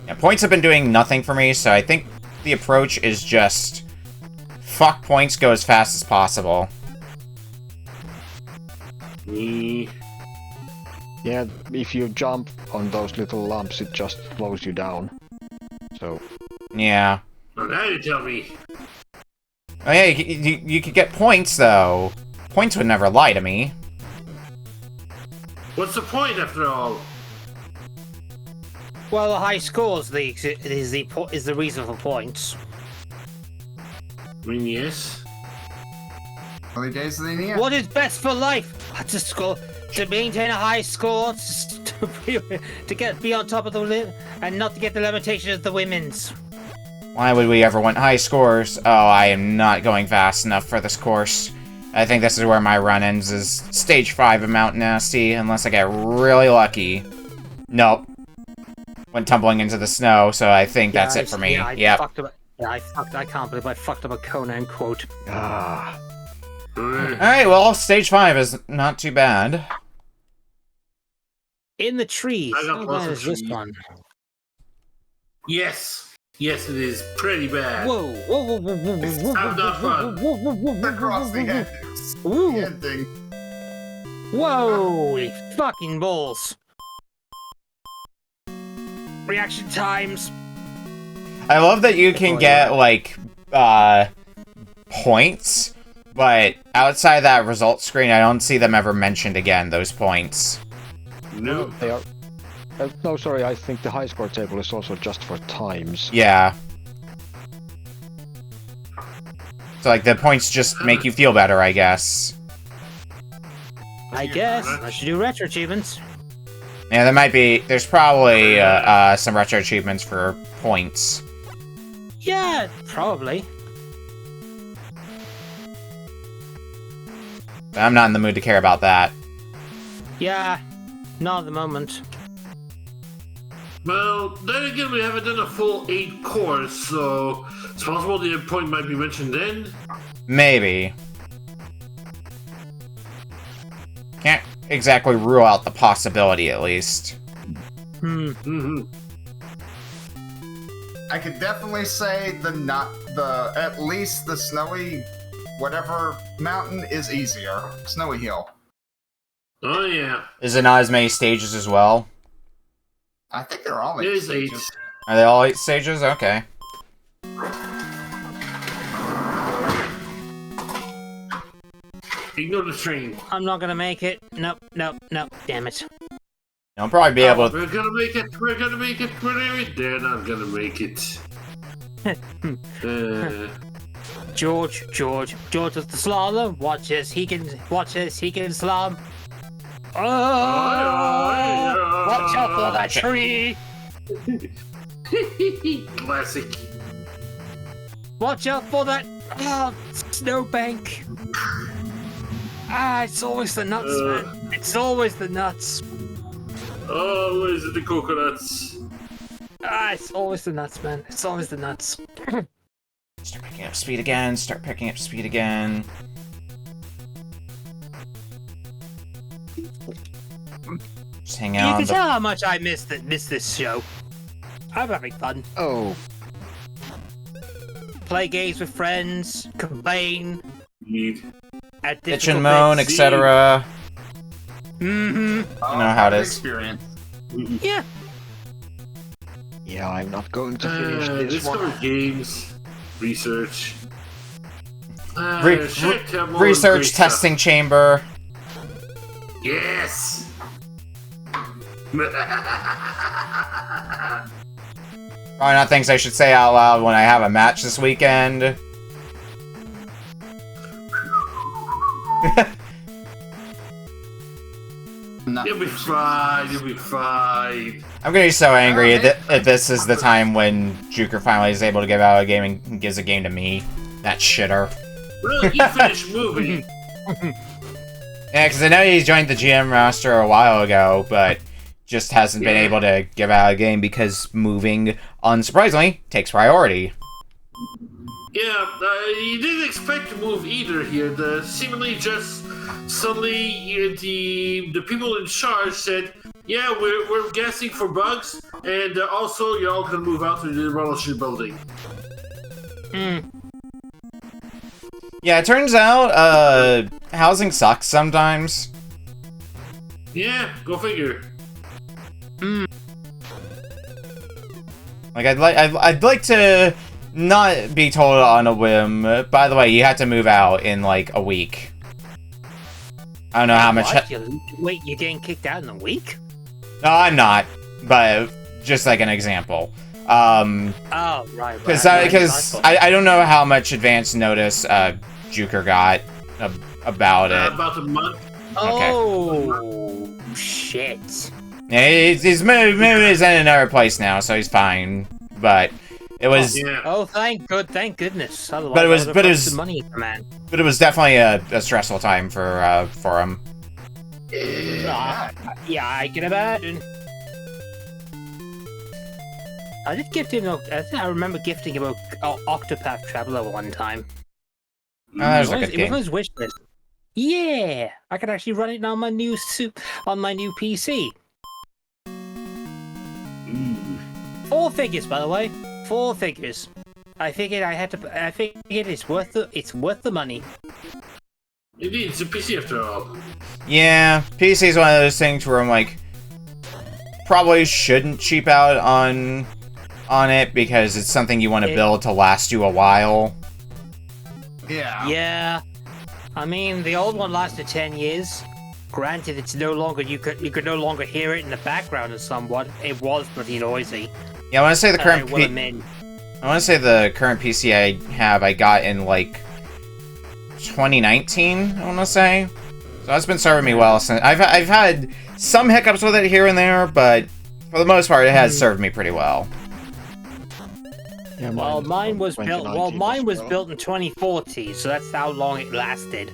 Yeah, points have been doing nothing for me, so I think the approach is just fuck points, go as fast as possible. Mm. Yeah, if you jump on those little lumps, it just slows you down. So, Yeah. Well, now you tell me. Oh yeah, you could get points, though. Points would never lie to me. What's the point after all? Well, the high score is the reason for points. I mean, yes. Early days of the NES. What is best for life? To maintain a high score, to be on top of the limit, and not to get the limitations of the women's. Why would we ever want high scores? Oh, I am not going fast enough for this course. I think this is where my run ends, is stage 5 of Mount Nasty, unless I get really lucky. Nope. Went tumbling into the snow, so I think that's it for me. Yep. I can't believe I fucked up a Conan quote. ah. Alright, well, stage 5 is not too bad. In the trees. I got How lots bad of is this trees. one? Yes. Yes, it is pretty bad. Whoa, whoa, whoa, whoa, whoa, It's whoa, time whoa, to fun. whoa, whoa, whoa, whoa, Across the whoa, edges. whoa, The whoa. ending. Holy fucking balls. Reaction times. I love that you can get, like, points, but outside that results screen, I don't see them ever mentioned again, those points. No. They are. No, sorry, I think the high score table is also just for times. Yeah. So, like, the points just make you feel better, I guess. I guess I should do retro achievements. Yeah, there's probably some retro achievements for points. Yeah, probably. But I'm not in the mood to care about that. Yeah, not at the moment. Well, then again, we haven't done a full 8 course, so it's possible the point might be mentioned then. Maybe. Can't exactly rule out the possibility, at least. I could definitely say at least the snowy whatever mountain is easier. Snowy Hill. Oh yeah. Is it not as many stages as well? I think they're all 8 There's 8. stages. Are they all 8 stages? Okay. Ignore the train. I'm not gonna make it. Nope, nope, nope. Damn it. I'll probably be able to... We're gonna make it. We're gonna make it. They're not gonna make it. George with the slalom. Watch as he can slalom. Oh! Watch out for that tree! Classic. Watch out for that snowbank. It's always the nuts, man. It's always the nuts. Always the coconuts. It's always the nuts, man. It's always the nuts. Start picking up speed again. Start picking up speed again. Just hang out. You can tell how much I miss this show. I'm having fun. Oh, Play games with friends, complain, Need. at Bitch and difficult moan, bits. etc. Mm-hmm. You know how it is. Experience. Yeah. yeah, I'm not going to finish this Discover one. games, research. Research testing chamber. Yes. Probably not things I should say out loud when I have a match this weekend. You'll be fine. You'll be fine. I'm gonna be so angry that this is the time when Juker finally is able to give out a game and gives a game to me. That shitter. Well, you finished moving. Yeah, because I know he's joined the GM roster a while ago, but just hasn't been able to give out a game because moving, unsurprisingly, takes priority. Yeah, you didn't expect to move either here. Seemingly just suddenly the people in charge said, yeah, we're guessing for bugs, and also you're all gonna move out to the Revolution building. Yeah, it turns out, housing sucks sometimes. Yeah, go figure. Like, I'd like to not be told on a whim. By the way, you had to move out in, like, a week. I don't know how much... Wait, you're getting kicked out in a week? No, I'm not. But, just like an example. Oh, right. Because I don't know how much advance notice, Juker got about it. About a month. Oh, shit. Yeah, he's moved in another place now, so he's fine. But it was... Yeah. Oh, thank goodness. Otherwise, But it was- I would've but it lost was- the money, man. But it was definitely a stressful time for him. Yeah, I can imagine. I did gift him. I think I remember gifting him a Octopath Traveler one time. Oh, that was a It good was game. on his wish list. Yeah, I could actually run it on my new PC. 4 figures, by the way. 4 figures. I figured it's worth the money. Indeed, it's a PC after all. Yeah, PC is one of those things where I'm like, probably shouldn't cheap out on it because it's something you want to build to last you a while. Yeah. Yeah, I mean the old one lasted 10 years. Granted, it's no longer you could no longer hear it in the background or somewhat. It was pretty noisy. Yeah, I want to say the current I will admit. I want to say the current PC I have I got in like 2019. I want to say. So that's been serving me well. Since I've had some hiccups with it here and there, but for the most part, it has served me pretty well. Yeah, Well, mine was built. Well, 2019 mine as was well. built in 2014, so that's how long it lasted.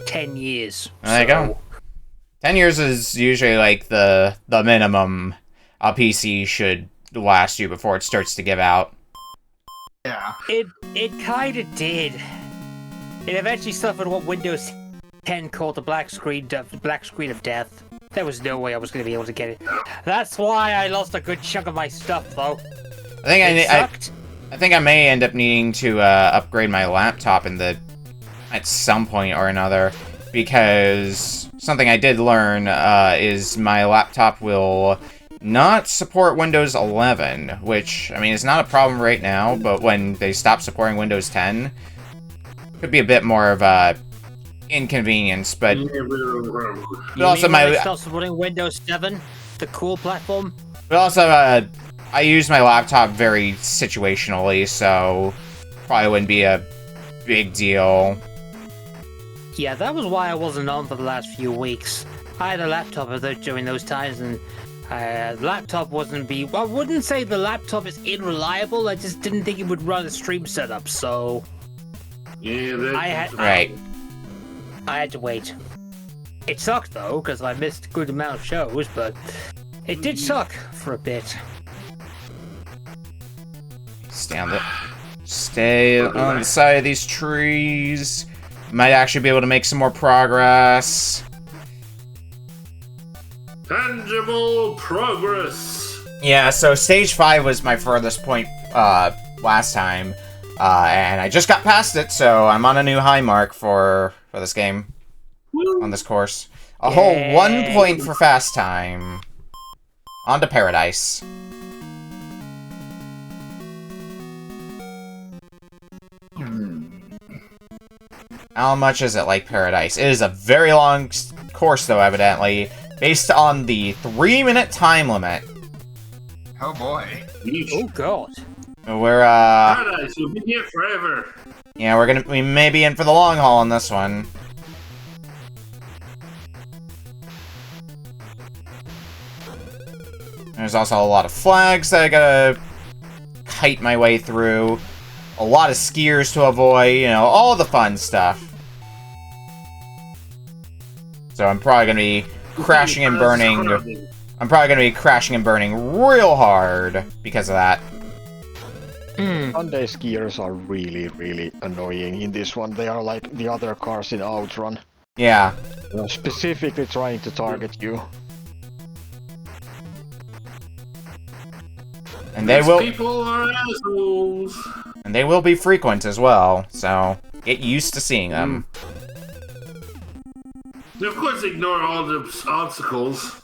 10 years. There you go. 10 years is usually like the minimum a PC should last you before it starts to give out. Yeah. It kind of did. It eventually suffered what Windows 10 called the black screen of death. There was no way I was going to be able to get it. That's why I lost a good chunk of my stuff, though. I think I may end up needing to upgrade my laptop at some point or another, because something I did learn is my laptop will not support Windows 11, which, I mean, is not a problem right now, but when they stop supporting Windows 10, could be a bit more of a inconvenience, but also stop supporting Windows 7, the cool platform. But also, I use my laptop very situationally, so probably wouldn't be a big deal. Yeah, that was why I wasn't on for the last few weeks. I had a laptop during those times, and the laptop wasn't I wouldn't say the laptop is unreliable, I just didn't think it would run a stream setup, so... Yeah, I had to wait. It sucked, though, because I missed a good amount of shows, but it did suck for a bit. Stand it. Stay on the side of these trees. Might actually be able to make some more progress. Tangible progress. Yeah, so stage 5 was my furthest point last time. And I just got past it, so I'm on a new high mark for this game. On this course. A whole 1 point for fast time. On to Paradise. How much is it like Paradise? It is a very long course, though, evidently, based on the 3-minute time limit. Oh boy. Oh god. We're Paradise, you'll be here forever. yeah, we may be in for the long haul on this one. There's also a lot of flags that I gotta kite my way through. A lot of skiers to avoid, you know, all the fun stuff. So I'm probably gonna be crashing and burning. I'm probably gonna be crashing and burning real hard because of that. Sunday skiers are really, really annoying in this one. They are like the other cars in Outrun. Yeah. They're specifically trying to target you. And they will. People are assholes. And they will be frequent as well, so get used to seeing them. Of course, ignore all the obstacles.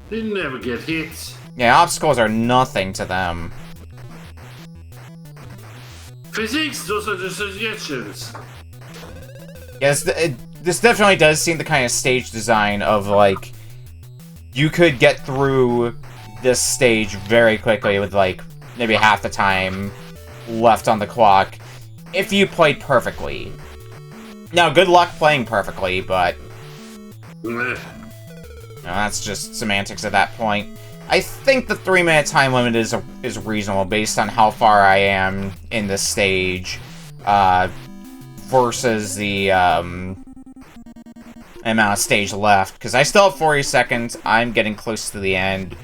They never get hit. Yeah, obstacles are nothing to them. Physics, those are the suggestions. Yes, this definitely does seem the kind of stage design of, like, you could get through this stage very quickly with, like, maybe half the time left on the clock if you played perfectly. Now, good luck playing perfectly, but Meh. that's just semantics at that point. I think the 3-minute time limit is reasonable based on how far I am in this stage versus the amount of stage left, because I still have 40 seconds. I'm getting close to the end.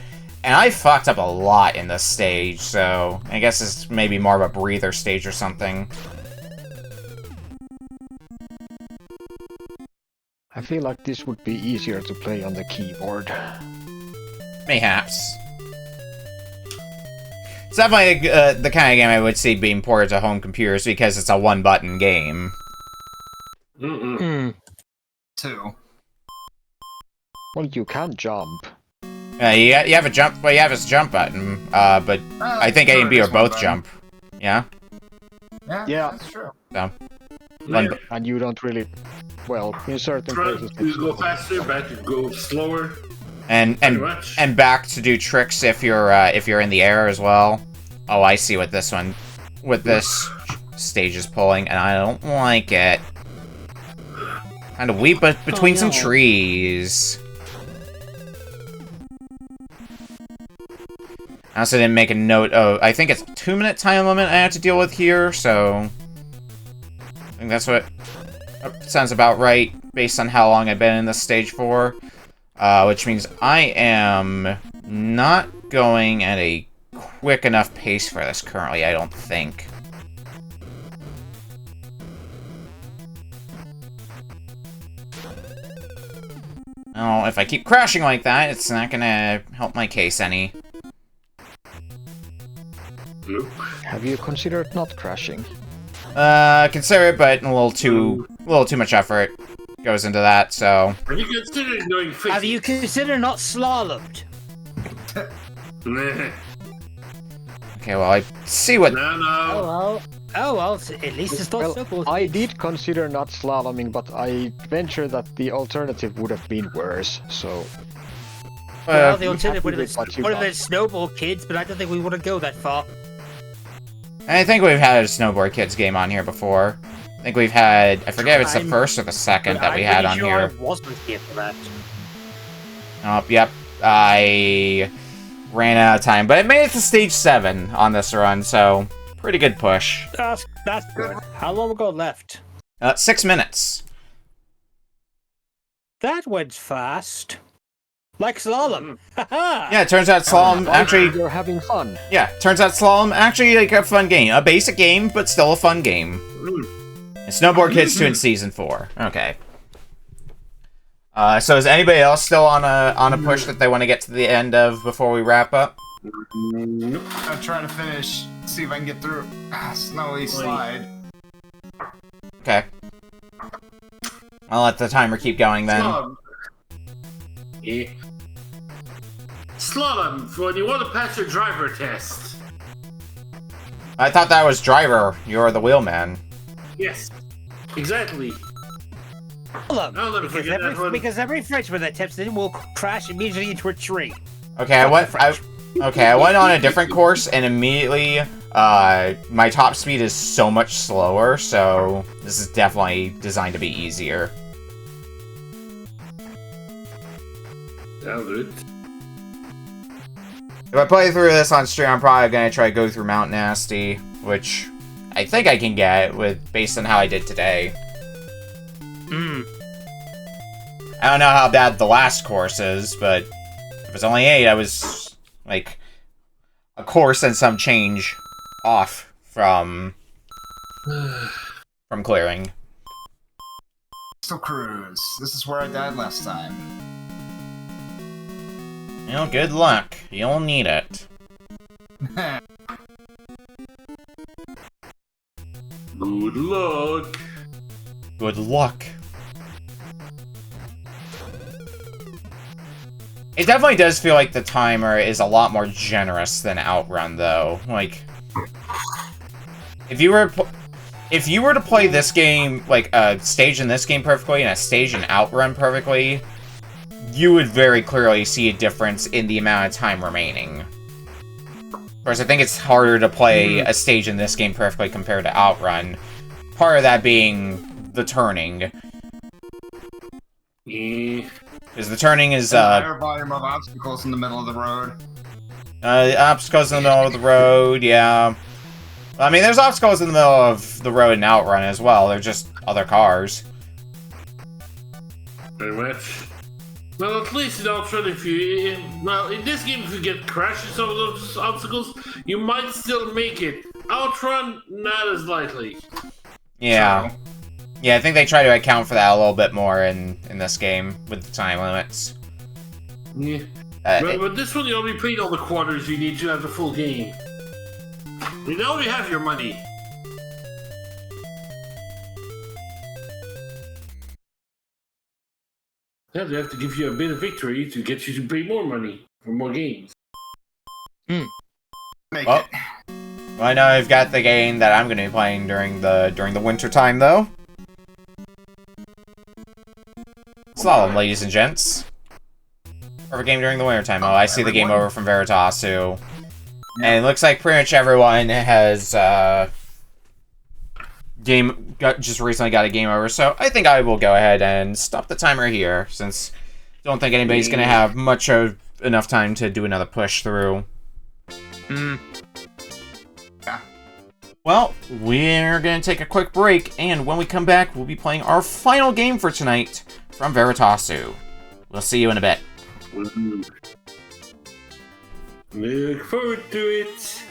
And I fucked up a lot in this stage, so I guess it's maybe more of a breather stage or something. I feel like this would be easier to play on the keyboard. Mayhaps. It's definitely the kind of game I would see being ported to home computers because it's a one-button game. Mm-mm. 2. Well, you can jump. You have a jump. Well, you have a jump button, but I think A and B are both jump. Yeah. Yeah. That's true. So. Yeah. And you don't really... Well, in certain Try places... to go faster, back to go slower. And back to do tricks if you're in the air as well. Oh, I see what this stage is pulling, and I don't like it. Kind of weep but between some no. trees. I also didn't make a note. Oh, I think it's a 2-minute time limit I have to deal with here, so I think that's what sounds about right based on how long I've been in this stage for. Which means I am not going at a quick enough pace for this currently, I don't think. Oh, if I keep crashing like that, it's not gonna help my case any. Nope. Have you considered not crashing? Consider it, but a little too much effort goes into that, so... Have you considered doing fixing? Have you considered not slalomed? Nah. Okay, well, I see what... No. Oh well, at least it's not Well, simple. I did consider not slaloming, but I venture that the alternative would have been worse, so... Well, the alternative would happy have with what you been got. Snowball Kids, but I don't think we want to go that far. I think we've had a Snowboard Kids game on here before. I think we've had... I forget if it's the first or the second that we had on here. I'm pretty sure I wasn't here for that. Oh, yep. I ran out of time, but I made it to stage 7 on this run, so pretty good push. That's good. How long we got left? 6 minutes. That went fast. Like slalom. Yeah, it turns out Slalom actually... You're having fun. Yeah, turns out Slalom actually like a fun game. A basic game, but still a fun game. And Snowboard Kids 2 in Season 4. Okay. So is anybody else still on a push that they want to get to the end of before we wrap up? Nope. I'm trying to finish, see if I can get through snowy slide. Okay. I'll let the timer keep going then. Slalom. Yeah. Slalom, for when you want to pass your driver test. I thought that was driver. You're the wheelman. Yes. Exactly. Slalom. I'll never forget that one. Because every Frenchman that tips in will crash immediately into a tree. Okay, I went on a different course and immediately my top speed is so much slower, so this is definitely designed to be easier. Sounds good. If I play through this on stream, I'm probably gonna try to go through Mount Nasty, which I think I can get based on how I did today. I don't know how bad the last course is, but if it's only 8, I was like a course and some change off from clearing. Still cruise. This is where I died last time. Well, good luck. You'll need it. Good luck. Good luck. It definitely does feel like the timer is a lot more generous than Outrun, though. Like, if you were to play this game, like a stage in this game perfectly and a stage in Outrun perfectly, you would very clearly see a difference in the amount of time remaining. Whereas I think it's harder to play a stage in this game perfectly compared to Outrun. Part of that being the turning. Yeah. Because the turning is, higher volume of obstacles in the middle of the road. obstacles in the middle of the road, yeah. I mean, there's obstacles in the middle of the road in Outrun as well. They're just other cars. Very much. Well, at least in Outrun, in this game, if you get crashed in some of those obstacles, you might still make it. Outrun, not as likely. Yeah. So, Yeah, I think they try to account for that a little bit more in this game with the time limits. Yeah. But this one, you only paid all the quarters you need to have the full game. You know you have your money. Yeah, they have to give you a bit of victory to get you to pay more money for more games. make Well, it. I know I've got the game that I'm going to be playing during the winter time, though. Slalom, ladies and gents. Perfect game during the winter time. Oh, I see the game over from Veritasu. And it looks like pretty much everyone has just recently got a game over, so I think I will go ahead and stop the timer here, since I don't think anybody's going to have much of enough time to do another push through. Yeah. Well, we're going to take a quick break, and when we come back, we'll be playing our final game for tonight from Veritasu. We'll see you in a bit. Look forward to it.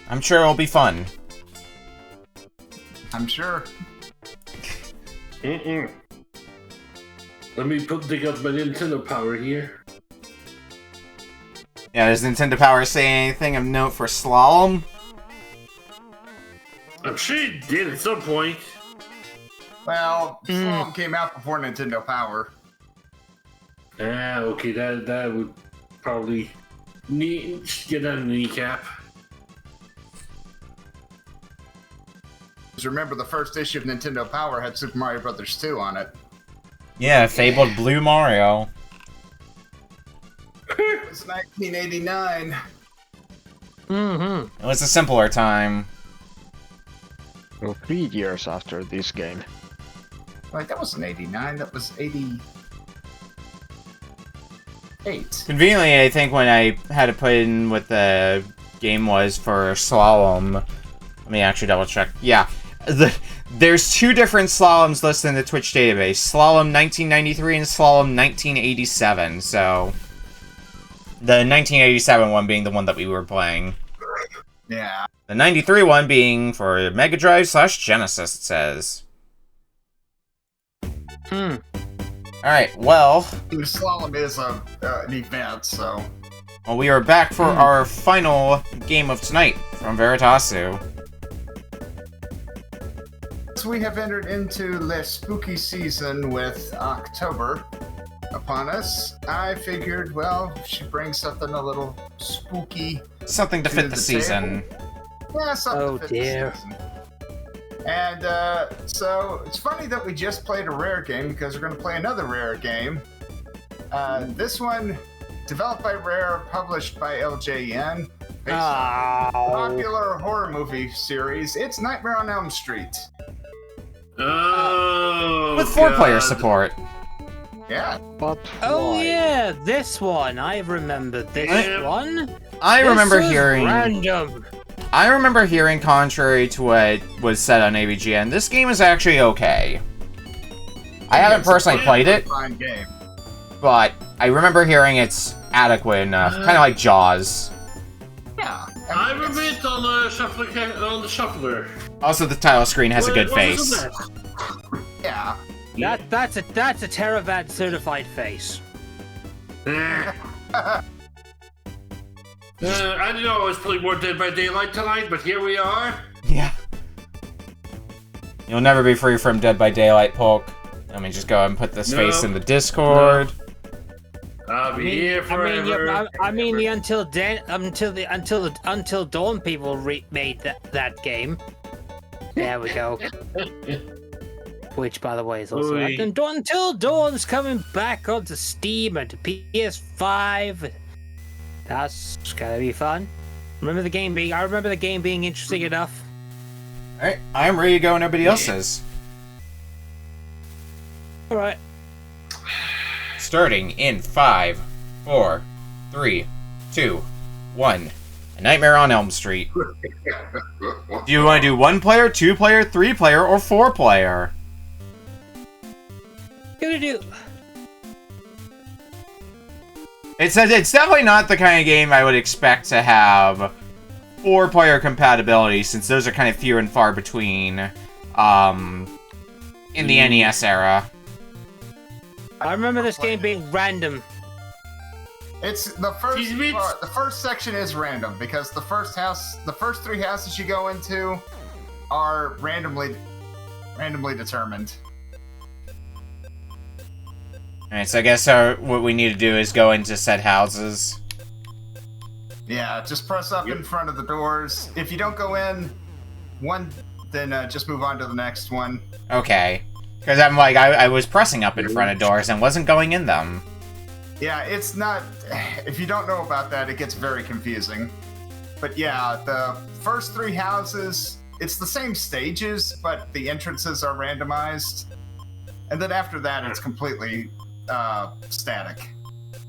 I'm sure it'll be fun. I'm sure. Let me dig up my Nintendo Power here. Yeah, does Nintendo Power say anything of note for Slalom? I'm sure it did at some point. Well, Slalom came out before Nintendo Power. Okay, that would probably get on a kneecap. Just remember, the first issue of Nintendo Power had Super Mario Bros. 2 on it. Yeah, fabled Blue Mario. It was 1989. It was a simpler time. Well, 3 years after this game. Like, that wasn't 89, that was 88. Conveniently, I think when I had to put in what the game was for Slalom, let me actually double check. Yeah, there's 2 different Slaloms listed in the Twitch database. Slalom 1993 and Slalom 1987, so... The 1987 one being the one that we were playing. Yeah. The 93 one being for Mega Drive / Genesis, it says. Alright, well... Slalom is an event, so... Well, we are back for our final game of tonight from Veritasu. So we have entered into the spooky season with October upon us. I figured, well, we should bring something a little spooky. Something to fit the season. Yeah, something to fit dear. the season. And so it's funny that we just played a rare game because we're going to play another rare game. This one, developed by Rare, published by LJN, based on a popular horror movie series. It's Nightmare on Elm Street. Oh, With 4-player support. Yeah. But Oh why? yeah, this one. I remember this one. I This remember was hearing... random. I remember hearing, contrary to what was said on AVGN, this game is actually okay. I haven't personally played it, Fine game. but I remember hearing it's adequate enough. Kind of like Jaws. Yeah. I remember it on the shuffler. Also, the title screen has a good What face. is that? Yeah. That's a Teravad certified face. I didn't know I was playing more Dead by Daylight tonight, but here we are. Yeah. You'll never be free from Dead by Daylight, Polk. Let me just go and put this face in the Discord. I'll be here forever. I mean the Until Dawn people remade that game. There we go. Which, by the way, is also Oy. Until Dawn's coming back onto Steam and to PS5. That's gonna be fun. I remember the game being interesting enough. Alright, I'm ready to go and everybody else is. Alright. Starting in 5, 4, 3, 2, 1. A Nightmare on Elm Street. Do you want to do 1-player, 2-player, 3-player, or 4-player? Gonna do. It's definitely not the kind of game I would expect to have 4-player compatibility, since those are kind of few and far between in the NES era. I remember this game being random. It's the first section is random because the first 3 houses you go into are randomly determined. Alright, so I guess what we need to do is go into said houses. Yeah, just press up in front of the doors. If you don't go in one, then just move on to the next one. Okay. Because I'm like, I was pressing up in front of doors and wasn't going in them. Yeah, it's not... If you don't know about that, it gets very confusing. But yeah, the first 3 houses, it's the same stages, but the entrances are randomized. And then after that, it's completely static,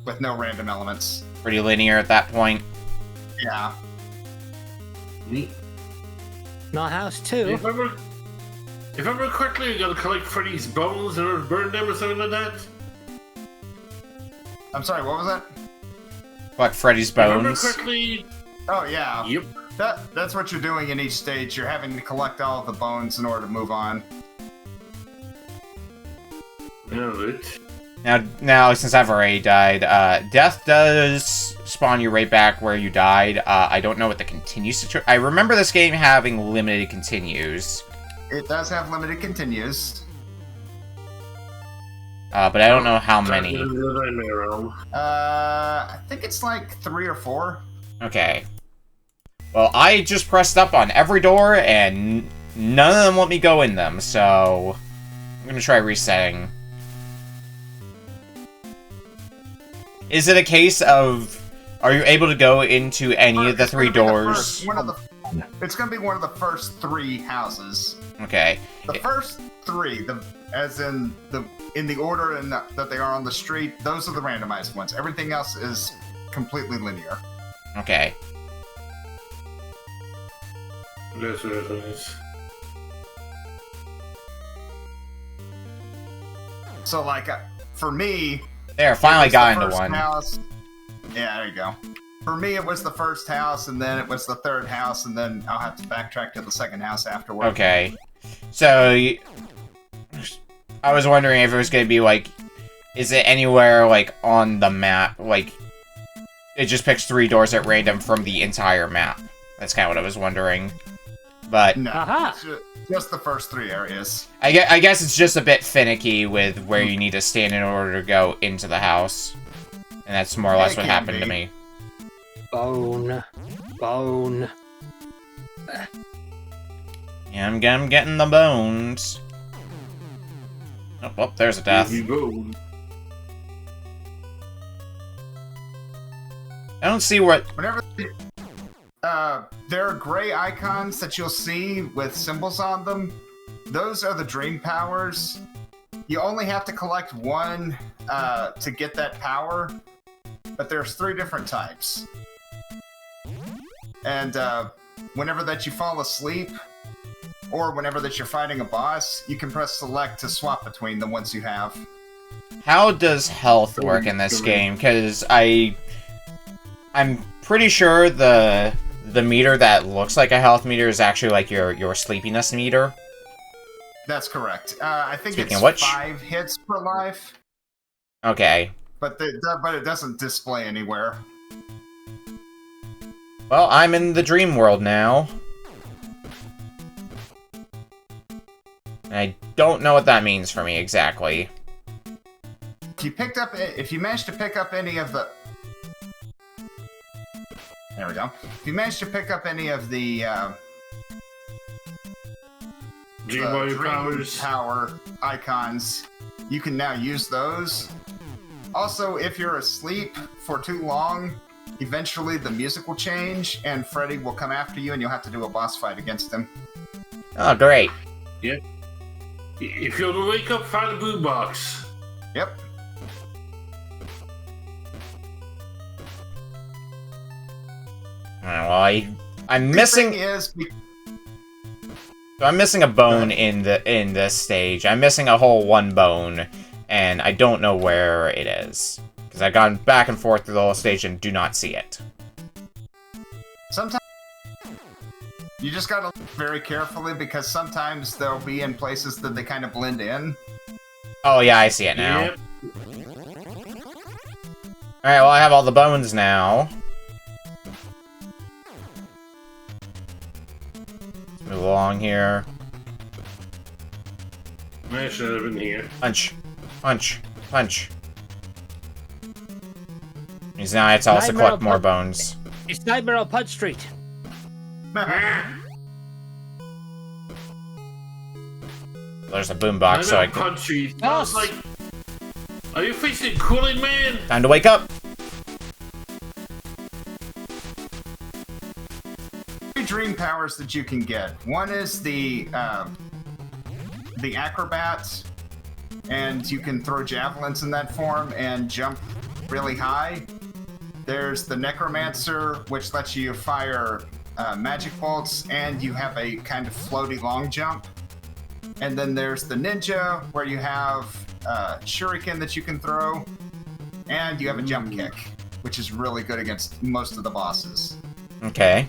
with no random elements. Pretty linear at that point. Yeah. Neat. My house too. If I remember correctly, you gotta collect Freddy's bones in order to burn them or something like that. I'm sorry, what was that? Like Freddy's If I remember bones. correctly. Oh, yeah. Yep. That's what you're doing in each stage. You're having to collect all of the bones in order to move on. Alright. Now, since I've already died, death does spawn you right back where you died. I don't know what the continue situation... I remember this game having limited continues. It does have limited continues. But I don't know how many. I think it's like 3 or 4. Okay. Well, I just pressed up on every door, and none of them let me go in them, so... I'm gonna try resetting. Is it a case of... Are you able to go into any of the 3 doors? It's gonna be one of the first 3 houses. Okay. The first 3, as in the order that they are on the street, those are the randomized ones. Everything else is completely linear. Okay. That's what it is. So, like, for me... There, finally got into first one. House. Yeah, there you go. For me, it was the first house, and then it was the 3rd house, and then I'll have to backtrack to the 2nd house afterward. Okay. So, I was wondering if it was going to be, like... Is it anywhere, like, on the map? Like, it just picks 3 doors at random from the entire map. That's kind of what I was wondering. But... No, Aha. it's just the first 3 areas. I guess it's just a bit finicky with where you need to stand in order to go into the house. And that's more or less what happened to me. Bone. Yeah, I'm getting the bones. Oh, there's a death. Easy bone. I don't see what... Whenever there are gray icons that you'll see with symbols on them. Those are the dream powers. You only have to collect 1 to get that power, but there's 3 different types. And whenever that you fall asleep, or whenever that you're fighting a boss, you can press select to swap between the ones you have. How does health work in this game? Because I'm pretty sure the meter that looks like a health meter is actually like your sleepiness meter. That's correct. I think Speaking it's of which... 5 hits per life. Okay. But it doesn't display anywhere. Well, I'm in the dream world now. And I don't know what that means for me exactly. If you manage to pick up any of the... There we go. If you manage to pick up any of the Dream powers. power icons, you can now use those. Also, if you're asleep for too long, eventually the music will change, and Freddy will come after you, and you'll have to do a boss fight against him. Oh, great. Yep. If you wake up, find a boombox. Yep. Well, I'm missing. So I'm missing a bone in this stage. I'm missing a whole 1 bone, and I don't know where it is because I've gone back and forth through the whole stage and do not see it. Sometimes you just gotta look very carefully because sometimes they'll be in places that they kind of blend in. Oh yeah, I see it now. Yep. Alright, well I have all the bones now. Let's move along here. I should have been here. Punch. Punch. Punch. Means now I have to also collect more bones. It's Nightmare on Punch Street. There's a boombox, so I can... Country. I was like, Are you facing Cooling Man? Time to wake up. Two dream powers that you can get. One is the acrobat, and you can throw javelins in that form and jump really high. There's the necromancer, which lets you fire magic bolts, and you have a kind of floaty long jump. And then there's the ninja, where you have shuriken that you can throw, and you have a jump kick, which is really good against most of the bosses. Okay.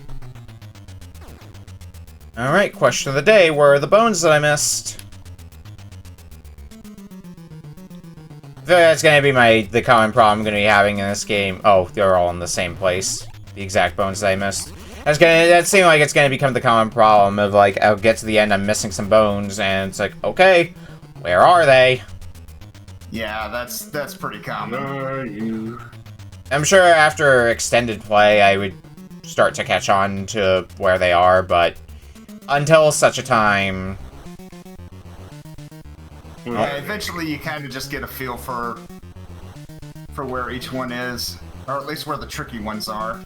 Alright, question of the day. Where are the bones that I missed? I feel like that's going to be the common problem I'm going to be having in this game. Oh, they're all in the same place. The exact bones that I missed. That seems like it's going to become the common problem of, like, I'll get to the end, I'm missing some bones, and it's like, okay, where are they? Yeah, that's pretty common. Are you? I'm sure after extended play, I would start to catch on to where they are, but until such a time... Yeah, eventually you kind of just get a feel for where each one is, or at least where the tricky ones are.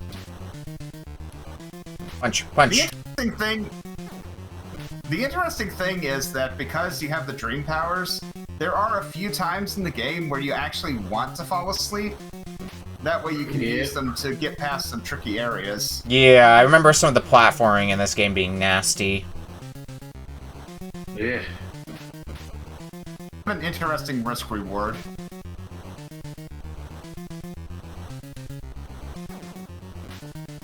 Punch, punch. The interesting thing is that because you have the dream powers, there are a few times in the game where you actually want to fall asleep. That way you can use them to get past some tricky areas. Yeah, I remember some of the platforming in this game being nasty. Yeah. An interesting risk-reward.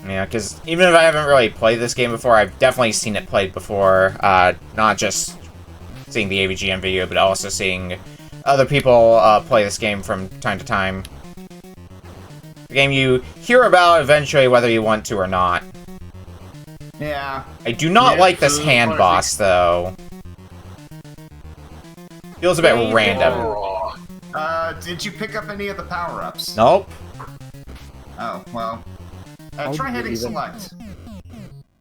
Yeah, because even if I haven't really played this game before, I've definitely seen it played before. Not just seeing the AVGN video, but also seeing other people play this game from time to time. The game you hear about eventually, whether you want to or not. Yeah. I do not like this hand boss, though. Feels a bit random. Did you pick up any of the power-ups? Nope. Oh, well. Try hitting select.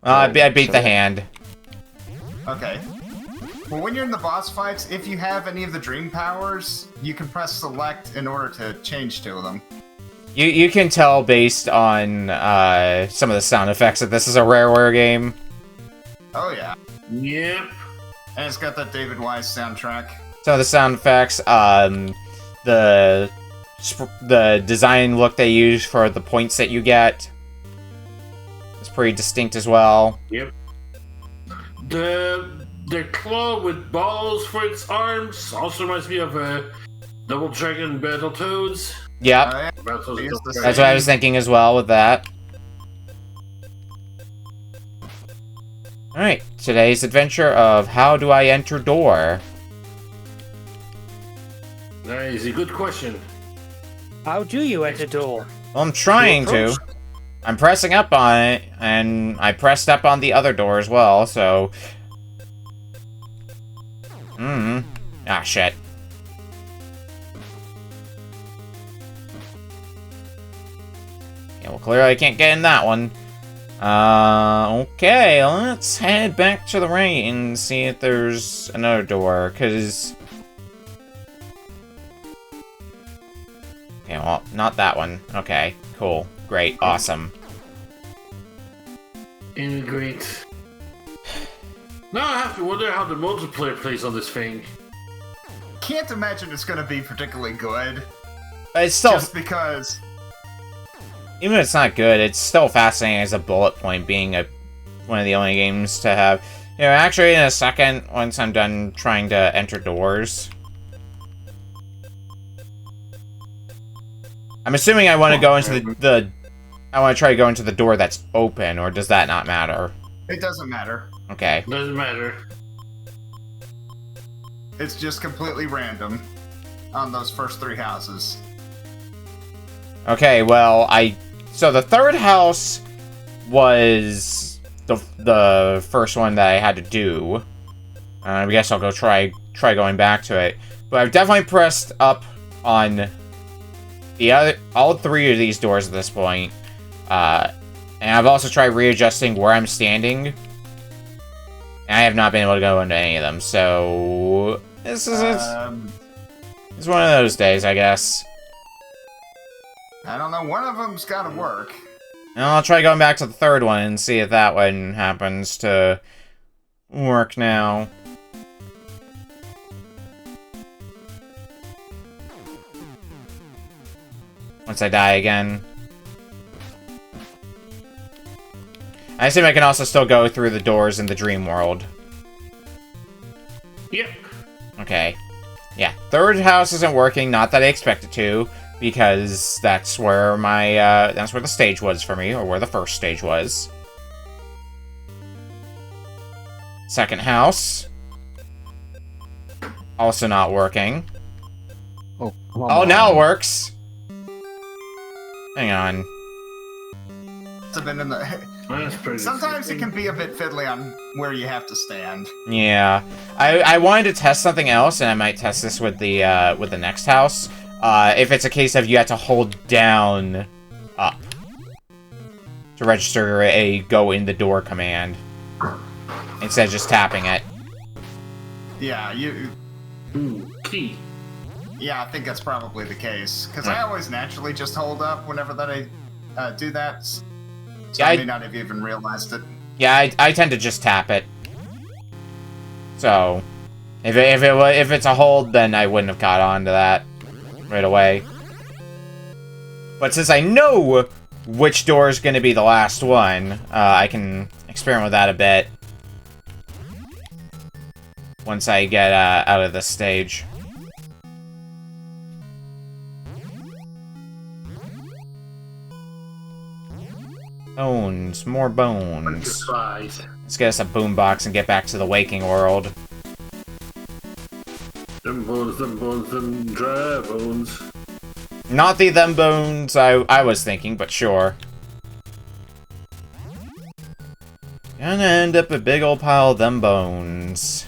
I beat the hand. Okay. Well, when you're in the boss fights, if you have any of the dream powers, you can press select in order to change to them. You can tell based on some of the sound effects that this is a Rareware game. Oh, yeah. Yep. And it's got that David Wise soundtrack. Some of the sound effects, the design look they use for the points that you get is pretty distinct as well. Yep. The claw with balls for its arms also reminds me of Double Dragon Battletoads. Yep. Battletoads That's what I was thinking as well with that. Alright, today's adventure of How Do I Enter Door? That is a good question. How do you enter door? Well, I'm trying to. I'm pressing up on it, and I pressed up on the other door as well, so... Ah, shit. Yeah, well, clearly I can't get in that one. Okay, let's head back to the right and see if there's another door, because... Okay, well, not that one. Okay, cool. Great, awesome. Great. Now I have to wonder how the multiplayer plays on this thing. Can't imagine it's going to be particularly good. It's still... Just because... Even if it's not good, it's still fascinating as a bullet point, being one of the only games to have... You know, actually, in a second, once I'm done trying to enter doors... I'm assuming I want to go into I want to try to go into the door that's open, or does that not matter? It doesn't matter. Okay. Doesn't matter. It's just completely random on those first three houses. Okay, well, so the third house was the first one that I had to do. I guess I'll go try going back to it. But I've definitely pressed up on all three of these doors at this point. And I've also tried readjusting where I'm standing. And I have not been able to go into any of them, so... This is It's one of those days, I guess. I don't know, one of them's gotta work. And I'll try going back to the third one and see if that one happens to work now. Once I die again. I assume I can also still go through the doors in the dream world. Yep. Okay. Yeah, third house isn't working, not that I expect it to, because that's where my, that's where the stage was for me, or where the first stage was. Second house. Also not working. Oh, Oh, now it works! Hang on. It's been in the... That's pretty Sometimes it interesting. can be a bit fiddly on where you have to stand. Yeah. I wanted to test something else, and I might test this with the next house. If it's a case of you have to hold down up to register a go in the door command instead of just tapping it. Yeah, Ooh, key. yeah, I think that's probably the case. Because I always naturally just hold up whenever that I do that. So Yeah, I I- may not have even realized it. Yeah, I tend to just tap it. So, if it's a hold, then I wouldn't have caught on to that right away. But since I know which door is going to be the last one, I can experiment with that a bit once I get out of this stage. Bones, more bones. Surprise. Let's get us a boombox and get back to the waking world. Them bones, them dry bones. Not the them bones I was thinking, but sure. Gonna end up a big old pile of them bones.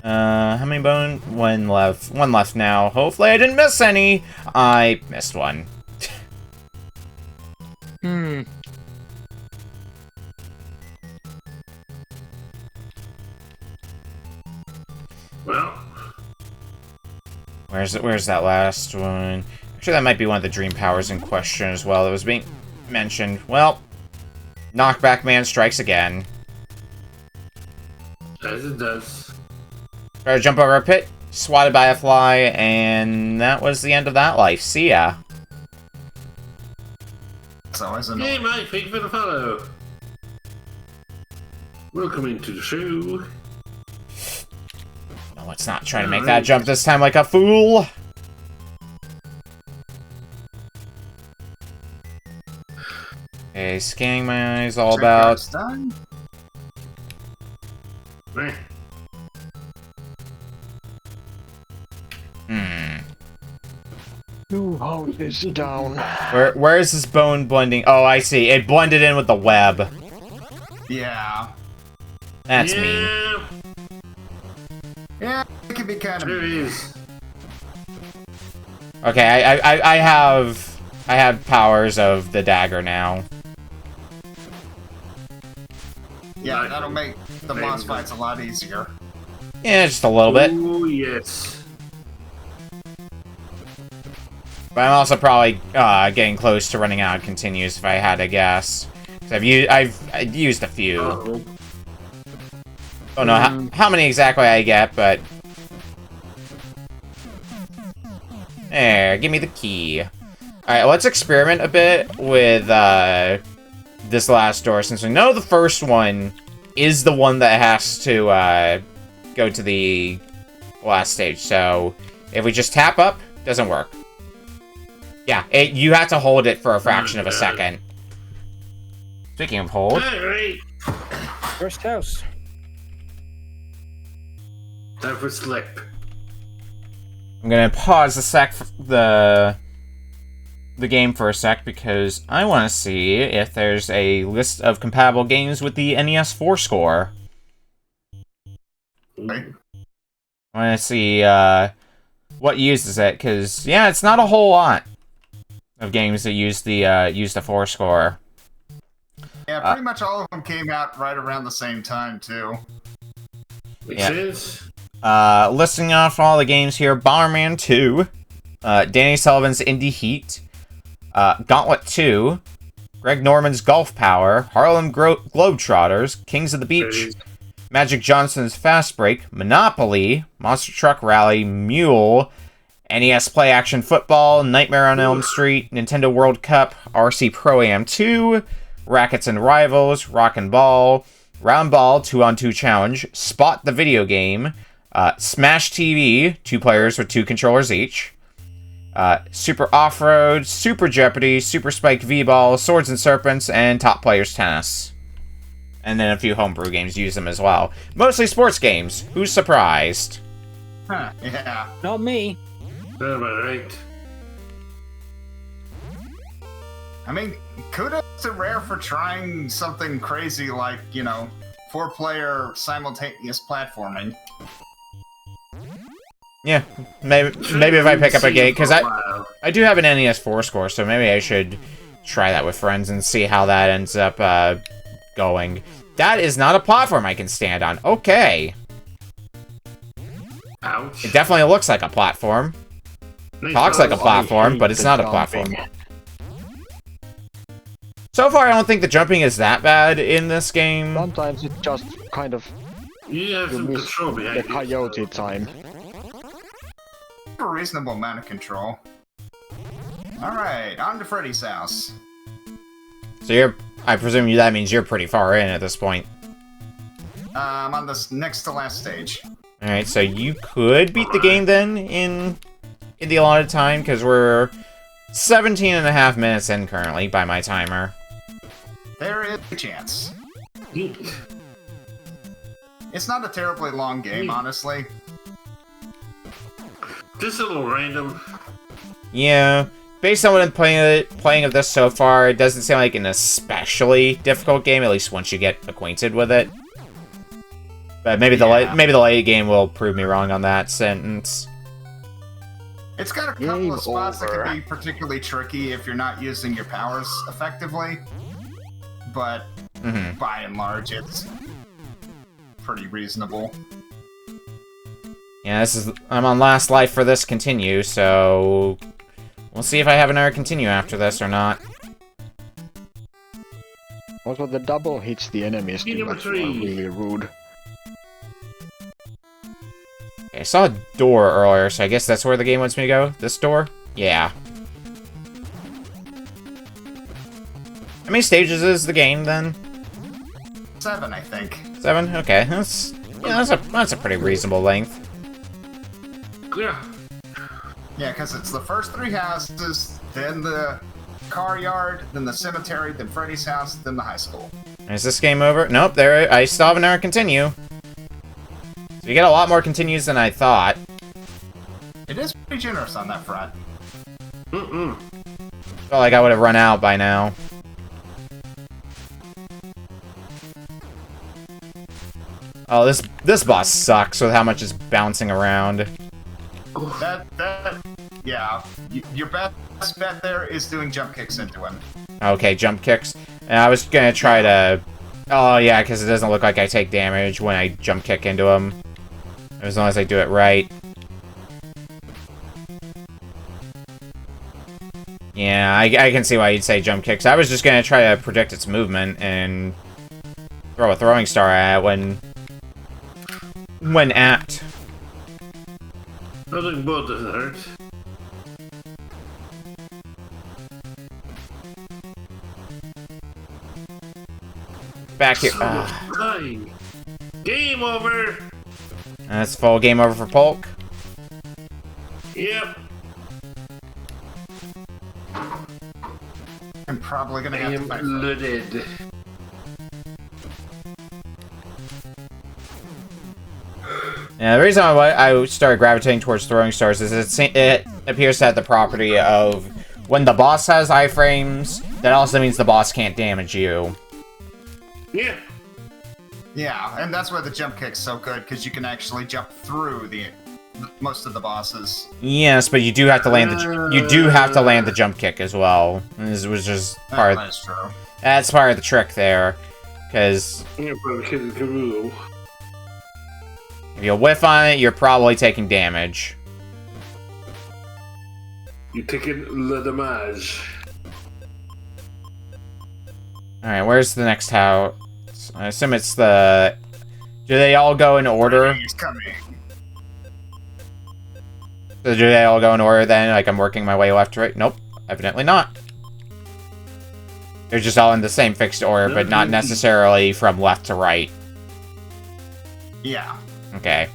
How many bones? One left. One left now. Hopefully I didn't miss any. I missed one. Well, Where's that last one? Actually, that might be one of the dream powers in question as well that was being mentioned. Well, Knockback Man strikes again. as it does. Try to jump over a pit, swatted by a fly, and that was the end of that life. See ya. It's always Hey, annoying. Mike, thank you for the follow. Welcome into the show. No, let's not try to make that jump this time like a fool. Okay, scanning my eyes all Check about. out's done. Eh, Hold this down. Where is this bone blending? Oh, I see. It blended in with the web. Yeah. That's mean. yeah, Yeah, it can be kind there of... it is. Okay, I have powers of the dagger now. Yeah, that'll make the boss fights a lot easier. Yeah, just a little bit. Oh, yes. But I'm also probably getting close to running out of continues if I had to guess. 'Cause I've used a few. Uh-oh. Don't know how many exactly I get, but there. Give me the key. All right, let's experiment a bit with this last door, since we know the first one is the one that has to go to the last stage. So if we just tap up, doesn't work. Yeah, you have to hold it for a fraction of a second. Speaking of hold, Alright, First house. time for slip. I'm gonna pause the game for a sec because I want to see if there's a list of compatible games with the NES 4 score. Right? I want to see what uses it, because yeah, it's not a whole lot of games that use the 4 score. Yeah, pretty much all of them came out right around the same time, too. Makes Yeah. sense. Listing off all the games here: Bomberman 2, Danny Sullivan's Indie Heat, Gauntlet 2, Greg Norman's Golf Power, Harlem Globetrotters, Kings of the Beach, Magic Johnson's Fast Break, Monopoly, Monster Truck Rally, Mule, NES Play Action Football, Nightmare on Elm Street, Nintendo World Cup, RC Pro-Am 2, Rackets and Rivals, Rockin' Ball, Round Ball 2-on-2 Challenge, Spot the Video Game, Smash TV, 2 players with 2 controllers each, Super Off-Road, Super Jeopardy, Super Spike V-Ball, Swords and Serpents, and Top Players Tennis. And then a few homebrew games use them as well. Mostly sports games. Who's surprised? Huh, yeah. Not me. Am I right? I mean, kudos to Rare for trying something crazy like, 4-player simultaneous platforming. Yeah, maybe if I pick up a game, because I do have an NES 4 score, so maybe I should try that with friends and see how that ends up going. That is not a platform I can stand on. Okay. Ouch. It definitely looks like a platform. Talks like a platform, but it's not a platform. So far, I don't think the jumping is that bad in this game. Sometimes it just kind of You have some miss control the behind you. coyote time. A reasonable amount of control. Alright, on to Freddy's house. So I presume that means you're pretty far in at this point. I'm on this next to last stage. Alright, so you could beat the game then in the allotted time, because we're 17.5 minutes in currently by my timer. There is a chance. It's not a terribly long game, honestly. Just a little random. Yeah, based on what I'm playing of this so far, it doesn't seem like an especially difficult game, at least once you get acquainted with it. But maybe the late game will prove me wrong on that sentence. It's got a couple of spots that can be particularly tricky if you're not using your powers effectively. But by and large, it's pretty reasonable. Yeah, I'm on last life for this continue, so we'll see if I have another continue after this or not. Also, the double hits the enemies do that are really rude. Okay, I saw a door earlier, so I guess that's where the game wants me to go? This door? Yeah. How many stages is the game, then? 7, I think. 7? Okay, that's a pretty reasonable length. Yeah. Yeah, because it's the first 3 houses, then the car yard, then the cemetery, then Freddy's house, then the high school. Is this game over? Nope, I still have another continue. So you get a lot more continues than I thought. It is pretty generous on that front. Felt like I would have run out by now. Oh, this boss sucks with how much it's bouncing around. Yeah. Your best bet there is doing jump kicks into him. Okay, jump kicks. And I was gonna try to... Oh, yeah, because it doesn't look like I take damage when I jump kick into him. As long as I do it right. Yeah, I can see why you'd say jump kicks. I was just gonna try to predict its movement and throw a throwing star at it when apt. Nothing but doesn't hurt. Back here. Dying. Game over! That's full game over for Polk. Yep. I'm probably gonna I have to am fight. blooded. Yeah, the reason why I started gravitating towards throwing stars is it appears to have the property of when the boss has iframes, that also means the boss can't damage you. Yeah. Yeah, and that's why the jump kick's so good, because you can actually jump through most of the bosses. Yes, but you do have to land the jump kick as well. Which is part. That's true. That's part of the trick there, because You're probably kidding Karoo. If you whiff on it, you're probably taking damage. You're taking le damage. Alright, where's the next house? I assume it's the... Do they all go in order? He's coming. So do they all go in order then? Like I'm working my way left to right? Nope, evidently not. They're just all in the same fixed order, but not necessarily from left to right. Yeah. Okay.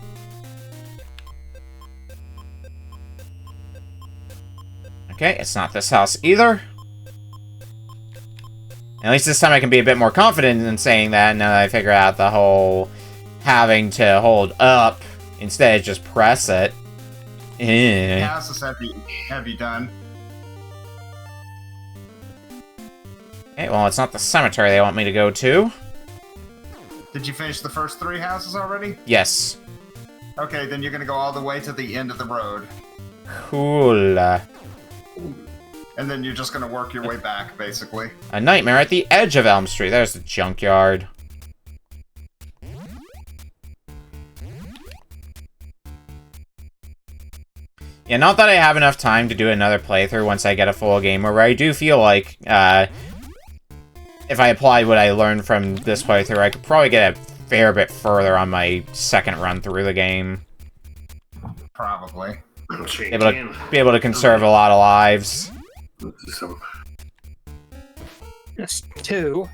Okay, it's not this house either. At least this time I can be a bit more confident in saying that now that I figure out the whole having to hold up instead of just press it. What houses have you done? Okay, well, it's not the cemetery they want me to go to. Did you finish the first 3 houses already? Yes. Okay, then you're gonna go all the way to the end of the road. Cool. And then you're just gonna work your way back, basically. A nightmare at the edge of Elm Street. There's the junkyard. Yeah, not that I have enough time to do another playthrough once I get a full game, where I do feel like, if I applied what I learned from this playthrough, I could probably get a fair bit further on my second run through the game. Probably. Be able to conserve a lot of lives. Just 2.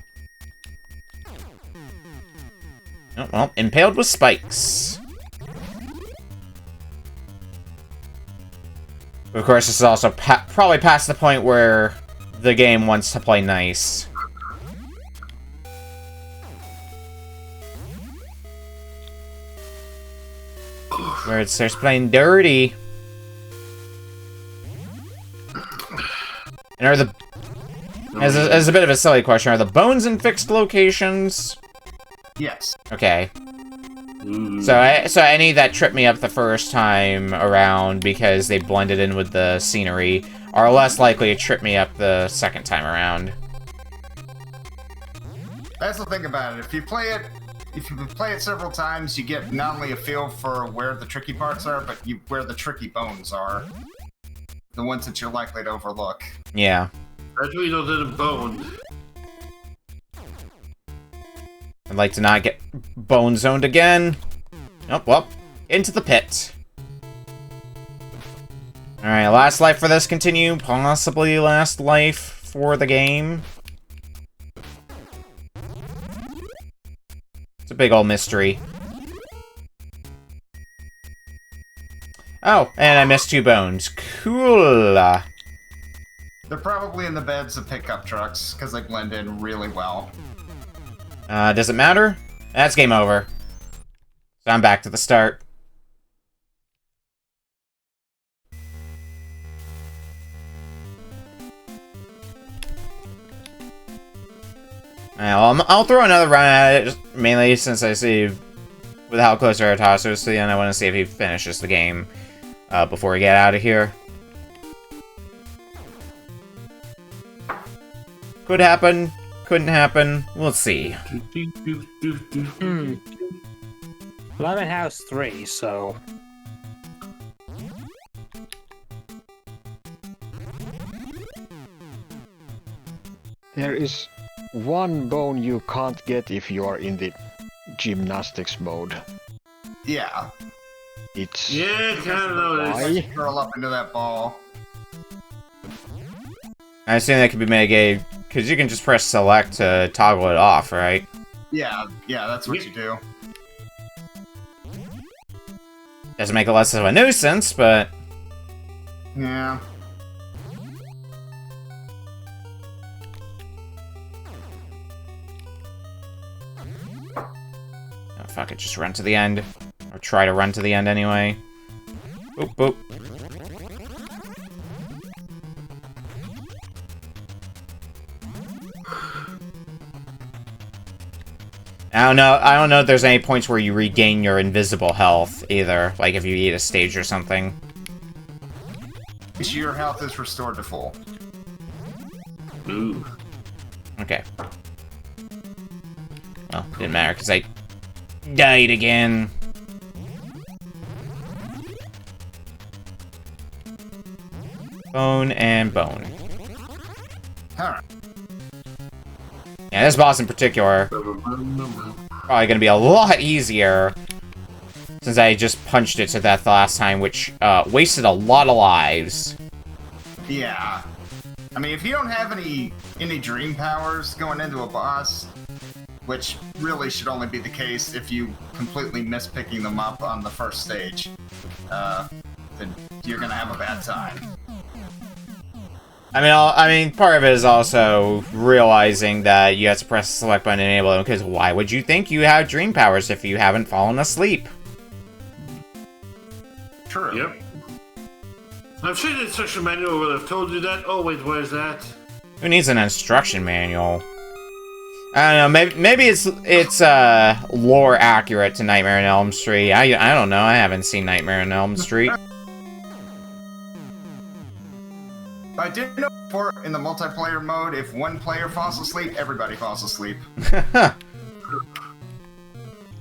Oh, well, impaled with spikes. Of course, this is also probably past the point where the game wants to play nice. Where it starts playing dirty. And are the... As a bit of a silly question, are the bones in fixed locations? Yes. Okay. So any that tripped me up the first time around because they blended in with the scenery are less likely to trip me up the second time around. That's the thing about it. If you play it several times, you get not only a feel for where the tricky parts are, but where the tricky bones are. The ones that you're likely to overlook. Yeah. That's why you don't do the bone. I'd like to not get bone zoned again. Oh, well, into the pit. Alright, last life for this continue. Possibly last life for the game. It's a big old mystery. Oh, and I missed 2 bones. Cool. They're probably in the beds of pickup trucks, because they blend in really well. Does it matter? That's game over. So I'm back to the start. Well, I'll throw another run at it, just mainly since I see with how close Veritasu is to the end, I want to see if he finishes the game before we get out of here. Could happen. Couldn't happen. We'll see. Well, I'm in house 3, so... There is one bone you can't get if you are in the gymnastics mode. Yeah. It's... Yeah, kind of know Why? this. Curl up into that ball. I assume that could be mitigated, because you can just press select to toggle it off, right? Yeah, that's what you do. Doesn't make it less of a nuisance, but... Yeah. Oh, fuck it, just run to the end. Or try to run to the end anyway. Boop, boop. I don't know if there's any points where you regain your invisible health, either. Like if you eat a stage or something. Your health is restored to full. Ooh. Okay. Well, didn't matter, because I died again. Bone and bone. Alright. Yeah, this boss in particular, probably gonna be a lot easier since I just punched it to death last time, which wasted a lot of lives. Yeah. I mean, if you don't have any dream powers going into a boss, which really should only be the case if you completely miss picking them up on the first stage, then you're gonna have a bad time. I mean, part of it is also realizing that you have to press the select button and enable them, because why would you think you have dream powers if you haven't fallen asleep? True. Yep. I'm sure the instruction manual would have told you that. Oh, wait, where is that? Who needs an instruction manual? I don't know, maybe it's lore accurate to Nightmare on Elm Street. I don't know, I haven't seen Nightmare on Elm Street. I did know before in the multiplayer mode, if one player falls asleep, everybody falls asleep. It's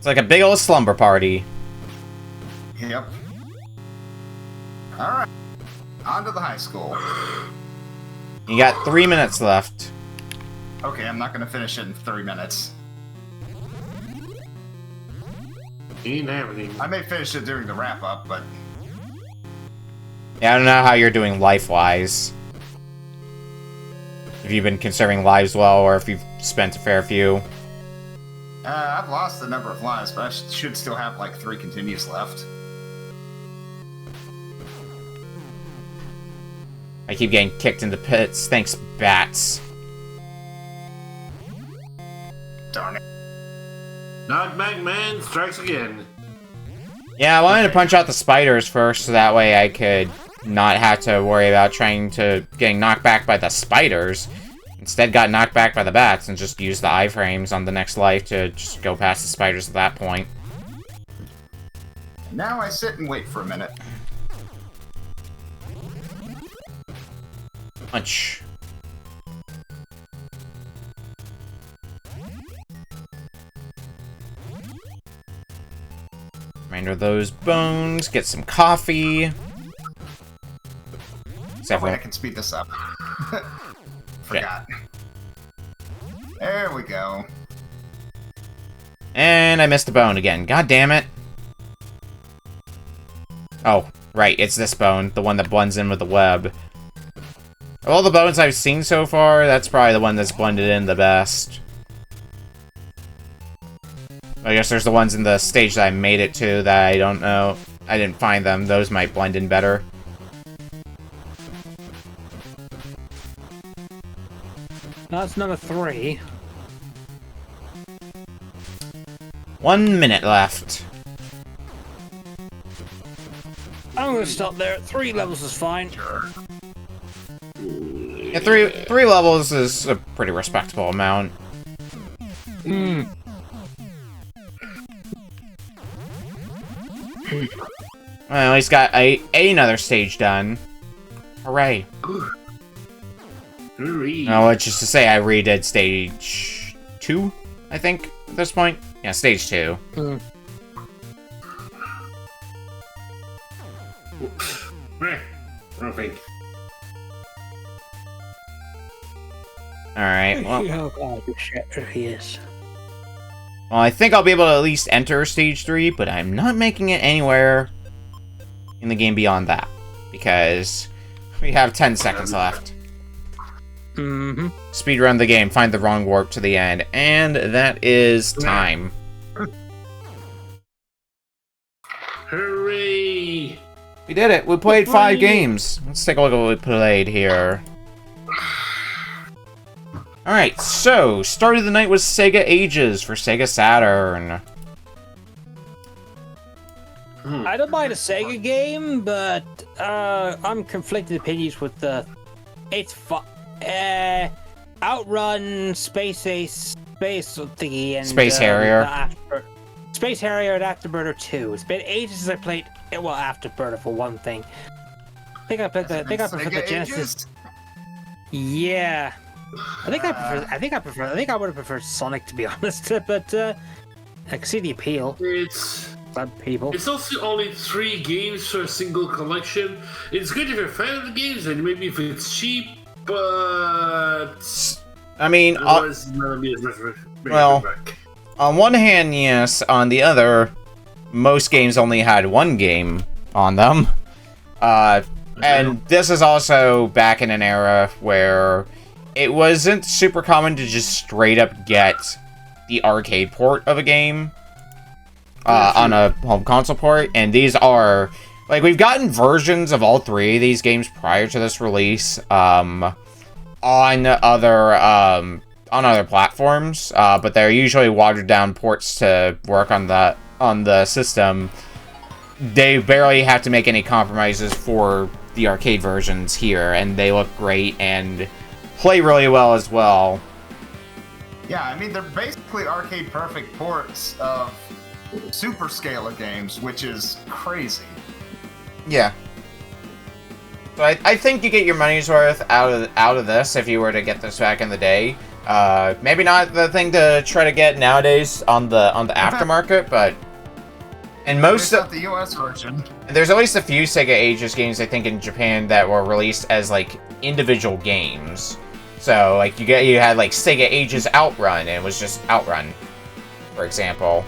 like a big old slumber party. Yep. Alright. On to the high school. You got 3 minutes left. Okay, I'm not gonna finish it in 3 minutes. Ain't happening. I may finish it during the wrap-up, but... Yeah, I don't know how you're doing life-wise. If you've been conserving lives well, or if you've spent a fair few. I've lost a number of lives, but I should still have like 3 continues left. I keep getting kicked into pits. Thanks, bats. Darn it. Knockback Man strikes again. Yeah, I wanted to punch out the spiders first, so that way I could not have to worry about getting knocked back by the spiders. Instead, got knocked back by the bats and just used the iframes on the next life to just go past the spiders at that point. Now I sit and wait for a minute. Punch. Remainder of those bones. Get some coffee. Oh, wait, I can speed this up. Forgot. There we go. And I missed a bone again. God damn it. Oh, right. It's this bone. The one that blends in with the web. Of all the bones I've seen so far, that's probably the one that's blended in the best. I guess there's the ones in the stage that I made it to that I don't know. I didn't find them. Those might blend in better. That's number 3. 1 minute left. I'm gonna stop there. 3 levels is fine. Yeah, three levels is a pretty respectable amount. Hmm. Well, he's got another stage done. Hooray. Hooray. No, it's just to say I redid stage 2, I think, at this point. Yeah, stage 2. Perfect. Alright, well... Yes. Well, I think I'll be able to at least enter stage 3, but I'm not making it anywhere in the game beyond that. Because we have 10 seconds left. Mm-hmm. Speedrun the game, find the wrong warp to the end, and that is time. Hooray! We did it! We played 5 games! Let's take a look at what we played here. Alright, so, started the night with Sega Ages for Sega Saturn. I don't mind a Sega game, but I'm conflicted opinions with the... It's Outrun, Space Ace, Space thingy, and... Space Harrier. Space Harrier and Afterburner 2. It's been ages since I played... Well, Afterburner for one thing. I think I played the Genesis... Yeah. I think I would have preferred Sonic, to be honest, but I can see the appeal. It's Some people. It's also only 3 games for a single collection. It's good if you're a fan of the games, and maybe if it's cheap, but I mean, otherwise it's not gonna be as much of a well, back. on one hand, yes. On the other, most games only had one game on them. And this is also back in an era where it wasn't super common to just straight up get the arcade port of a game on a home console port, and these are, like, we've gotten versions of all 3 of these games prior to this release on other platforms, but they're usually watered down ports to work on the system. They barely have to make any compromises for the arcade versions here, and they look great and play really well as well. Yeah, I mean, they're basically arcade perfect ports of super scalar games, which is crazy. Yeah. So I think you get your money's worth out of this if you were to get this back in the day. Maybe not the thing to try to get nowadays on the aftermarket, but and most of the US version. There's at least a few Sega Ages games I think in Japan that were released as like individual games. So like you had like Sega Ages Outrun, and it was just Outrun, for example.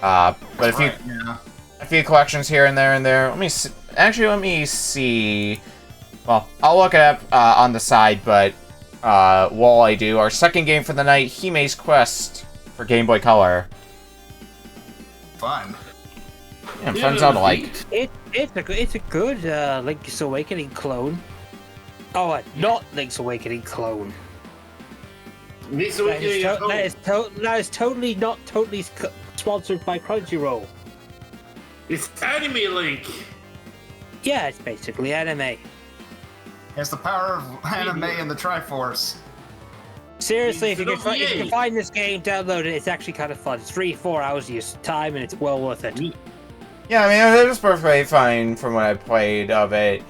But a few collections here and there. Let me see. Well, I'll look it up on the side, but while I do, our second game for the night, Hime's Quest for Game Boy Color. Fun. Yeah, fun sound alike. It's a good Link's Awakening clone. Oh, not Link's Awakening clone. Link's Awakening that is totally not totally sponsored by Crunchyroll. It's Anime Link. Yeah, it's basically anime. It's the power of anime and the Triforce. Seriously, if you can find this game, download it. It's actually kind of fun. It's 3-4 hours of your time, and it's well worth it. Yeah, I mean, it was perfectly fine from what I played of it.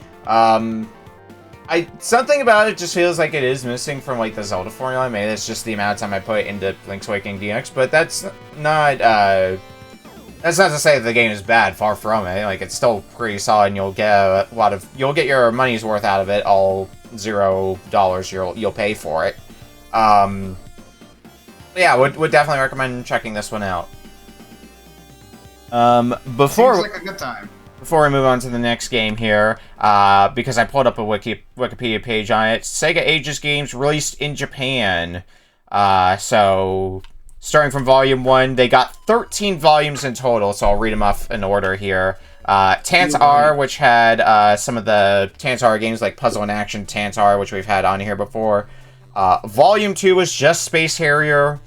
Something about it just feels like it is missing from like the Zelda formula. Maybe it's just the amount of time I put into Link's Awakening DX, but that's not to say that the game is bad. Far from it. Like, it's still pretty solid, and you'll get your money's worth out of it. All $0 you'll pay for it. Yeah, would definitely recommend checking this one out. Seems like a good time. Before we move on to the next game here, because I pulled up a Wikipedia page on it, Sega Ages games released in Japan. So, starting from Volume 1, they got 13 volumes in total, so I'll read them off in order here. Tantar, which had some of the Tantar games like Puzzle and Action Tantar, which we've had on here before. Volume 2 was just Space Harrier.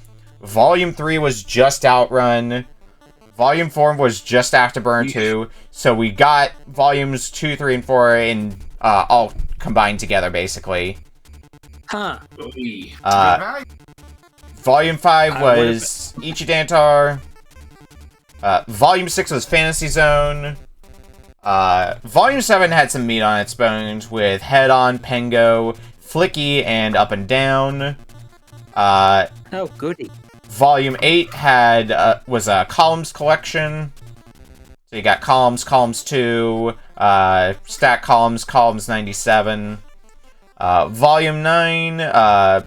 Volume 3 was just Outrun. Volume 4 was just Afterburner 2. So we got Volumes 2, 3, and 4 in all combined together, basically. Huh. Volume 5 was Ichidantar. Volume 6 was Fantasy Zone. Volume 7 had some meat on its bones with Head On, Pengo, Flicky, and Up and Down. Oh, goody. Volume 8 was a Columns collection. So you got Columns 2, Stack Columns 97. Volume 9,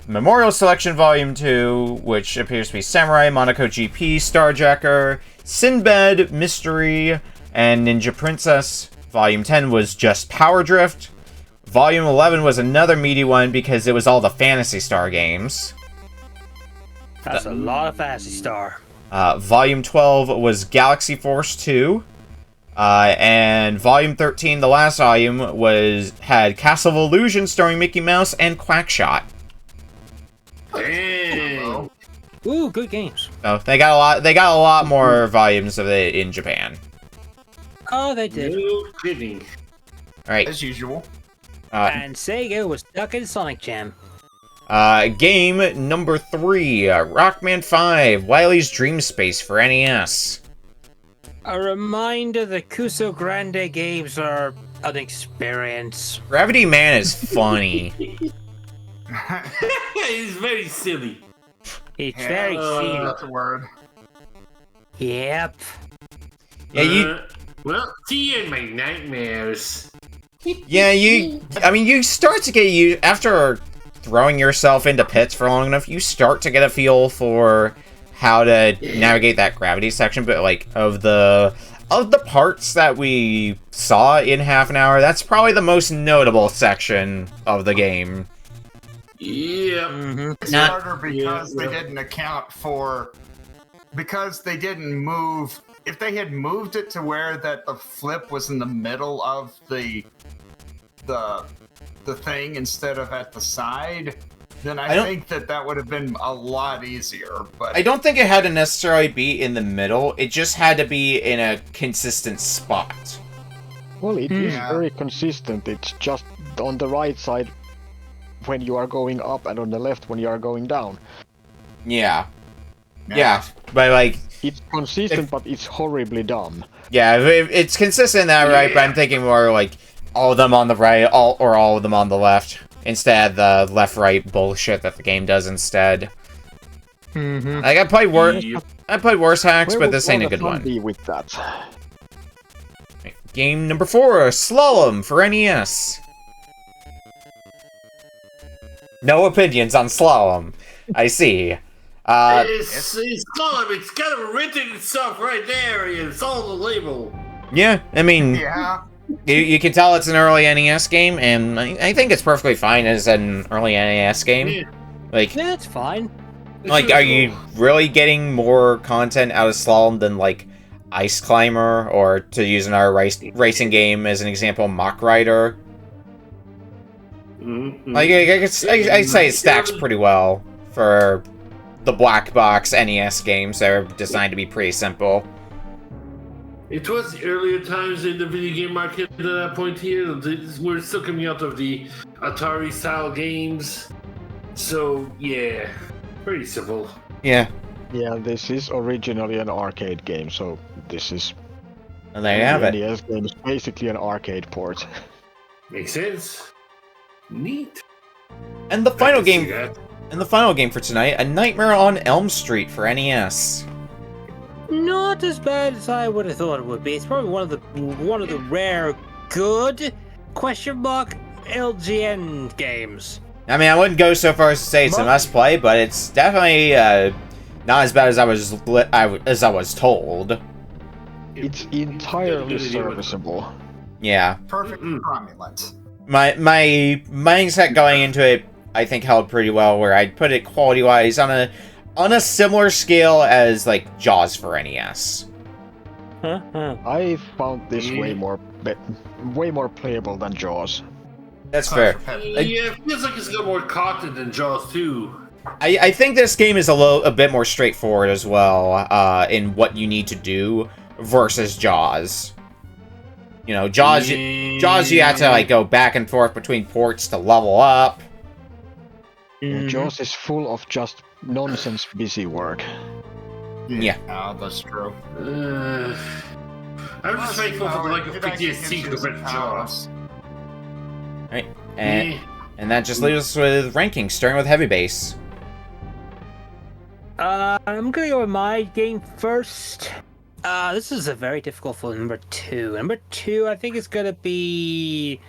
Memorial Selection Volume 2, which appears to be Samurai, Monaco GP, Starjacker, Sinbad, Mystery, and Ninja Princess. Volume 10 was just Power Drift. Volume 11 was another meaty one because it was all the Phantasy Star games. That's a lot of Phantasy Star. Volume 12 was Galaxy Force 2. And Volume 13, the last volume, had Castle of Illusion starring Mickey Mouse and Quackshot. Dang. Ooh, good games. Oh, they got a lot more volumes of it in Japan. Oh, they did. No kidding. Alright. As usual. And Sega was stuck in Sonic Jam. Game number 3, Rockman 5, Wily's Dream Space for NES. A reminder the Kuso Grande games are an experience. Gravity Man is funny. He's very silly. It's very silly. That's a word. Yep. Yeah, Well, see you in my nightmares. you start to get used, after throwing yourself into pits for long enough, you start to get a feel for how to navigate that gravity section, but like, of the parts that we saw in half an hour, that's probably the most notable section of the game. Yeah. It's harder because they didn't account for... Because they didn't move... If they had moved it to where that the flip was in the middle of the thing instead of at the side, then I think that would have been a lot easier. But I don't think it had to necessarily be in the middle. It just had to be in a consistent spot. Well, it is very consistent. It's just on the right side when you are going up and on the left when you are going down. Yeah, but like... It's consistent, but it's horribly dumb. Yeah, it's consistent in that, right? But I'm thinking more like all of them on the right, or all of them on the left, instead of the left-right bullshit that the game does instead. Like, I played worse hacks, but this ain't a good one. Be with that. Game number 4, Slalom for NES. No opinions on Slalom. I see. It's Slalom. It's kind of written itself right there. It's on the label. Yeah, I mean, you can tell it's an early NES game, and I think it's perfectly fine as an early NES game. Yeah. Like, Yeah, it's fine. like, are you really getting more content out of Slalom than like Ice Climber, or to use another racing game as an example, Mach Rider? Like, I'd say it stacks pretty well for the black box NES games that are designed to be pretty simple. It was the earlier times in the video game market at that point here. We're still coming out of the Atari style games. So, yeah, pretty simple. Yeah. Yeah, this is originally an arcade game, so this is... And there you have it. NES game is basically an arcade port. Makes sense. Neat. And the final game... And the final game for tonight, A Nightmare on Elm Street for NES. Not as bad as I would have thought it would be. It's probably one of the rare good LGN games. I mean, I wouldn't go so far as to say it's a must play, but it's definitely not as bad as I was told. It's entirely serviceable. Yeah. Perfect cromulent. My mindset going into it, I think, held pretty well, where I'd put it quality-wise on a similar scale as like Jaws for NES. I found this way more playable than Jaws. That's fair. Yeah, it feels like it's got more content than Jaws too. I think this game is a bit more straightforward as well in what you need to do versus Jaws. You know, Jaws you have to like go back and forth between ports to level up. Yeah, Jaws is full of just nonsense busy work. Yeah. Oh, that's true. I'm just thankful for the like of PTSD compared to Jaws. Right. And that just leaves us with rankings, starting with Heavybass. I'm gonna go with my game first. This is a very difficult for number 2. Number 2, I think, is gonna be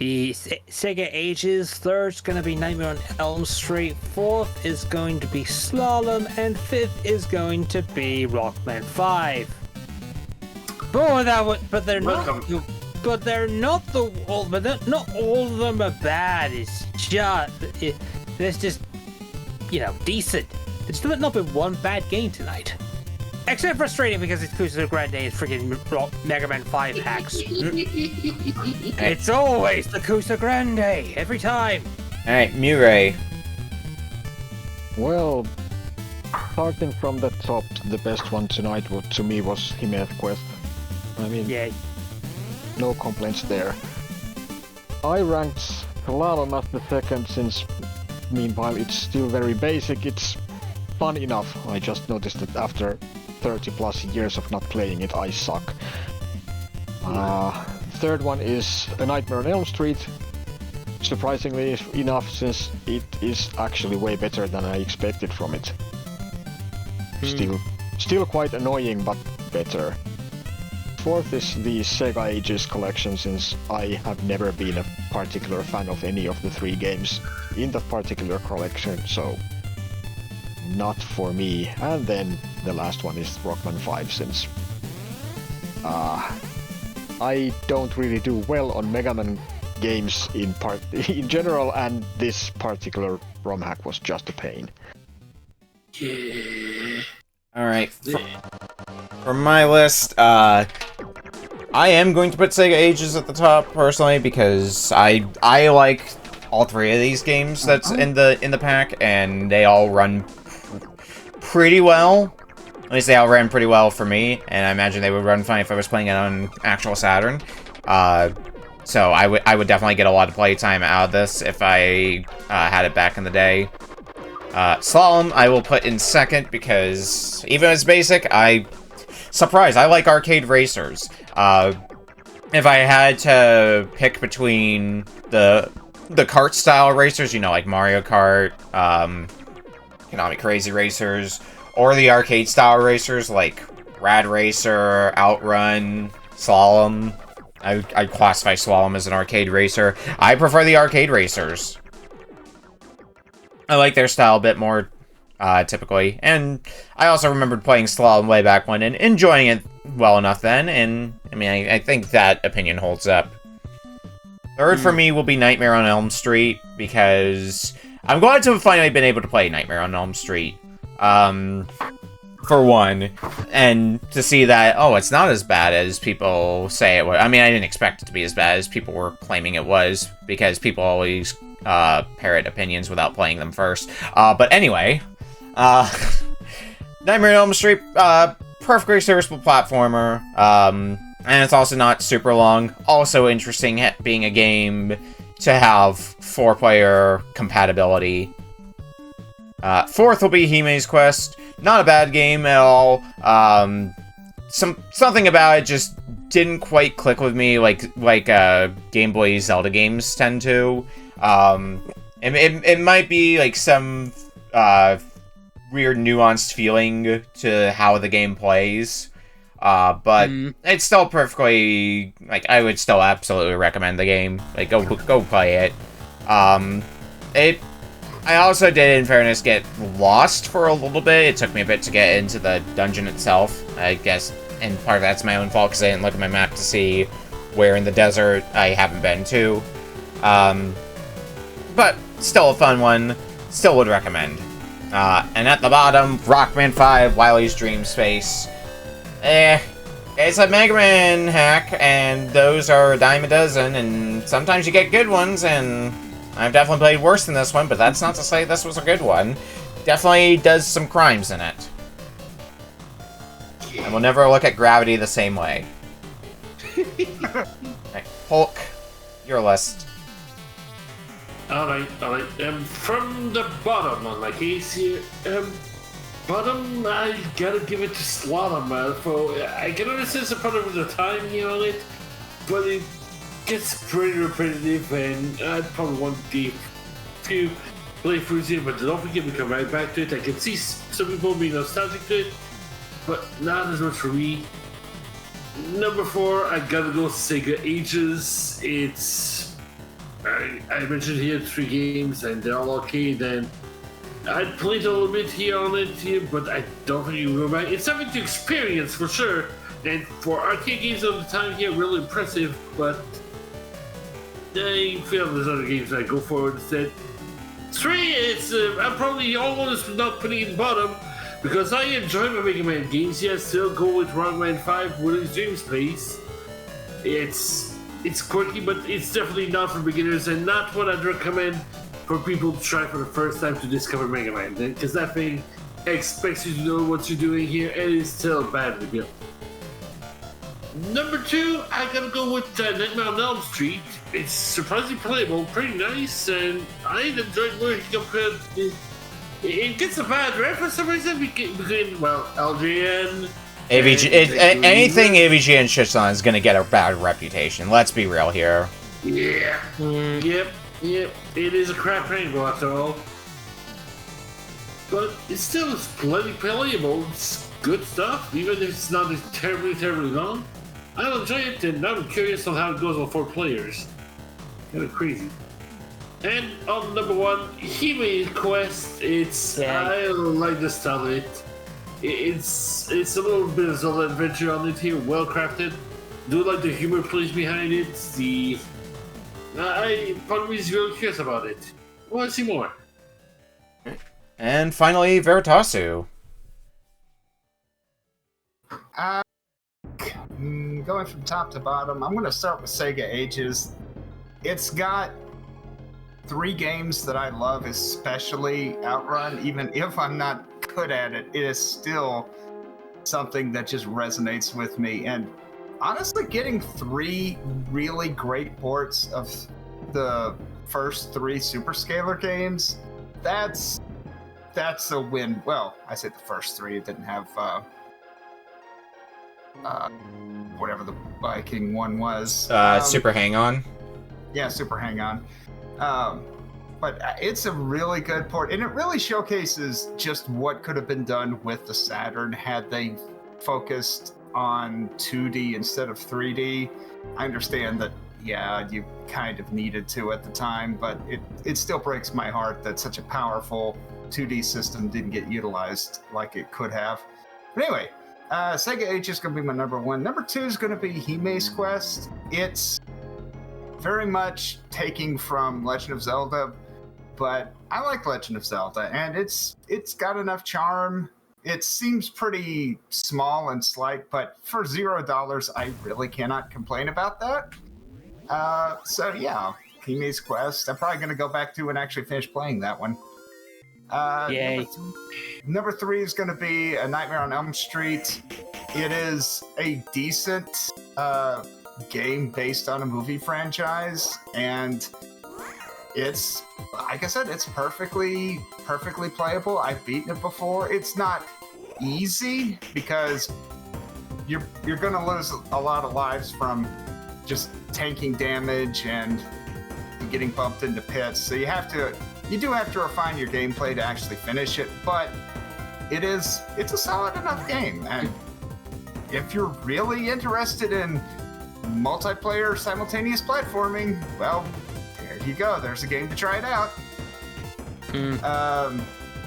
the Sega Ages. Third's gonna be Nightmare on Elm Street. Fourth is going to be Slalom, and fifth is going to be Rockman 5. But they're not. But they're not not all of them are bad. It's just decent. There's not been one bad game tonight. Except frustrating because it's Kitsune Grande and freaking Mega Man 5 hacks. It's always the Kitsune Grande, every time. Alright, MjuRAE. Well, starting from the top, the best one tonight to me was Hime Quest. I mean, Yay. No complaints there. I ranked Slalom as the second since, meanwhile, it's still very basic. It's fun enough. I just noticed that after 30 plus years of not playing it, I suck. Third one is A Nightmare on Elm Street. Surprisingly enough, since it is actually way better than I expected from it. Still quite annoying, but better. Fourth is the Sega Ages collection, since I have never been a particular fan of any of the 3 games in that particular collection, so not for me. And then the last one is Rockman 5, since I don't really do well on Mega Man games in general, and this particular ROM hack was just a pain. Yeah. Alright, for my list, I am going to put Sega Ages at the top, personally, because I like all 3 of these games that's in the pack, and they all run pretty well. At least they all ran pretty well for me, and I imagine they would run fine if I was playing it on actual Saturn. So I would definitely get a lot of playtime out of this if I had it back in the day. Slalom I will put in second, because even as basic, I like arcade racers. If I had to pick between the kart style racers, you know, like Mario Kart, Konami Crazy Racers, or the arcade style racers like Rad Racer, Outrun, Slalom. I classify Slalom as an arcade racer. I prefer the arcade racers. I like their style a bit more, typically. And I also remembered playing Slalom way back when and enjoying it well enough then. And, I mean, I think that opinion holds up. Third for me will be Nightmare on Elm Street, because I'm glad to have finally been able to play Nightmare on Elm Street. For one, and to see that, oh, it's not as bad as people say it was. I mean, I didn't expect it to be as bad as people were claiming it was, because people always parrot opinions without playing them first. But anyway, Nightmare on Elm Street, perfectly serviceable platformer, and it's also not super long. Also interesting being a game to have 4-player compatibility. Fourth will be Hime's Quest. Not a bad game at all. Something about it just didn't quite click with me like Game Boy Zelda games tend to. It might be like some weird nuanced feeling to how the game plays. But it's still perfectly, like, I would still absolutely recommend the game. Like, go play it. I also did, in fairness, get lost for a little bit. It took me a bit to get into the dungeon itself, I guess, and part of that's my own fault, because I didn't look at my map to see where in the desert I haven't been to. But still a fun one. Still would recommend. And at the bottom, Rockman 5, Wily's Dream Space. It's a Mega Man hack, and those are a dime a dozen, and sometimes you get good ones, and I've definitely played worse than this one, but that's not to say this was a good one. Definitely does some crimes in it. And we'll never look at Gravity the same way. Right, Polk, your list. Alright. From the bottom on my case here, bottom, I gotta give it to Slalom, for I can understand some part of the time here on it, but it gets pretty repetitive, and I'd probably want the few playthroughs here, but don't forget we come right back to it. I can see some people being nostalgic to it, but not as much for me. Number 4, I gotta go Sega Ages. It's, I mentioned here 3 games, and they're all arcade, and I played a little bit here on it here, but I don't think you can go back. It's something to experience for sure, and for arcade games of the time here, really impressive, but I feel there's other games I go for instead. 3, it's I'm probably almost not putting it in bottom, because I enjoy my Mega Man games. Yeah, still go with Rockman 5, Wily's Dream Space. It's quirky, but it's definitely not for beginners, and not what I'd recommend for people to try for the first time to discover Mega Man, because that thing expects you to know what you're doing here, and it's still badly built. Number 2, I gotta go with Nightmare on Elm Street. It's surprisingly playable, pretty nice, and I enjoyed where he compared. It gets a bad rep for some reason between, well, LGN. Anything AVGN shits on is gonna get a bad reputation. Let's be real here. Yeah. Yep. It is a crap rainbow after all. But it still is plenty playable. It's good stuff, even if it's not terribly long. I'll enjoy it, and I'm curious on how it goes on 4 players. Kind of crazy. And on number 1, Hime Quest. I like the style of it. It's a little bit of Zelda adventure on it here, well crafted. Do like the humor plays behind it. Part of me is really curious about it. I want to see more. And finally, Veritasu. Going from top to bottom, I'm going to start with Sega Ages. It's got 3 games that I love, especially Outrun. Even if I'm not good at it, it is still something that just resonates with me. And honestly, getting 3 really great ports of the first 3 Superscalar games, that's a win. Well, I say the first 3. It didn't have whatever the Viking one was. Super Hang-On. Yeah, Super Hang-On. But it's a really good port, and it really showcases just what could have been done with the Saturn had they focused on 2D instead of 3D. I understand that, yeah, you kind of needed to at the time, but it still breaks my heart that such a powerful 2D system didn't get utilized like it could have. But anyway, Sega Age is going to be my number 1. Number 2 is going to be Hime's Quest. It's very much taking from Legend of Zelda, but I like Legend of Zelda, and it's got enough charm. It seems pretty small and slight, but for $0, I really cannot complain about that. So yeah, Hime's Quest. I'm probably going to go back to and actually finish playing that one. Yay. Number 3 is going to be A Nightmare on Elm Street. It is a decent game based on a movie franchise, and it's, like I said, it's perfectly playable. I've beaten it before. It's not easy because you're going to lose a lot of lives from just tanking damage and getting bumped into pits. So you do have to refine your gameplay to actually finish it, but it's a solid enough game. And if you're really interested in multiplayer simultaneous platforming, well, there you go. There's a game to try it out.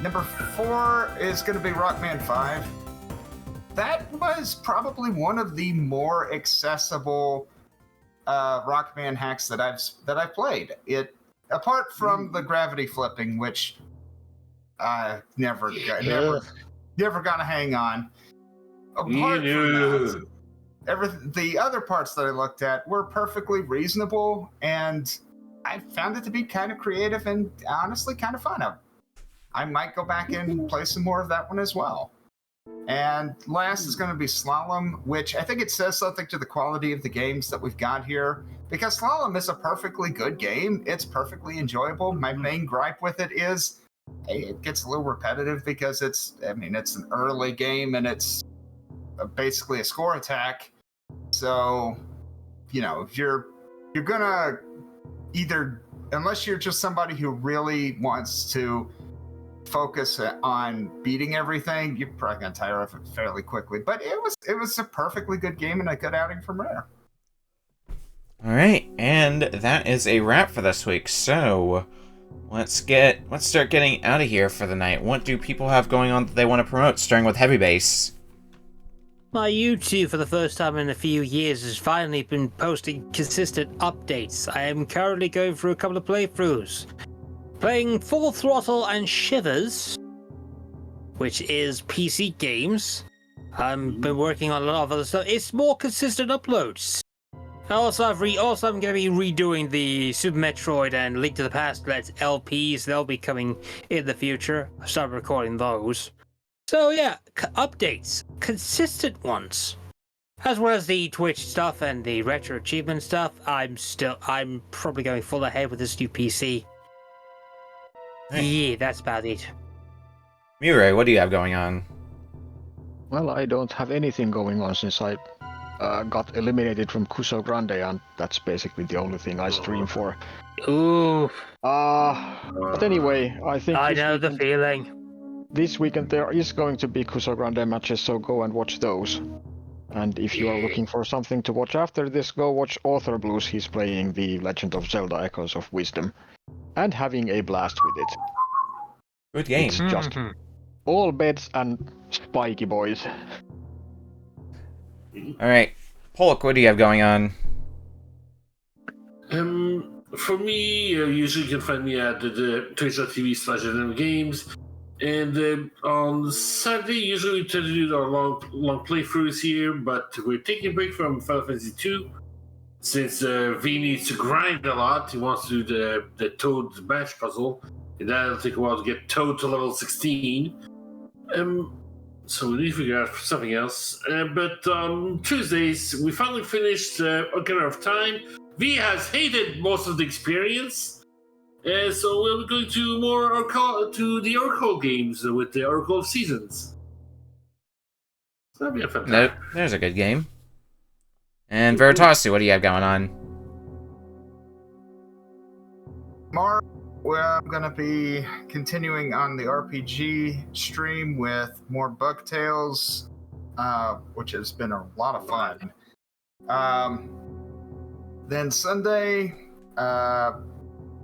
Number 4 is going to be Rockman 5. That was probably one of the more accessible Rockman hacks that I've played. It, apart from the gravity flipping, which I never got to hang on. Apart from that, the other parts that I looked at were perfectly reasonable, and I found it to be kind of creative and honestly kind of fun. I might go back and play some more of that one as well. And last is going to be Slalom, which I think it says something to the quality of the games that we've got here, because Slalom is a perfectly good game. It's perfectly enjoyable. My main gripe with it is, hey, it gets a little repetitive because it's an early game and it's basically a score attack. So, if you're gonna either, unless you're just somebody who really wants to focus on beating everything, you're probably gonna tire of it fairly quickly. But it was a perfectly good game and a good outing from Rare. All right, and that is a wrap for this week. So let's start getting out of here for the night. What do people have going on that they want to promote? Starting with Heavybass. My YouTube, for the first time in a few years, has finally been posting consistent updates. I am currently going through a couple of playthroughs. Playing Full Throttle and Shivers, which is PC games. I've been working on a lot of other stuff. It's more consistent uploads. Also, I'm going to be redoing the Super Metroid and Link to the Past Let's LPs. They'll be coming in the future. I started recording those. So yeah, updates, consistent ones, as well as the Twitch stuff and the retro achievement stuff. I'm probably going full ahead with this new PC. Right. Yeah, that's about it. MjuRAE, what do you have going on? Well, I don't have anything going on since I got eliminated from Kuso Grande, and that's basically the only thing I stream for. Ooh. But anyway, I think I know the feeling. This weekend there is going to be Kuso Grande matches, so go and watch those. And if you are looking for something to watch after this, go watch Author Blues. He's playing The Legend of Zelda Echoes of Wisdom and having a blast with it. Good game. It's just all beds and spiky boys. Alright. Polk, what do you have going on? For me, usually you can find me at the twitch.tv/games. And on Saturday, usually we try to do our long playthroughs here, but we're taking a break from Final Fantasy 2 since V needs to grind a lot. He wants to do the Toad match puzzle, and that'll take a while to get Toad to level 16. So we need to figure out something else. But on Tuesdays, we finally finished Ocarina of Time. V has hated most of the experience. So we'll be going to the Oracle games with the Oracle of Seasons. So that'll be a fun time. Nope, there's a good game. And Veritasu, what do you have going on? Tomorrow, I'm going to be continuing on the RPG stream with more Bug Tales, which has been a lot of fun. Then Sunday,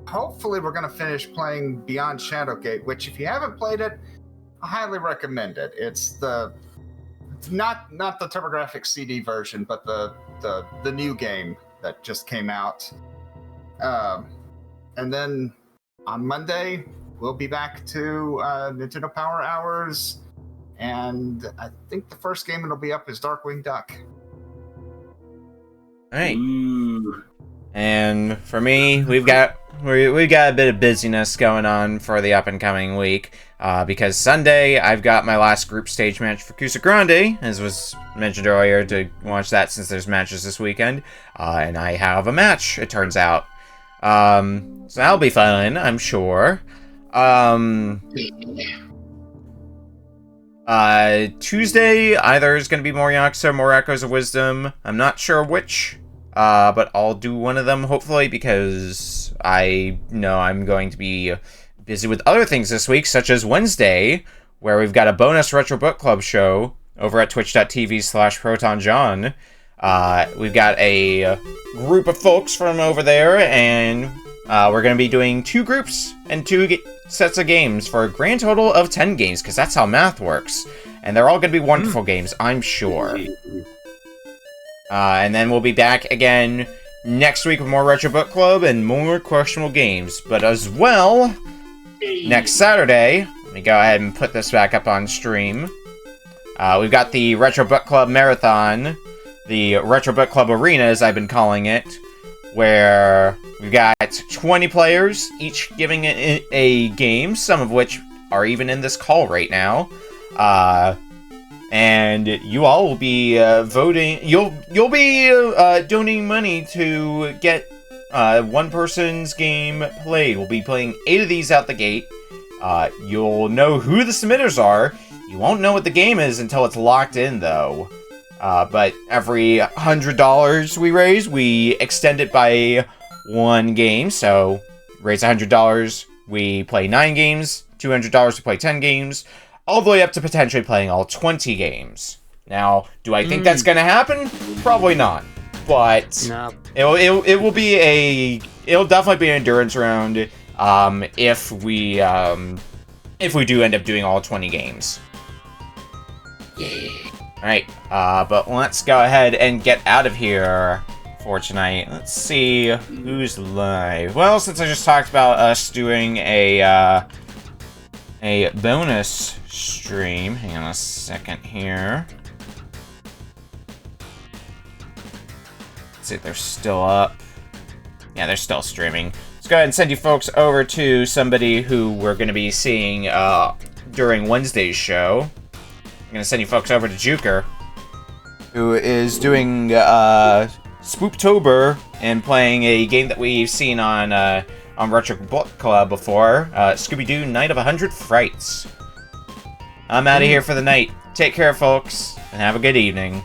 hopefully we're going to finish playing Beyond Shadowgate, which if you haven't played it, I highly recommend it. It's not the TurboGrafx CD version, but the new game that just came out. And then on Monday, we'll be back to Nintendo Power Hours, and I think the first game that'll be up is Darkwing Duck. Alright. And for me, we've got a bit of busyness going on for the up and coming week, because Sunday I've got my last group stage match for Cusa Grande, as was mentioned earlier, to watch that since there's matches this weekend, and I have a match, it turns out. So that'll be fun, I'm sure. Tuesday, either is going to be more Yakuza or more Echoes of Wisdom. I'm not sure which. But I'll do one of them, hopefully, because I know I'm going to be busy with other things this week, such as Wednesday, where we've got a bonus Retro Book Club show over at twitch.tv/ProtonJohn. We've got a group of folks from over there, and we're going to be doing 2 groups and 2 sets of games for a grand total of 10 games, because that's how math works. And they're all going to be wonderful games, I'm sure. And then we'll be back again next week with more Retro Book Club and more questionable games. But as well, next Saturday, let me go ahead and put this back up on stream. We've got the Retro Book Club Marathon, the Retro Book Club Arena, as I've been calling it, where we've got 20 players, each giving it a game, some of which are even in this call right now. And you all will be voting. You'll be donating money to get one person's game played. We'll be playing 8 of these out the gate. You'll know who the submitters are. You won't know what the game is until it's locked in, though. But every $100 we raise, we extend it by 1 game. So raise $100, we play 9 games. $200 to play 10 games. All the way up to potentially playing all 20 games. Now, do I think that's going to happen? Probably not. But No. it'll definitely be an endurance round if we do end up doing all 20 games. Alright, but let's go ahead and get out of here for tonight. Let's see who's live. Well, since I just talked about us doing a bonus stream. Hang on a second here. Let's see if they're still up. Yeah, they're still streaming. Let's go ahead and send you folks over to somebody who we're going to be seeing during Wednesday's show. I'm going to send you folks over to Juker, who is doing Spooptober and playing a game that we've seen on Retro Book Club before, Scooby-Doo Night of 100 Frights. I'm out of here for the night. Take care, folks, and have a good evening.